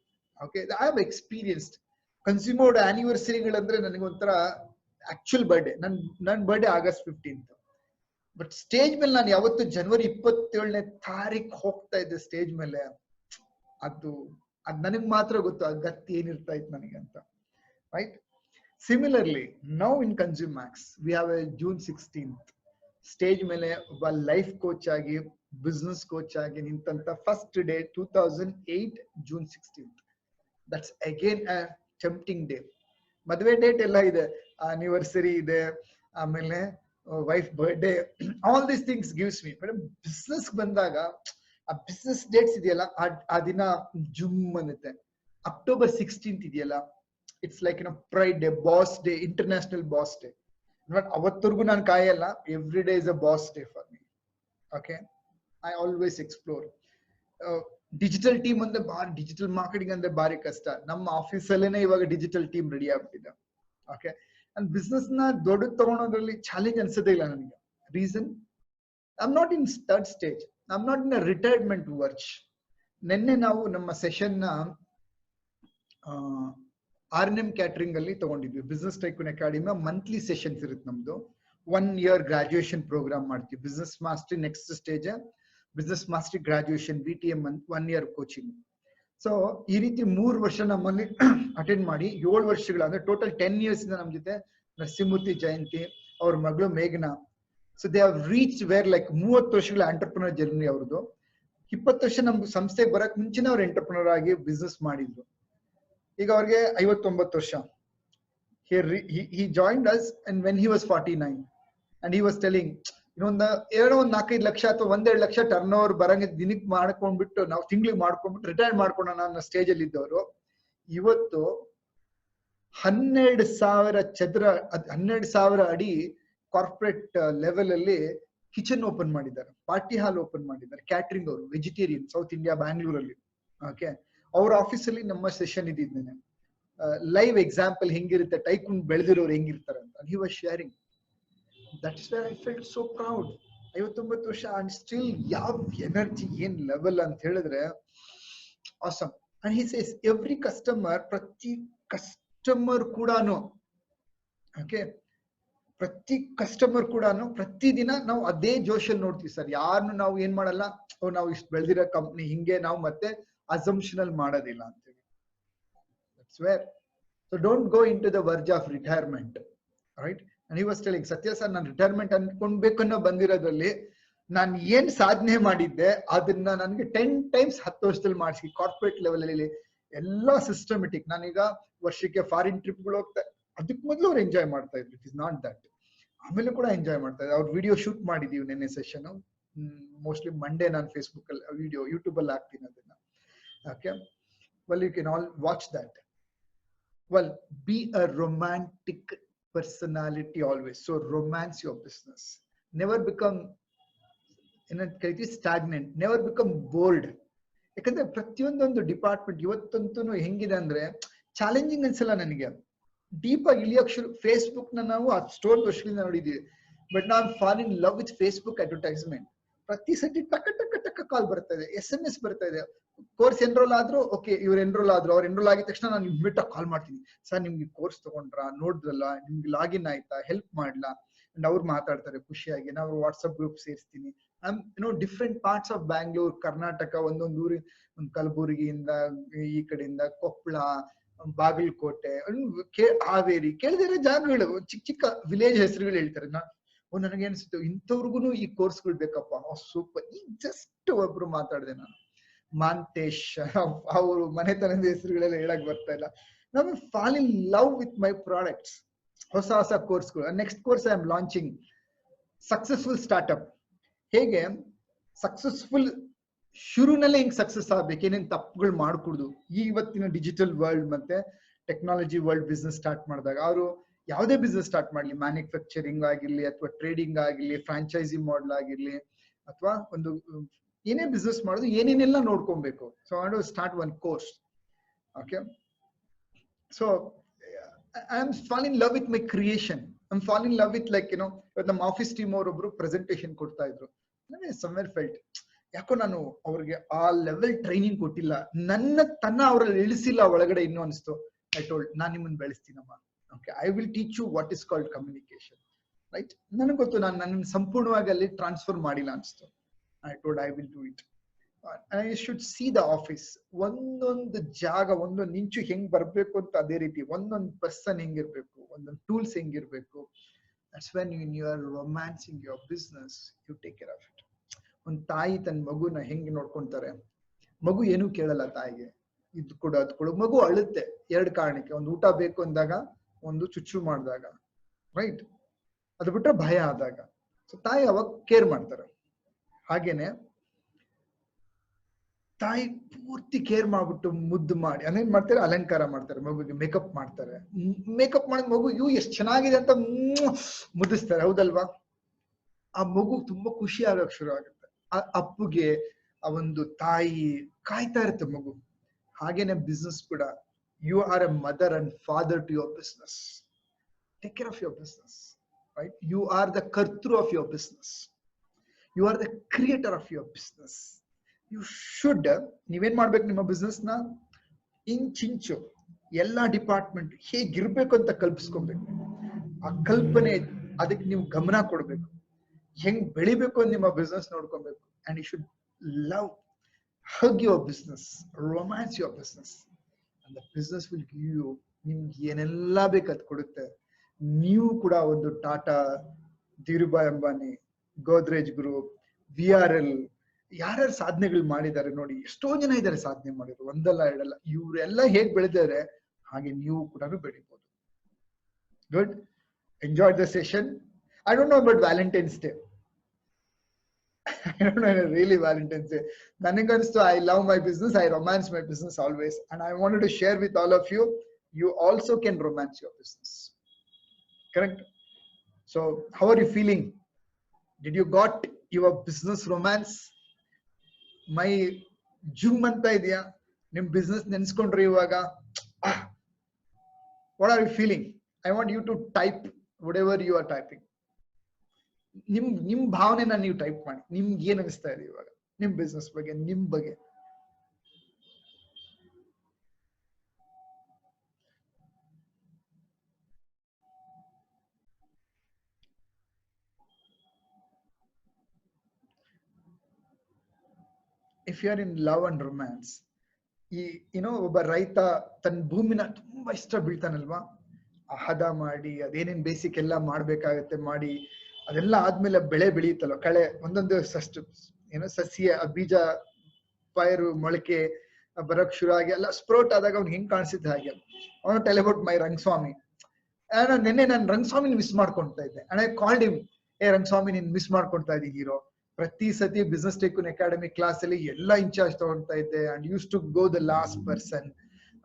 Okay, I have experienced. Consumer ಆನಿವರ್ಸರಿಗಳಂದ್ರೆ ನನಗೊಂಥರ ಆಕ್ಚುಯಲ್ ಬರ್ಡೇ. ನನ್ birthday August 15th. But stage ಮೇಲೆ ನಾನು ಯಾವತ್ತು January 27ನೇ ಹೋಗ್ತಾ ಇದ್ದೆ ಸ್ಟೇಜ್ ಮೇಲೆ, ಅದು ನನಗ್ ಮಾತ್ರ ಗೊತ್ತು ಆ ಗತ್ತಿ ಏನಿರ್ತಾ ಇತ್ತು ನನಗೆ ಅಂತ. Right, similarly now in Consumax we have a June 16th stage ಮೇಲೆ ಒಬ್ಬ ಲೈಫ್ ಕೋಚ್ ಆಗಿ, ಬಿಸ್ನೆಸ್ ಕೋಚ್ ಆಗಿ ನಿಂತಂತ first day 2008 June 16th. That's again a tempting day. ಮದುವೆ ಡೇಟ್ ಎಲ್ಲ ಇದೆ, ಆನಿವರ್ಸರಿ ಇದೆ, ಆಮೇಲೆ wife birthday, all these things gives me. But business ಬಂದಾಗ ಆ ಬಿಸ್ನೆಸ್ ಡೇಟ್ಸ್ ಇದೆಯಲ್ಲ, ಆ ದಿನ ಜುಮ್ ಅನ್ನುತ್ತೆ. October 16th ಇದೆಯಲ್ಲ, it's like pride day, boss day, international boss day. ಅವತ್ತವರೆಗೂ ನಾನು ಕಾಯಲ್ಲ. Every day is a boss day for me. Okay, I always explore. Digital team ಅಂದ್ರೆ ಡಿಜಿಟಲ್ ಮಾರ್ಕೆಟಿಂಗ್ ಅಂದ್ರೆ ಭಾರಿ ಕಷ್ಟ. ನಮ್ಮ ಆಫೀಸ್ ಅಲ್ಲೇನೆ ಇವಾಗ ಡಿಜಿಟಲ್ ಟೀಮ್ ರೆಡಿ ಆಗ್ಬಿಟ್ಟಿದೆ. ಓಕೆ, ಅಂಡ್ ಬಿಸ್ನೆಸ್ ನ ದೊಡ್ಡ ತಗೊಳೋದ್ರಲ್ಲಿ ಚಾಲೆಂಜ್ ಅನ್ಸೋದೇ ಇಲ್ಲ ನನಗೆ. Reason, I am not in third stage, I am not in a retirement verge. ನಿನ್ನೆ ನಾವು ನಮ್ಮ ಸೆಷನ್ R&M ಕ್ಯಾಟರಿಂಗ್ ಅಲ್ಲಿ ತಗೊಂಡಿದ್ವಿ. Business tycoon academy monthly sessions ಇರುತ್ತೆ ನಮ್ದು. 1 year ಗ್ರಾಜುಯೇಷನ್ ಪ್ರೋಗ್ರಾಮ್ ಮಾಡ್ತೀವಿ. Business mastery next stage business mastery graduation BTM 1 year coaching. So ಈ ರೀತಿ 3 ವರ್ಷ ನಮ್ಮಲ್ಲಿ ಅಟೆಂಡ್ ಮಾಡಿ 7 ವರ್ಷಗಳ ಅಂದ್ರೆ ಟೋಟಲ್ 10 years ಇಂದ ನಮ್ಮ ಜೊತೆ ನರಸಿಂಹಮೂರ್ತಿ ಜಯಂತಿ, ಅವ್ರ ಮಗಳು ಮೇಘನಾ. So they have reach where like 30 ವರ್ಷಗಳ ಎಂಟರ್ಪ್ರಿನರ್ ಜರ್ನಿ ಅವ್ರದ್ದು. 20 ವರ್ಷ ನಮ್ಗೆ ಸಂಸ್ಥೆಗೆ ಬರಕ್ ಮುಂಚೆನೆ ಅವ್ರು ಎಂಟರ್ಪ್ರಿನರ್ ಆಗಿ ಬಿಸ್ನೆಸ್ ಮಾಡಿದ್ರು. ಈಗ ಅವ್ರಿಗೆ 59 ವರ್ಷ. He joined us and when he was 49 and he was telling ಇನ್ನೊಂದು 4-5 ಲಕ್ಷ ಅಥವಾ 1-2 ಲಕ್ಷ ಟರ್ನ್ ಓವರ್ ಬರಂಗೆ ದಿನಕ್ಕೆ ಮಾಡ್ಕೊಂಡ್ಬಿಟ್ಟು ನಾವು ತಿಂಗಳಿಗೆ ಮಾಡ್ಕೊಂಡ್ಬಿಟ್ಟು ರಿಟೈರ್ ಮಾಡ್ಕೊಳ್ಳೋಣ ಅನ್ನೋ ಸ್ಟೇಜ್ ಅಲ್ಲಿ ಇದ್ದವರು ಇವತ್ತು 12,000 ಅಡಿ ಕಾರ್ಪೊರೇಟ್ ಲೆವೆಲ್ ಅಲ್ಲಿ ಕಿಚನ್ ಓಪನ್ ಮಾಡಿದ್ದಾರೆ, ಪಾರ್ಟಿ ಹಾಲ್ ಓಪನ್ ಮಾಡಿದ್ದಾರೆ, ಕ್ಯಾಟರಿಂಗ್ ಅವರು, ವೆಜಿಟೇರಿಯನ್, ಸೌತ್ ಇಂಡಿಯಾ ಬ್ಯಾಂಗ್ಳೂರಲ್ಲಿ. ಓಕೆ, ಅವ್ರ ಆಫೀಸಲ್ಲಿ ನಮ್ಮ ಸೆಷನ್ ಇದ್ದಿದ್ದೇನೆ. ಲೈವ್ ಎಕ್ಸಾಂಪಲ್ ಹೆಂಗಿರುತ್ತೆ, ಟೈಕೂನ್ ಬೆಳೆದಿರೋರು ಹೆಂಗಿರ್ತಾರೆ ಅಂತ. He was sharing. That's where I felt so proud. 59 ವರ್ಷ ಅಂಡ್ ಸ್ಟಿಲ್ ಯಾವ ಎನರ್ಜಿ, ಏನ್ ಲೆವೆಲ್ ಅಂತ ಹೇಳಿದ್ರೆ awesome. And he says every customer, ಪ್ರತಿ ಕಸ್ಟಮರ್ ಕೂಡಾನು, ಓಕೆ, ಪ್ರತಿ ಕಸ್ಟಮರ್ ಕೂಡಾನು ಪ್ರತಿದಿನ ನಾವು ಅದೇ ಜೋಶಲ್ಲಿ ನೋಡ್ತೀವಿ ಸರ್. ಯಾರನ್ನು ನಾವು ಏನ್ ಮಾಡಲ್ಲ, ನಾವು ಇಷ್ಟು ಬೆಳೆದಿರೋ ಕಂಪ್ನಿ ಹಿಂಗೆ ನಾವು ಮತ್ತೆ ಅಸಂಪ್ಷನಲ್ ಮಾಡೋದಿಲ್ಲ ಅಂತೇಳಿ. That's where. So don't go into the verge of retirement, right? And he was telling, ಸತ್ಯ ಸರ್, ನಾನು ರಿಟೈರ್ಮೆಂಟ್ ಅನ್ಕೊಂಡ್ಬೇಕು ಅನ್ನೋ ಬಂದಿರೋದ್ರಲ್ಲಿ ನಾನು ಏನ್ ಸಾಧನೆ ಮಾಡಿದ್ದೆ ಅದನ್ನ ನನಗೆ 10 times 10 ವರ್ಷದಲ್ಲಿ ಮಾಡಿಸಿ ಕಾರ್ಪೊರೇಟ್ ಲೆವೆಲ್ ಅಲ್ಲಿ ಎಲ್ಲಾ ಸಿಸ್ಟಮೆಟಿಕ್. ನಾನೀಗ ವರ್ಷಕ್ಕೆ ಫಾರಿನ್ ಟ್ರಿಪ್ಗಳು ಹೋಗ್ತಾ, ಅದಕ್ಕೆ ಮೊದಲು ಅವ್ರು ಎಂಜಾಯ್ ಮಾಡ್ತಾ ಇದ್ರು. It is not that. ಆಮೇಲೆ ಕೂಡ ಎಂಜಾಯ್ ಮಾಡ್ತಾ ಇದ್ರು. ಅವ್ರ ವಿಡಿಯೋ ಶೂಟ್ ಮಾಡಿದೀವಿ ನೆನ್ನೆ ಸೆಷನ್. ಮೋಸ್ಟ್ಲಿ ಮಂಡೇ ನಾನು ಫೇಸ್ಬುಕ್ ಅಲ್ಲಿ ವಿಡಿಯೋ, ಯೂಟ್ಯೂಬ್ ಅಲ್ಲಿ ಹಾಕ್ತೀನಿ ಅದನ್ನ. Okay, well you can all watch that. Well, be a romantic personality always. So romance your business. Never become stagnant. Never become bored. ಯಾಕಂದ್ರೆ ಪ್ರತಿಯೊಂದೊಂದು department ಇವತ್ತಂತೂ ಹೆಂಗಿದೆ ಅಂದ್ರೆ ಚಾಲೆಂಜಿಂಗ್ ಅನ್ಸಲ್ಲ ನನಗೆ. ಡೀಪ್ ಆಗಿ ಇಳಿಯೋಕ್ ಶುರು. ಫೇಸ್ಬುಕ್ ನ ನಾವು ಅಷ್ಟೊಂದು ವರ್ಷದಿಂದ ನೋಡಿದೀವಿ, but non fall in love with Facebook advertisement. ಪ್ರತಿ ಸತಿ ಟಕ್ಕ ಟಕ್ಕ ಟಕ್ಕ ಕಾಲ್ ಬರ್ತಾ ಇದೆ, SMS ಬರ್ತಾ ಇದೆ. ಕೋರ್ಸ್ ಎನ್ರೋಲ್ ಆದ್ರು, ಓಕೆ ಇವ್ರು ಎನ್ರೋಲ್ ಆದ್ರು, ಅವ್ರು ಎನ್ರೋಲ್ ಆಗಿದ ತಕ್ಷಣ ನಾನು ಇಮ್ಮಿಡಿಯೇಟ್ ಕಾಲ್ ಮಾಡ್ತೀನಿ. ಸರ್ ನಿಮ್ಗೆ ಕೋರ್ಸ್ ತಗೊಂಡ್ರಾ, ನೋಡಿದ್ರಲ್ಲ, ನಿಮ್ಗೆ ಲಾಗಿನ್ ಆಯ್ತಾ, ಹೆಲ್ಪ್ ಮಾಡ್ಲಾ? ಅಂಡ್ ಅವ್ರು ಮಾತಾಡ್ತಾರೆ ಖುಷಿಯಾಗಿ. ನಾವು ವಾಟ್ಸ್ಆಪ್ ಗ್ರೂಪ್ ಸೇರಿಸ್ತೀನಿ. Different parts of Bangalore, Karnataka, ಒಂದೊಂದು ಊರಿ, ಒಂದು ಕಲಬುರಗಿಯಿಂದ, ಈ ಕಡೆಯಿಂದ ಕೊಪ್ಪಳ, ಬಾಗಲಕೋಟೆ, ಹಾವೇರಿ, ಕೇಳಿದಿರೋ ಜಾಗಗಳು, ಚಿಕ್ಕ ಚಿಕ್ಕ ವಿಲೇಜ್ ಹೆಸರುಗಳು ಹೇಳ್ತಾರೆ. ನನಗೆ ಅನ್ಸುತ್ತೆ ಇಂಥವ್ರಿಗೂ ಈ ಕೋರ್ಸ್ಗಳು ಬೇಕಪ್ಪ, ಸೂಪರ್. ಈಗ ಜಸ್ಟ್ ಒಬ್ರು ಮಾತಾಡಿದೆ ನಾನು, ಮಾಂತೇಶ್, ಅವರು ಮನೆತನದ ಹೆಸರುಗಳೆಲ್ಲ ಹೇಳಕ್ ಬರ್ತಾ ಇಲ್ಲ. ನಾನು fall in love with my products. ಹೊಸ ಹೊಸ ಕೋರ್ಸ್ಗಳು. Next course I am launching successful startup. ಹೇಗೆ ಸಕ್ಸಸ್ಫುಲ್ ಶುರುನಲ್ಲೇ ಹಿಂಗ್ ಸಕ್ಸಸ್ ಆಗ್ಬೇಕು, ಏನೇನ್ ತಪ್ಪುಗಳು ಮಾಡ್ಕೊಡುದು. ಇವತ್ತಿನ ಡಿಜಿಟಲ್ ವರ್ಲ್ಡ್ ಮತ್ತೆ ಟೆಕ್ನಾಲಜಿ ವರ್ಲ್ಡ್ ಬಿಸ್ನೆಸ್ ಸ್ಟಾರ್ಟ್ ಮಾಡಿದಾಗ ಅವರು ಯಾವುದೇ ಬಿಸ್ನೆಸ್ ಸ್ಟಾರ್ಟ್ ಮಾಡ್ಲಿ, ಮ್ಯಾನುಫ್ಯಾಕ್ಚರಿಂಗ್ ಆಗಿರ್ಲಿ ಅಥವಾ ಟ್ರೇಡಿಂಗ್ ಆಗಿರ್ಲಿ, ಫ್ರಾಂಚೈಸಿ ಮಾಡೆಲ್ ಆಗಿರ್ಲಿ, ಅಥವಾ ಒಂದು ಏನೇ ಬಿಸ್ನೆಸ್ ಮಾಡೋದು ಏನೇನೆಲ್ಲ ನೋಡ್ಕೊಬೇಕು. So I want to start one course. Okay, so I am fall in love with my creation. I am fall in love with like ನಮ್ಮ ಆಫೀಸ್ ಟೀಮ್ ಅವರೊಬ್ರು ಪ್ರೆಸೆಂಟೇಶನ್ ಕೊಡ್ತಾ ಇದ್ರು. ಸಮ್ವೇರ್ ಫೆಲ್ಟ್, ಯಾಕೋ ನಾನು ಅವ್ರಿಗೆ ಆ ಲೆವೆಲ್ ಟ್ರೈನಿಂಗ್ ಕೊಟ್ಟಿಲ್ಲ, ತನ್ನ ಅವರಲ್ಲಿ ಇಳಿಸಿಲ್ಲ ಒಳಗಡೆ ಇನ್ನೂ ಅನಿಸ್ತು. ಐ ಟೋಲ್ಡ್, ನಾನ್ ನಿಮ್ಮನ್ನ ಬೆಳೆಸ್ತೀನಮ್ಮ. Okay, I will teach you what is called communication, right? ನನಗೆ ಗೊತ್ತು, ನಾನು ನನ್ನ ಸಂಪೂರ್ಣವಾಗಿ ಅಲ್ಲಿ ಟ್ರಾನ್ಸ್ಫರ್ ಮಾಡಿಲ್ಲ ಅನಿಸ್ತು. I told I will do it. I should see the office. ಒಂದೊಂದು ಜಾಗ, ಒಂದೊಂದು ಇಂಚು ಹೆಂಗ್ ಬರ್ಬೇಕು ಅಂತ ಅದೇ ರೀತಿ ಒಂದೊಂದು ಪರ್ಸನ್ ಹೆಂಗಿರ್ಬೇಕು, ಒಂದೊಂದು ಟೂಲ್ಸ್ ಹೆಂಗಿರ್ಬೇಕು. That's when you are romancing your business, you take care of it. ಒಂದು ತಾಯಿ ತನ್ನ ಮಗುನ ಹೆಂಗ್ ನೋಡ್ಕೊಂತಾರೆ. ಮಗು ಏನು ಕೇಳಲ್ಲ ತಾಯಿಗೆ, ಇದು ಕೊಡು ಅದು ಕೊಡು. ಮಗು ಅಳುತ್ತೆ 2 ಕಾರಣಕ್ಕೆ. ಒಂದು ಊಟ ಬೇಕು ಅಂದಾಗ, ಒಂದು ಚುಚ್ಚು ಮಾಡಿದಾಗ, ರೈಟ್? ಅದು ಬಿಟ್ರೆ ಭಯ ಆದಾಗ. ಸೊ ತಾಯಿ ಅವಾಗ ಕೇರ್ ಮಾಡ್ತಾರೆ. ಹಾಗೇನೆ ತಾಯಿ ಪೂರ್ತಿ ಕೇರ್ ಮಾಡ್ಬಿಟ್ಟು ಮುದ್ದು ಮಾಡಿ ಅದೇನ್ ಮಾಡ್ತಾರೆ, ಅಲಂಕಾರ ಮಾಡ್ತಾರೆ, ಮಗುಗೆ ಮೇಕಪ್ ಮಾಡ್ತಾರೆ. ಮೇಕಪ್ ಮಾಡಿದ ಮಗು ಎಷ್ಟು ಚೆನ್ನಾಗಿದೆ ಅಂತ ಮುದ್ದಿಸ್ತಾರೆ, ಹೌದಲ್ವಾ? ಆ ಮಗು ತುಂಬಾ ಖುಷಿ ಆಗಕ್ ಶುರು ಆಗುತ್ತೆ. ಆ ಅಪ್ಪುಗೆ ಆ ಒಂದು ತಾಯಿ ಕಾಯ್ತಾ ಇರುತ್ತೆ ಮಗು. ಹಾಗೇನೆ ಬಿಸ್ನೆಸ್ ಕೂಡ, you are a mother and father to your business. Take care of your business, right? You are the ಕರ್ತೃ of your business. You are the creator of your business. You should ನೀವೇನ್ ಮಾಡ್ಬೇಕು, ನಿಮ್ಮ business ನ ಇಂಚಿಂಚು ಎಲ್ಲಾ department ಹೇಗಿರ್ಬೇಕು ಅಂತ ಕಲ್ಪಿಸ್ಕೊಬೇಕು. ಆ ಕಲ್ಪನೆ, ಅದಕ್ಕೆ ನೀವು ಗಮನ ಕೊಡ್ಬೇಕು. ಹೆಂಗ್ ಬೆಳಿಬೇಕು ಅಂತ ನಿಮ್ಮ ಬಿಸ್ನೆಸ್ ನೋಡ್ಕೊಬೇಕು. And you should love, hug your business, romance your business, and the business will give you, ನಿಮ್ಗೆ ಏನೆಲ್ಲ ಬೇಕು ಅದು ಕೊಡುತ್ತೆ. ನೀವು ಕೂಡ ಒಂದು ಟಾಟಾ, ಧೀರುಭಾಯ್ ಅಂಬಾನಿ, ಗೋದ್ರೇಜ್ ಗ್ರೂಪ್, VRL, ಯಾರ್ಯಾರು ಸಾಧನೆಗಳು ಮಾಡಿದ್ದಾರೆ ನೋಡಿ, ಎಷ್ಟೋ ಜನ ಇದ್ದಾರೆ ಸಾಧನೆ ಮಾಡಿದ್ರು, ಒಂದಲ್ಲ ಎರಡಲ್ಲ. ಇವರೆಲ್ಲ ಹೇಗ್ ಬೆಳೆದಿದ್ದಾರೆ ಹಾಗೆ ನೀವು ಕೂಡ ಬೆಳಿಬಹುದು. Good, enjoy the session. I don't know about Valentine's Day. I don't know really Valentine's Day. Nanigans, I love my business. I romance my business always. And I wanted to share with all of you, you also can romance your business. Correct? So how are you feeling? Did you got your business romance? My jum anta idya nim business ನೆನ್ಸ್ಕೊಂಡ್ರೆ ಇವಾಗ. What are you feeling? I want you to type whatever you are typing. ನಿಮ್ ಭಾವನೆನ ನೀವು type ಮಾಡಿ. ನಿಮ್ಗೆ ಏನ್ ಅನಿಸ್ತಾ ಇದೆ ಇವಾಗ ನಿಮ್ ಬಿಸ್ನೆಸ್ ಬಗ್ಗೆ, ನಿಮ್ ಬಗ್ಗೆ? If you are in love and romance, ಈ ಒಬ್ಬ ರೈತ ತನ್ನ ಭೂಮಿನ ತುಂಬಾ ಇಷ್ಟ ಬೀಳ್ತಾನಲ್ವಾ, ಹದ ಮಾಡಿ ಅದೇನೇನ್ ಬೇಸಿಕ್ ಎಲ್ಲ ಮಾಡ್ಬೇಕಾಗತ್ತೆ ಮಾಡಿ, ಅದೆಲ್ಲ ಆದ್ಮೇಲೆ ಬೆಳೆ ಬೆಳೆಯುತ್ತಲ್ವ, ಕಳೆ ಒಂದೊಂದು ಸಸ್ಯ ಬೀಜ ಪೈರು ಮೊಳಕೆ ಬರಕ್ ಶುರು ಆಗಿ ಎಲ್ಲ ಸ್ಪ್ರೋಟ್ ಆದಾಗ ಅವ್ನು ಹೆಂಗ್ ಕಾಣಿಸಿದ್ದ ಹಾಗೆ. ಅವನು ಟೆಲ್ ಅಬೌಟ್ ಮೈ ರಂಗಸ್ವಾಮಿ. ನಿನ್ನೆ ನಾನು ರಂಗಸ್ವಾಮಿನ ಮಿಸ್ ಮಾಡ್ಕೊಂತಾ ಇದ್ದೆ. And I called him, Rangaswamy ನೀನ್ ಮಿಸ್ ಮಾಡ್ಕೊಂತಾ ಇದ್ದಿ ಹೀರೋ. ಪ್ರತಿ ಸತಿ ಬಿಸ್ನೆಸ್ ಟೈಕೂನ್ ಅಕಾಡೆಮಿ ಕ್ಲಾಸ್ ಅಲ್ಲಿ ಎಲ್ಲ ಇನ್ಚಾರ್ಜ್ ತಗೊಂತಾ ಇದ್ದೆ. And use to go the last person.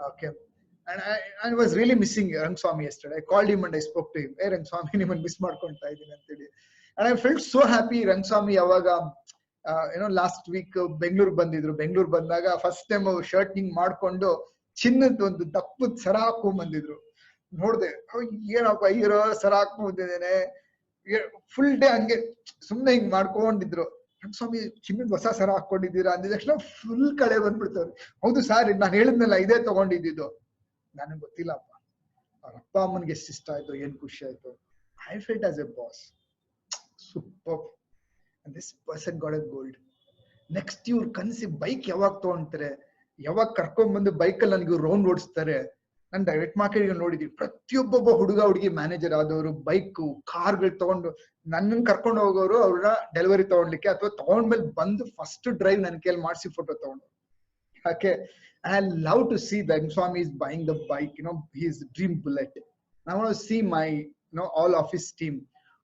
Okay, and I was really missing Rangswamy yesterday. I called him and I spoke to him. Hey Rangswamy, niman miss ಮಾಡ್ಕೊಂತಾ ಇದ್ದೀನಿ ಅಂತ ಹೇಳಿ. And I felt so happy. Rangswamy ಅವಾಗ last week Bengaluru ಬಂದಿದ್ರು. ಬೆಂಗಳೂರು ಬಂದಾಗ first time shirt ಹಿಂಗ್ ಮಾಡ್ಕೊಂಡು ಚಿನ್ನದ ಒಂದು ದಪ್ಪದ ಸರ ಹಾಕೊಂಡ್ ಬಂದಿದ್ರು. ನೋಡ್ದೆ, ಏನಪ್ಪ ಹೀರೋ ಸರ ಹಾಕೊಂಡ್ ಬಂದಿದ್ದೇನೆ. ಫುಲ್ ಡೇ ಹಂಗೆ ಸುಮ್ನೆ ಹಿಂಗ್ ಮಾಡ್ಕೊಂಡಿದ್ರು. ರಂಗಸ್ವಾಮಿ ಚಿನ್ನದ ಹೊಸ ಸರ ಹಾಕೊಂಡಿದ್ದೀರಾ ಅಂದಿದ ತಕ್ಷಣ ಫುಲ್ ಕಳೆ ಬಂದ್ಬಿಡ್ತವ್ರು. ಹೌದು ಸರ್, ನಾನು ಹೇಳಿದ್ನಲ್ಲ ಇದೇ ತಗೊಂಡಿದ್ದು. ನನಗೆ ಗೊತ್ತಿಲ್ಲಪ್ಪ, ಅವ್ರ ಅಪ್ಪ ಅಮ್ಮನ್ಗೆ ಎಷ್ಟು ಇಷ್ಟ ಆಯ್ತು, ಏನ್ ಖುಷಿ ಆಯ್ತು. I felt as A boss, super. And this person got a gold. Next ಇವ್ರು ಕನಸಿ ಬೈಕ್ ಯಾವಾಗ ತಗೊಂತಾರೆ, ಯಾವಾಗ ಕರ್ಕೊಂಡ್ ಬಂದು ಬೈಕಲ್ಲಿ ನನಗೆ ರೌಂಡ್ ಓಡಿಸ್ತಾರೆ. ನಾನು ಡೈರೆಕ್ಟ್ ಮಾರ್ಕೆಟ್ ನೋಡಿದೀವಿ, ಪ್ರತಿಯೊಬ್ಬೊಬ್ಬ ಹುಡುಗ ಹುಡುಗಿ ಮ್ಯಾನೇಜರ್ ಆದವರು ಬೈಕ್ ಕಾರ್ಗಳು ತಗೊಂಡು ನನ್ನನ್ನು ಕರ್ಕೊಂಡು ಹೋಗೋರು ಅವ್ರ ಡೆಲಿವರಿ ತಗೊಂಡ್ಲಿಕ್ಕೆ, ಅಥವಾ ತಗೊಂಡ್ಮೇಲೆ ಬಂದು ಫಸ್ಟ್ ಡ್ರೈವ್ ನನ್ನ ಕೈಯಲ್ಲಿ ಮಾಡಿಸಿ ಫೋಟೋ ತಗೊಂಡು. ಯಾಕೆ? And I love to see that Swami is buying the bike, his dream bullet. I want to see my, all of his team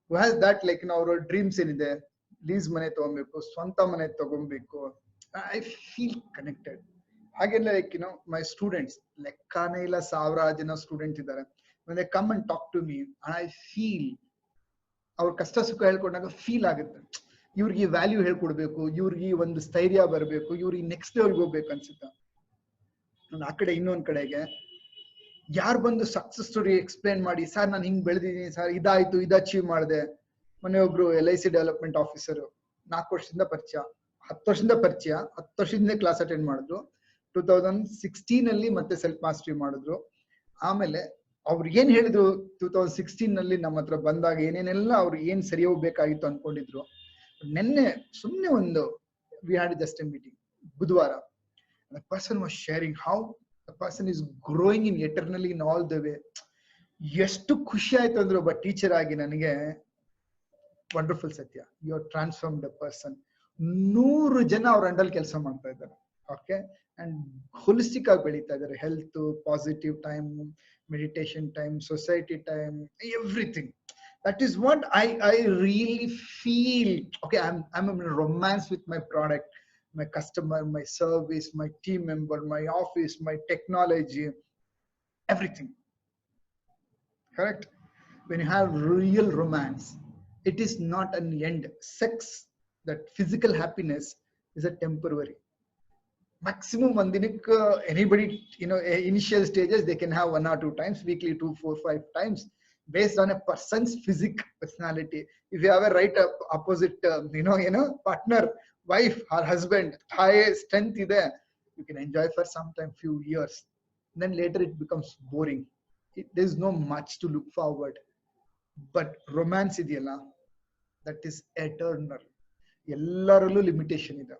who has that, like, our dreams ಏನಿದೆ, lease ಮನೆ ತಗೊಬೇಕು, ಸ್ವಂತ ಮನೆ ತಗೊಬೇಕು. I feel connected. ಹಾಗೆಲ್ಲ like my students, ಲೆಕ್ಕನೇ ಇಲ್ಲ, ಸಾವಿರಾರು ಜನ ಸ್ಟೂಡೆಂಟ್ಸ್ ಇದ್ದಾರೆ. when they come and talk to me and I feel ಅವ್ರ ಕಷ್ಟ ಸುಖ ಹೇಳ್ಕೊಂಡಾಗ ಫೀಲ್ ಆಗುತ್ತೆ, ಇವ್ರಿಗೆ ವ್ಯಾಲ್ಯೂ ಹೇಳ್ಕೊಡ್ಬೇಕು, ಇವ್ರಿಗೆ ಒಂದು ಸ್ಥೈರ್ಯ ಬರಬೇಕು, ಇವ್ರಿಗೆ ನೆಕ್ಸ್ಟ್ ಲೆವೆಲ್ಗೆ ಹೋಗ್ಬೇಕು ಅನ್ಸುತ್ತೆ. ಆ ಕಡೆ ಇನ್ನೊಂದ್ ಕಡೆಗೆ ಯಾರು ಬಂದು ಸಕ್ಸಸ್ ಸ್ಟೋರಿ ಎಕ್ಸ್ಪ್ಲೇನ್ ಮಾಡಿ, ಸರ್ ನಾನು ಹಿಂಗ್ ಬೆಳೆದಿದ್ದೀನಿ ಸರ್, ಇದಾಯ್ತು, ಇದು ಅಚೀವ್ ಮಾಡಿದೆ. ಮೊನ್ನೆ ಒಬ್ರು LIC ಡೆವಲಪ್ಮೆಂಟ್ ಆಫೀಸರ್, 4 ವರ್ಷದಿಂದ ಪರಿಚಯ, 10 ವರ್ಷದಿಂದ ಪರಿಚಯ, 10 ವರ್ಷದಿಂದ ಕ್ಲಾಸ್ ಅಟೆಂಡ್ ಮಾಡಿದ್ರು. 2016 ಅಲ್ಲಿ ಮತ್ತೆ ಸೆಲ್ಫ್ ಮಾಸ್ಟರಿ ಮಾಡಿದ್ರು. ಆಮೇಲೆ ಅವ್ರು ಏನ್ ಹೇಳಿದ್ರು 2016 ನಲ್ಲಿ ನಮ್ಮ ಹತ್ರ ಬಂದಾಗ ಏನೇನೆಲ್ಲ ಅವ್ರು ಏನ್ ಸರಿ ಹೋಗ್ಬೇಕಾಗಿತ್ತು ಅನ್ಕೊಂಡಿದ್ರು. ನೆನ್ನೆ ಸುಮ್ನೆ ಒಂದು we had just A meeting ಬುಧವಾರ. The person was sharing how the person is growing in eternally in all the way. ಎಷ್ಟು ಖುಷಿ ಆಯ್ತು ಅಂದ್ರೆ ಒಬ್ಬ ಟೀಚರ್ ಆಗಿ ನನಗೆ, wonderful Satya, you are transformed a person. 100 ಜನ ಅವ್ರ ಅಂಡಲ್ ಕೆಲಸ ಮಾಡ್ತಾ ಇದ್ದಾರೆ. ಓಕೆ, ಅಂಡ್ ಹೋಲಿಸ್ಟಿಕ್ ಆಗಿ ಬೆಳೀತಾ ಇದ್ದಾರೆ. Health, positive time, meditation time, society time, everything. That is what I really feel. Okay, I'm in romance with my product, my customer, my service, my team member, my office, my technology, everything. Correct? When you have real romance, it is not an end. Sex, that physical happiness, is a temporary. Maximum one dinik anybody, initial stages they can have 1 or 2 times weekly, 2, 4, 5 times, based on a person's physique, personality. If you have a right opposite partner wife or husband, ತಾಯಿ strength ಇದೆ, you can enjoy for some time, few years. Then later it becomes boring. There's no much to look forward. But romance ಇದೆಯಲ್ಲ, that is eternal. ಎಲ್ಲರಲ್ಲೂ limitation ಇದೆ.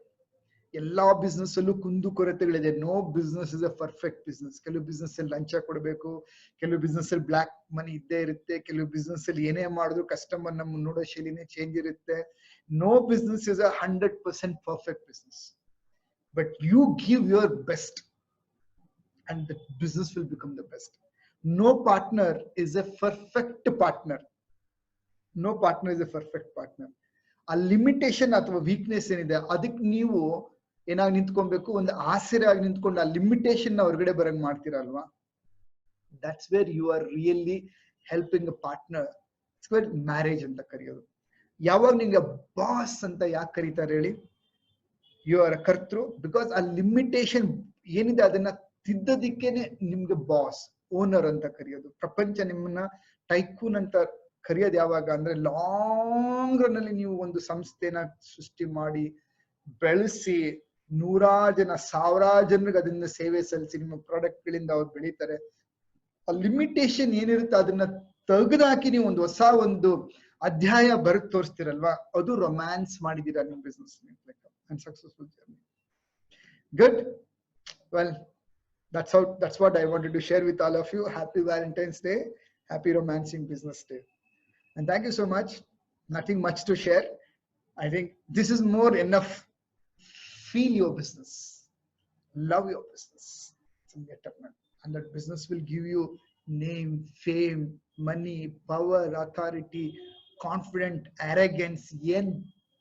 ಎಲ್ಲಾ business ಅಲ್ಲೂ ಕುಂದು ಕೊರತೆಗಳಿದೆ. No business is a perfect business. ಕೆಲವು business ಅಲ್ಲಿ ಲಂಚ ಕೊಡಬೇಕು, ಕೆಲವು ಬಿಸ್ನೆಸ್ ಅಲ್ಲಿ ಬ್ಲಾಕ್ ಮನಿ ಇದ್ದೇ ಇರುತ್ತೆ, ಕೆಲವು ಬಿಸ್ನೆಸ್ ಅಲ್ಲಿ ಏನೇ ಮಾಡಿದ್ರು ಕಸ್ಟಮರ್ ನಮ್ಮ ನೋಡೋ ಶೈಲಿನೇ ಚೇಂಜ್ ಇರುತ್ತೆ. No business is a 100% perfect business. But you give your best and the business will become the best. No partner is a perfect partner. No partner is a perfect partner. ಆ limitation ಅಥವಾ weakness ಏನಿದೆ ಅದಕ್ಕೆ ನೀವು ಏನಾಗಿ ನಿಂತ್ಕೊಬೇಕು, ಒಂದು ಆಸರೆಯಾಗಿ ನಿಂತ್ಕೊಂಡು ಆ limitation ಹೊರಗಡೆ ಬರಂಗ್ ಮಾಡ್ತೀರಲ್ವಾ, that's where you are really helping a partner. It's where marriage ಅಂತ ಕರೆಯೋದು. ಯಾವಾಗ ನಿಂಗೆ ಬಾಸ್ ಅಂತ ಯಾಕೆ ಕರೀತಾರೆ ಹೇಳಿ? ಯು ಆರ್ ಅ ಕರ್ತೃ. ಬಿಕಾಸ್ ಆ ಲಿಮಿಟೇಷನ್ ಏನಿದೆ ಅದನ್ನ ತಿದ್ದೋದಿಕ್ಕೇನೆ ನಿಮ್ಗೆ ಬಾಸ್, ಓನರ್ ಅಂತ ಕರೆಯೋದು. ಪ್ರಪಂಚ ನಿಮ್ಮನ್ನ ಟೈಕೂನ್ ಅಂತ ಕರೆಯೋದು ಯಾವಾಗ ಅಂದ್ರೆ, ಲಾಂಗ್ ರನ್ ಅಲ್ಲಿ ನೀವು ಒಂದು ಸಂಸ್ಥೆನ ಸೃಷ್ಟಿ ಮಾಡಿ ಬೆಳೆಸಿ ನೂರಾರು ಜನ, ಸಾವಿರಾರು ಜನರಿಗೆ ಅದನ್ನ ಸೇವೆ ಸಲ್ಲಿಸಿ ನಿಮ್ಮ ಪ್ರಾಡಕ್ಟ್ ಗಳಿಂದ ಅವ್ರು ಬೆಳೀತಾರೆ. ಆ ಲಿಮಿಟೇಷನ್ ಏನಿರುತ್ತೆ ಅದನ್ನ ತೆಗೆದಾಕಿ ನೀವು ಒಂದು ಹೊಸ ಒಂದು ಅಧ್ಯಾಯ ಬರೆದು ತೋರಿಸ್ತಿರಲ್ವಾ, ಅದು ರೊಮ್ಯಾನ್ಸ್ ಮಾಡಿದೀರಾ ನಿಮ್ business and successful journey. Good. Well, that's what I wanted to share with all of you. Happy Valentine's Day. Happy Romancing Business Day. And thank you so much. Nothing much to share. I think this is more enough. Feel your business. Love your business. And that business will give you name, fame, money, power, authority, confidence, arrogance, yen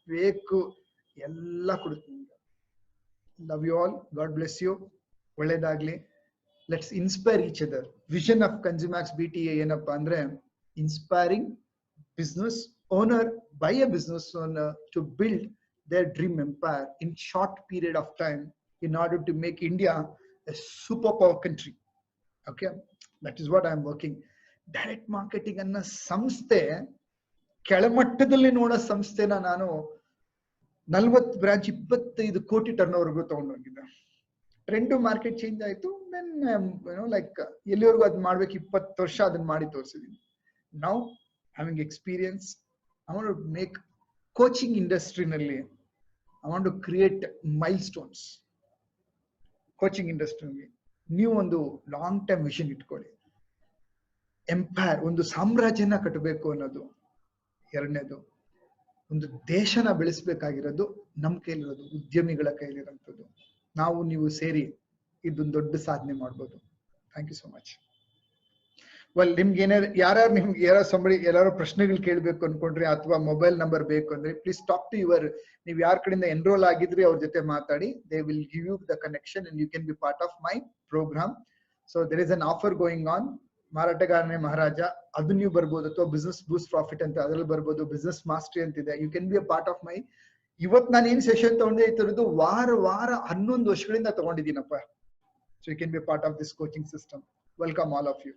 beku ella kodutte. Love you all. God bless you. ಒಳ್ಳೆದಾಗ್ಲಿ. Let's inspire each other. Vision of Consumax BTA ಏನಪ್ಪಾ ಅಂದ್ರೆ, inspiring business owner by a business owner to build their dream empire in short period of time in order to make India a superpower country. Okay, that is what I am working. Direct marketing ಅನ್ನೋ ಸಂಸ್ಥೆ, ಕೆಳಮಟ್ಟದಲ್ಲಿ ನೋಡೋ ಸಂಸ್ಥೆನ ನಾನು 40 branch 25 ಕೋಟಿ turn ಓವರ್ಗೂ ತಗೊಂಡೋಗಿದ್ದೆ. Trend market change ಆಯ್ತು. Then like ಎಲ್ಲಿವರೆಗೂ ಅದ್ ಮಾಡ್ಬೇಕು, 20 ವರ್ಷ ಅದನ್ನ ಮಾಡಿ ತೋರಿಸಿದೀನಿ. Now having experience, I want to make coaching ಇಂಡಸ್ಟ್ರಿನಲ್ಲಿ, I want to create milestones. Coaching ಇಂಡಸ್ಟ್ರಿನಲ್ಲಿ ನೀವು ಒಂದು ಲಾಂಗ್ ಟರ್ಮ್ ವಿಷನ್ ಇಟ್ಕೊಳ್ಳಿ. ಎಂಪೈರ್, ಒಂದು ಸಾಮ್ರಾಜ್ಯನ ಕಟ್ಟಬೇಕು ಅನ್ನೋದು ಎರಡನೇದು. ಒಂದು ದೇಶನ ಬೆಳೆಸಬೇಕಾಗಿರೋದು ನಮ್ಮ ಕೈಲಿರೋದು, ಉದ್ಯಮಿಗಳ ಕೈಲಿರೋಂಥದ್ದು. ನಾವು ನೀವು ಸೇರಿ ಇದೊಂದು ದೊಡ್ಡ ಸಾಧನೆ ಮಾಡ್ಬೋದು. Thank you so much. Well, ನಿಮ್ಗೆ ಯಾರ್ಯಾರು ನಿಮ್ಗೆ ಯಾರು ಪ್ರಶ್ನೆಗಳು ಕೇಳಬೇಕು ಅನ್ಕೊಂಡ್ರಿ ಅಥವಾ ಮೊಬೈಲ್ ನಂಬರ್ ಬೇಕು ಅಂದ್ರೆ, ಪ್ಲೀಸ್ ಟಾಕ್ ಟು ಯುವರ್, ನೀವು ಯಾರ ಕಡೆಯಿಂದ ಎನ್ರೋಲ್ ಆಗಿದ್ರಿ ಅವ್ರ ಜೊತೆ ಮಾತಾಡಿ. They will give you the connection and you can be part of my program. So there is an offer going on, ಮಾರಾಟಗಾರನೇ ಮಹಾರಾಜ, ಅದು ನೀವು ಬರ್ಬೋದು. ಅಥವಾ ಬಿಸ್ನೆಸ್ ಬೂಸ್ಟ್ ಪ್ರಾಫಿಟ್ ಅಂತ ಅದ್ರಲ್ಲಿ ಬರ್ಬೋದು. ಬಿಸ್ನೆಸ್ ಮಾಸ್ಟರಿ ಅಂತಿದೆ, you can be a part of my. ಇವತ್ತು ನಾನು ಏನ್ ಸೆಷನ್ ತಗೊಂಡೆ ಇತ್ತು ವಾರ 11 ವರ್ಷಗಳಿಂದ ತಗೊಂಡಿದ್ದೀನಪ್ಪ. So you can be part of this coaching system. Welcome all of you.